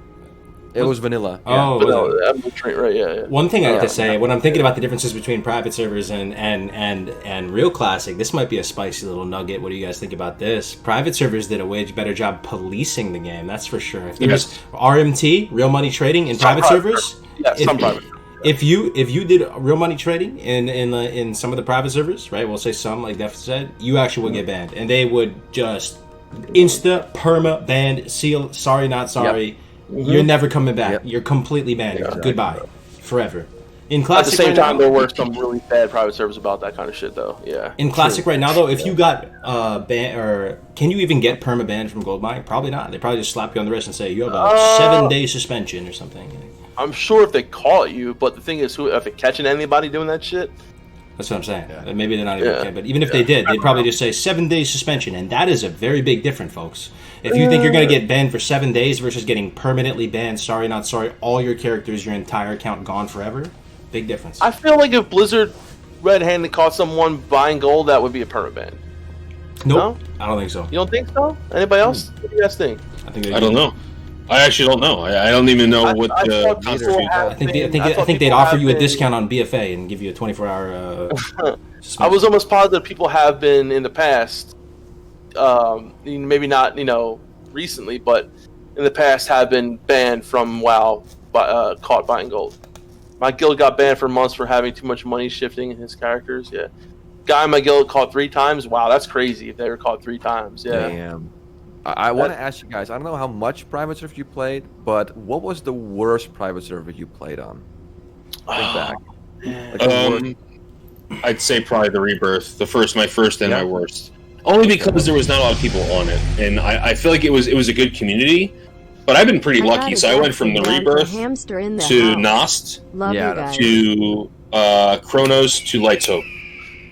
It was vanilla. Oh, yeah. Right, yeah. One thing I have to say, when I'm thinking about the differences between private servers and real classic, this might be a spicy little nugget. What do you guys think about this? Private servers did a way better job policing the game, that's for sure. If there was RMT, real money trading in private servers, some private. If you did real money trading in some of the private servers, right? We'll say some, like Def said, you actually would get banned, and they would just insta perma banned, seal. Sorry, not sorry. Yep. You're never coming back. Yep. You're completely banned. Yeah. Goodbye, forever. In At classic, the same right time, now, there were some really bad private servers about that kind of shit, though. Yeah. in classic right now, though, if you got ban, or can you even get perma banned from Goldmine? Probably not. They probably just slap you on the wrist and say you have a 7-day suspension or something. I'm sure if they call you, but the thing is, if they're catching anybody doing that shit. That's what I'm saying. Maybe they're not even okay, but even if they did, they'd probably just say 7-day suspension, and that is a very big difference, folks. If you think you're going to get banned for 7 days versus getting permanently banned, sorry, not sorry, all your characters, your entire account gone forever, big difference. I feel like if Blizzard red-handed caught someone buying gold, that would be a perma ban. Nope, No? I don't think so. You don't think so? Anybody else? What do you guys think? I don't know. I actually don't know. I don't even know what the constitution. I think they'd offer you a discount on BFA and give you a 24-hour. I was almost positive people have been in the past. Maybe not, recently, but in the past have been banned from WoW, caught buying gold. My guild got banned for months for having too much money shifting in his characters. Yeah, guy in my guild caught 3 times. Wow, that's crazy. If they were caught 3 times, yeah. Damn. I want to ask you guys, I don't know how much private server you played, but what was the worst private server you played on? Think back. I'd say probably the Rebirth, my first and my worst. Only because there was not a lot of people on it, and I feel like it was a good community. But I've been pretty lucky, so I went from the Rebirth to Nost to Chronos to Light's Hope.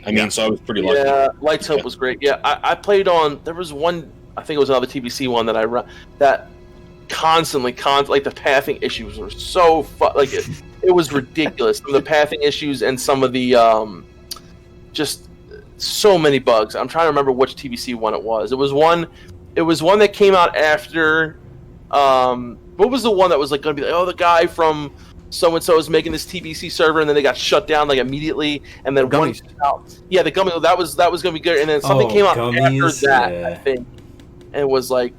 I mean, so I was pretty lucky. Yeah, Light's Hope was great. Yeah, I played on. There was one. I think it was another TBC one that I run that constantly like the pathing issues were so it was ridiculous. Some of the pathing issues and some of the just so many bugs. I'm trying to remember which TBC one it was. It was one that came out after. What was the one that was like going to be like, oh, the guy from so and so is making this TBC server, and then they got shut down like immediately, and then Gummies. The Gummy, that was going to be good, and then something came out after that, I think, and it was like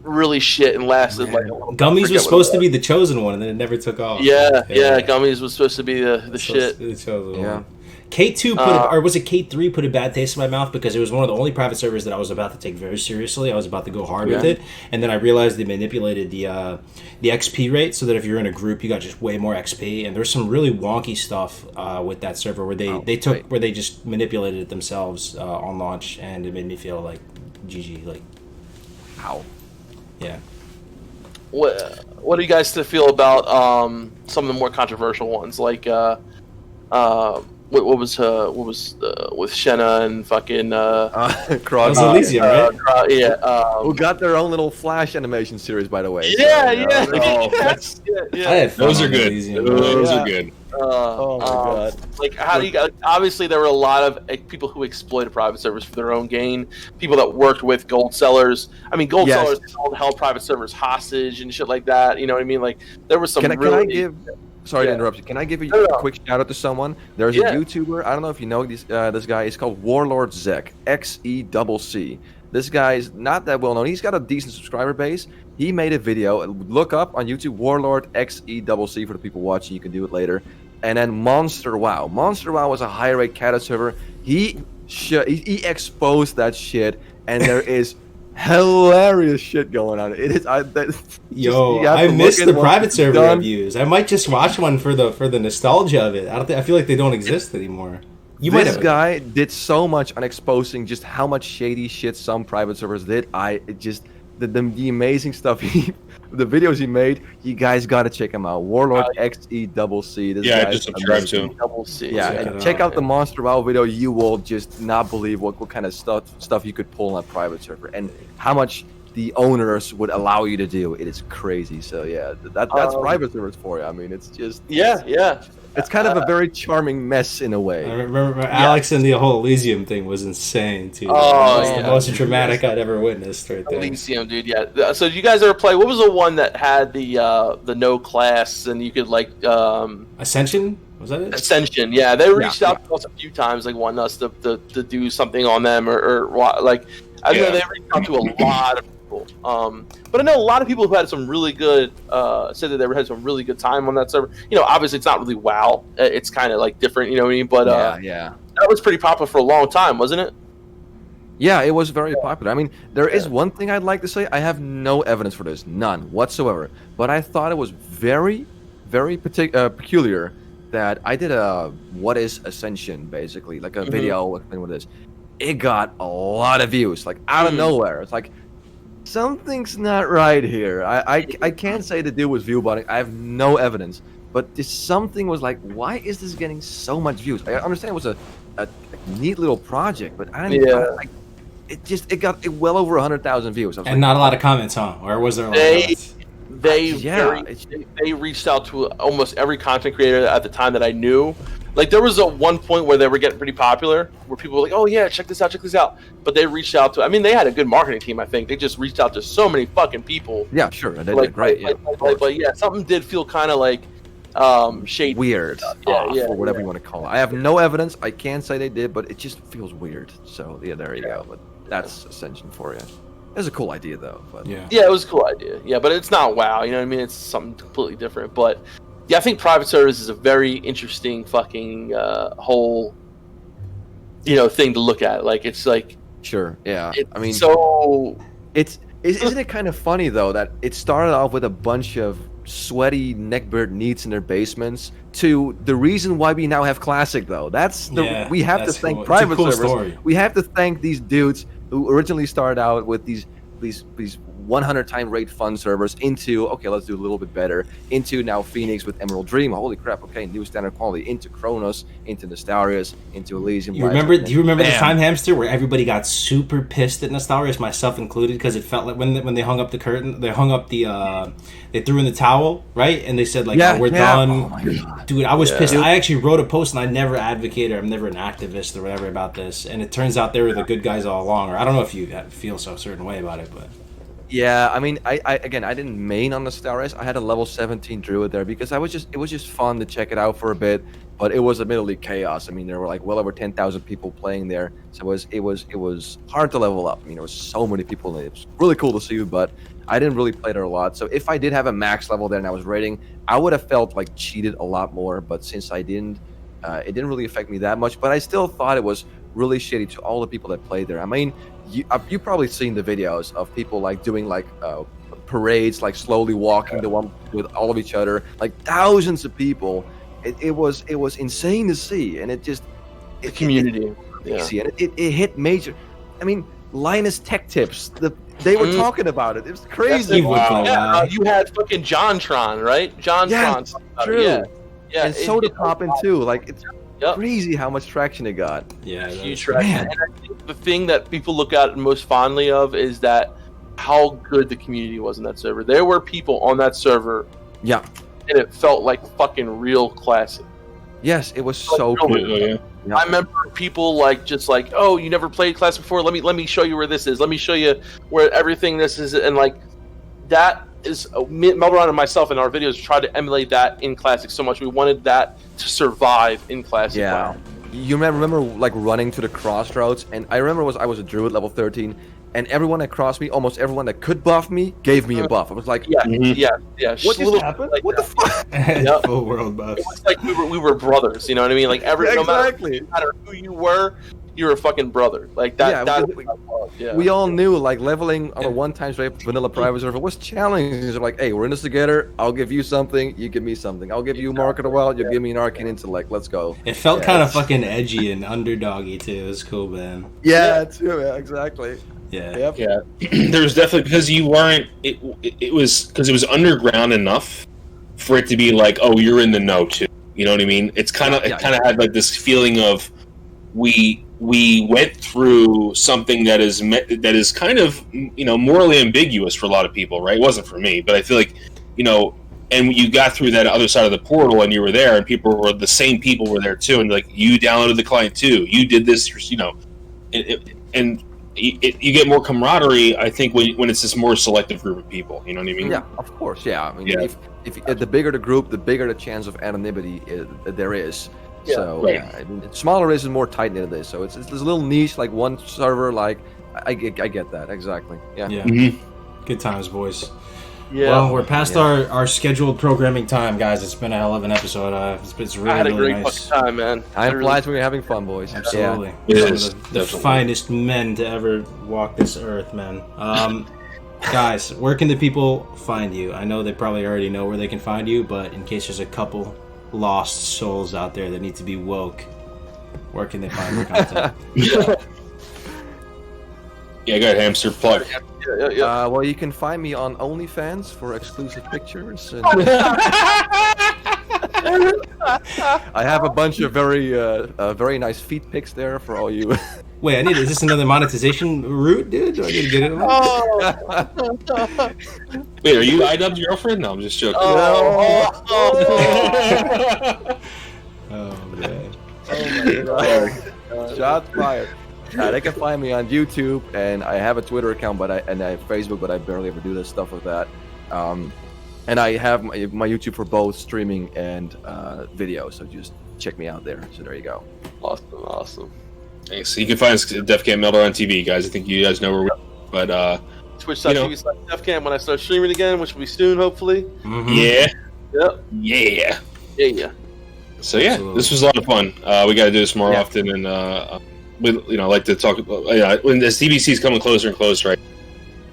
really shit and lasted like. Gummies was supposed to be the chosen one, and then it never took off. Yeah, Gummies was supposed to be the shit. The chosen one. K2 or was it K3 put a bad taste in my mouth because it was one of the only private servers that I was about to take very seriously. I was about to go hard with it, and then I realized they manipulated the XP rate so that if you're in a group, you got just way more XP. And there's some really wonky stuff with that server where they just manipulated it themselves on launch, and it made me feel like GG, like how, yeah. What do you guys feel about some of the more controversial ones like? What was with Shenna and fucking Kargoz, right? Who got their own little Flash animation series, by the way. Those are good. Those are good. Oh my god! Like, how do you? Obviously, there were a lot of people who exploited private servers for their own gain. People that worked with gold sellers. I mean, gold sellers held private servers hostage and shit like that. You know what I mean? Like, there was some. Sorry to interrupt you. Can I give you a quick shout out to someone? There's a YouTuber. I don't know if you know this guy. He's called Warlord Zek. XECC. This guy's not that well known. He's got a decent subscriber base. He made a video. Look up on YouTube Warlord XECC for the people watching. You can do it later. And then Monster WoW. Monster WoW was a high rate cat server. He exposed that shit, and there is hilarious shit going on. It is. I miss the private server reviews. I might just watch one for the nostalgia of it. I feel like they don't exist anymore. You might This have. guy did so much on exposing just how much shady shit some private servers did. The amazing stuff the videos he made, you guys gotta check him out. Warlord XECC. This Yeah, I guy's just subscribed to amazing. him. Double C. Yeah, Check and it check out. out the Monster WoW video. You will just not believe what kind of stuff you could pull on a private server and how much the owners would allow you to do. It is crazy. So yeah, that's private servers for you. I mean, it's just Yeah. it's kind of a very charming mess in a way. I remember Alex and the whole Elysium thing was insane too. Oh, It's yeah. the most dramatic I'd ever witnessed right there. Elysium, dude. Yeah. So did you guys ever play? What was the one that had the no class and you could like Ascension? Was that it? Ascension? Yeah, they reached out to us a few times, like wanting us to do something on them or like I know they reached out to a lot of people. But I know a lot of people who had some really good said that they had some really good time on that server. You know, obviously it's not really WoW. It's kind of like different, you know what I mean? But yeah. that was pretty popular for a long time, wasn't it? Yeah, it was very popular. I mean, there is one thing I'd like to say. I have no evidence for this, none whatsoever. But I thought it was very, very peculiar that I did a what is Ascension, basically, like a video explaining what it is. It got a lot of views, like out of nowhere. It's like something's not right here. I can't say the dude was view botting. I have no evidence, but this something was like, why is this getting so much views? I understand it was a neat little project, but I didn't. It got well over 100,000 views. I was And not a lot of comments, huh? Or was there a lot of comments? They reached out to almost every content creator at the time that I knew. Like there was one point where they were getting pretty popular, where people were like, "Oh yeah, check this out." But they reached out to. I mean, they had a good marketing team. I think they just reached out to so many fucking people. Yeah, sure, they did great. But yeah, something did feel kind of like shady, weird, yeah, or whatever you want to call it. I have no evidence. I can't say they did, but it just feels weird. So yeah, there you go. But that's Ascension for you. It's a cool idea though. But yeah, it was a cool idea. Yeah, but it's not WoW. You know what I mean? It's something completely different. But yeah, I think private servers is a very interesting fucking whole, thing to look at. Like it's like sure, yeah. I mean, so isn't it kind of funny though that it started off with a bunch of sweaty neckbeard neats in their basements to the reason why we now have Classic though. We have to thank cool. private It's a cool servers. story. We have to thank these dudes who originally started out with these 100 time rate fun servers into let's do a little bit better, into now Phoenix with Emerald Dream, holy crap, new standard quality, into Kronos, into Nostarius, into Elysium. Do you remember the time hamster where everybody got super pissed at Nostarius, myself included, because it felt like when they hung up the curtain, they hung up the they threw in the towel, right? And they said like, we're done. Oh my God. Dude, I was pissed. I actually wrote a post and I never advocated, I'm never an activist or whatever about this, and it turns out they were the good guys all along. Or I don't know if you feel so a certain way about it, but yeah, I mean, I didn't main on the Nostarius. I had a level 17 druid there because it was just fun to check it out for a bit, but it was admittedly chaos. I mean, there were like well over 10,000 people playing there, so it was hard to level up. I mean, there was so many people, and it was really cool to see, but I didn't really play there a lot. So if I did have a max level there and I was raiding, I would have felt like cheated a lot more. But since I didn't, it didn't really affect me that much. But I still thought it was really shitty to all the people that played there. I mean, you've probably seen the videos of people like doing like parades, like slowly walking the one with all of each other, like thousands of people. It was insane to see, and the community. And it hit major. I mean, Linus Tech Tips, they were talking about it. It was crazy. You had fucking JonTron, right? JonTron. True. Yeah. And Soda Poppin' too. Like it's crazy how much traction it got. Yeah, huge traction. And I think the thing that people look at most fondly of is that how good the community was in that server. There were people on that server. Yeah. And it felt like fucking real classic. Yes, it was so cool. Yeah. I remember people just like, oh, you never played Classic before? Let me show you where this is. Let me show you where everything this is. And like that is Melderon and myself in our videos tried to emulate that in Classic so much. We wanted that to survive in Classic. Yeah. Wow. You remember like running to the crossroads, and I remember I was a druid level 13, and everyone that crossed me, almost everyone that could buff me, gave me a buff. I was like, yeah. What just happened? Like what the fuck? Full world buffs. It was like we were brothers. You know what I mean? Like no matter who you were, you're a fucking brother. Like that. Yeah, we all knew like leveling on a 1x vanilla private server was challenging. It's like, hey, we're in this together. I'll give you something, you give me something. I'll give you Mark of the Wild, you give me an Arcane Intellect. Let's go. It felt kind of fucking edgy and underdoggy too. It was cool, man. Yeah, too. Yeah, exactly. Yeah. Yep. Yeah, there was definitely because you weren't. It was because it was underground enough for it to be like, oh, you're in the know too. You know what I mean? It's kind of had like this feeling of we went through something that is kind of morally ambiguous for a lot of people, right? It wasn't for me, but I feel like and you got through that other side of the portal and you were there, and the same people were there too, and like you downloaded the client too, you did this, and you get more camaraderie, I think, when it's this more selective group of people. You know what I mean? Yeah, of course. Yeah, I mean, if the bigger the group, the bigger the chance of anonymity there is. Yeah, so right. I mean, smaller is more tight knit it is. So it's a little niche, like one server. Like I get that exactly. Yeah. Yeah. Mm-hmm. Good times, boys. Yeah. Well, we're past our scheduled programming time, guys. It's been a hell of an episode. It's really, I had a really great nice. fucking time, man. Time flies when you're having fun, boys. Absolutely. Yeah. Some of the finest men to ever walk this earth, man. Guys, where can the people find you? I know they probably already know where they can find you, but in case there's a couple lost souls out there that need to be woke, where can they find your content? Yeah, go ahead, Hamster. Plug. Yeah. Well, you can find me on OnlyFans for exclusive pictures. And I have a bunch of very nice feet pics there for all you. Wait, is this another monetization route, dude? Do I need to get it? Wait, are you IDub's girlfriend? No, I'm just joking. Oh man. Shots fired. They can find me on YouTube, and I have a Twitter account, and I have Facebook, but I barely ever do this stuff with that. And I have my YouTube for both streaming and video, so just check me out there. So there you go. Awesome. Thanks. So you can find us at Defcamp Melderon TV, guys. I think you guys know where we are. But Twitch.tv/Defcamp when I start streaming again, which will be soon, hopefully. Mm-hmm. yeah. Yep. Yeah. Yeah. So yeah, Absolutely. this was a lot of fun. We got to do this more often, and we like to talk. When this TBC is coming closer and closer, right?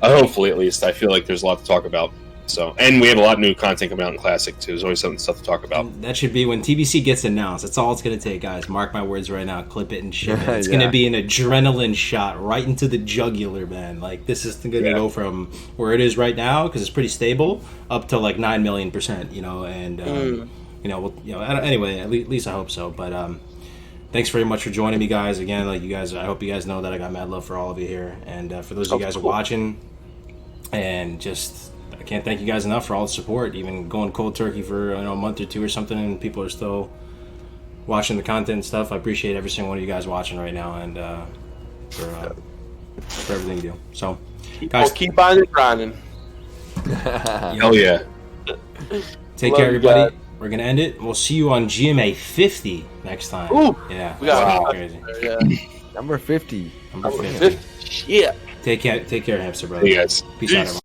Hopefully, at least, I feel like there's a lot to talk about. So, and we have a lot of new content coming out in Classic too. There's always something stuff to talk about. That should be when TBC gets announced. That's all it's gonna take, guys. Mark my words right now. Clip it and ship it. It's gonna be an adrenaline shot right into the jugular, man. Like this is gonna go from where it is right now because it's pretty stable up to like 9 million%. Anyway, at least I hope so. But thanks very much for joining me, guys. Again, I hope you guys know that I got mad love for all of you here, and for those of you guys who are watching, and just. I can't thank you guys enough for all the support. Even going cold turkey for a month or two or something, and people are still watching the content and stuff. I appreciate every single one of you guys watching right now, and for everything you do. So, guys, keep on it grinding. Hell yeah! Take care, everybody. We're gonna end it. We'll see you on GMA 50 next time. Ooh, yeah, we got crazy. Yeah. Number 50. Number 50. Shit. Take care, hamster brother. Hey guys. Peace out, everyone.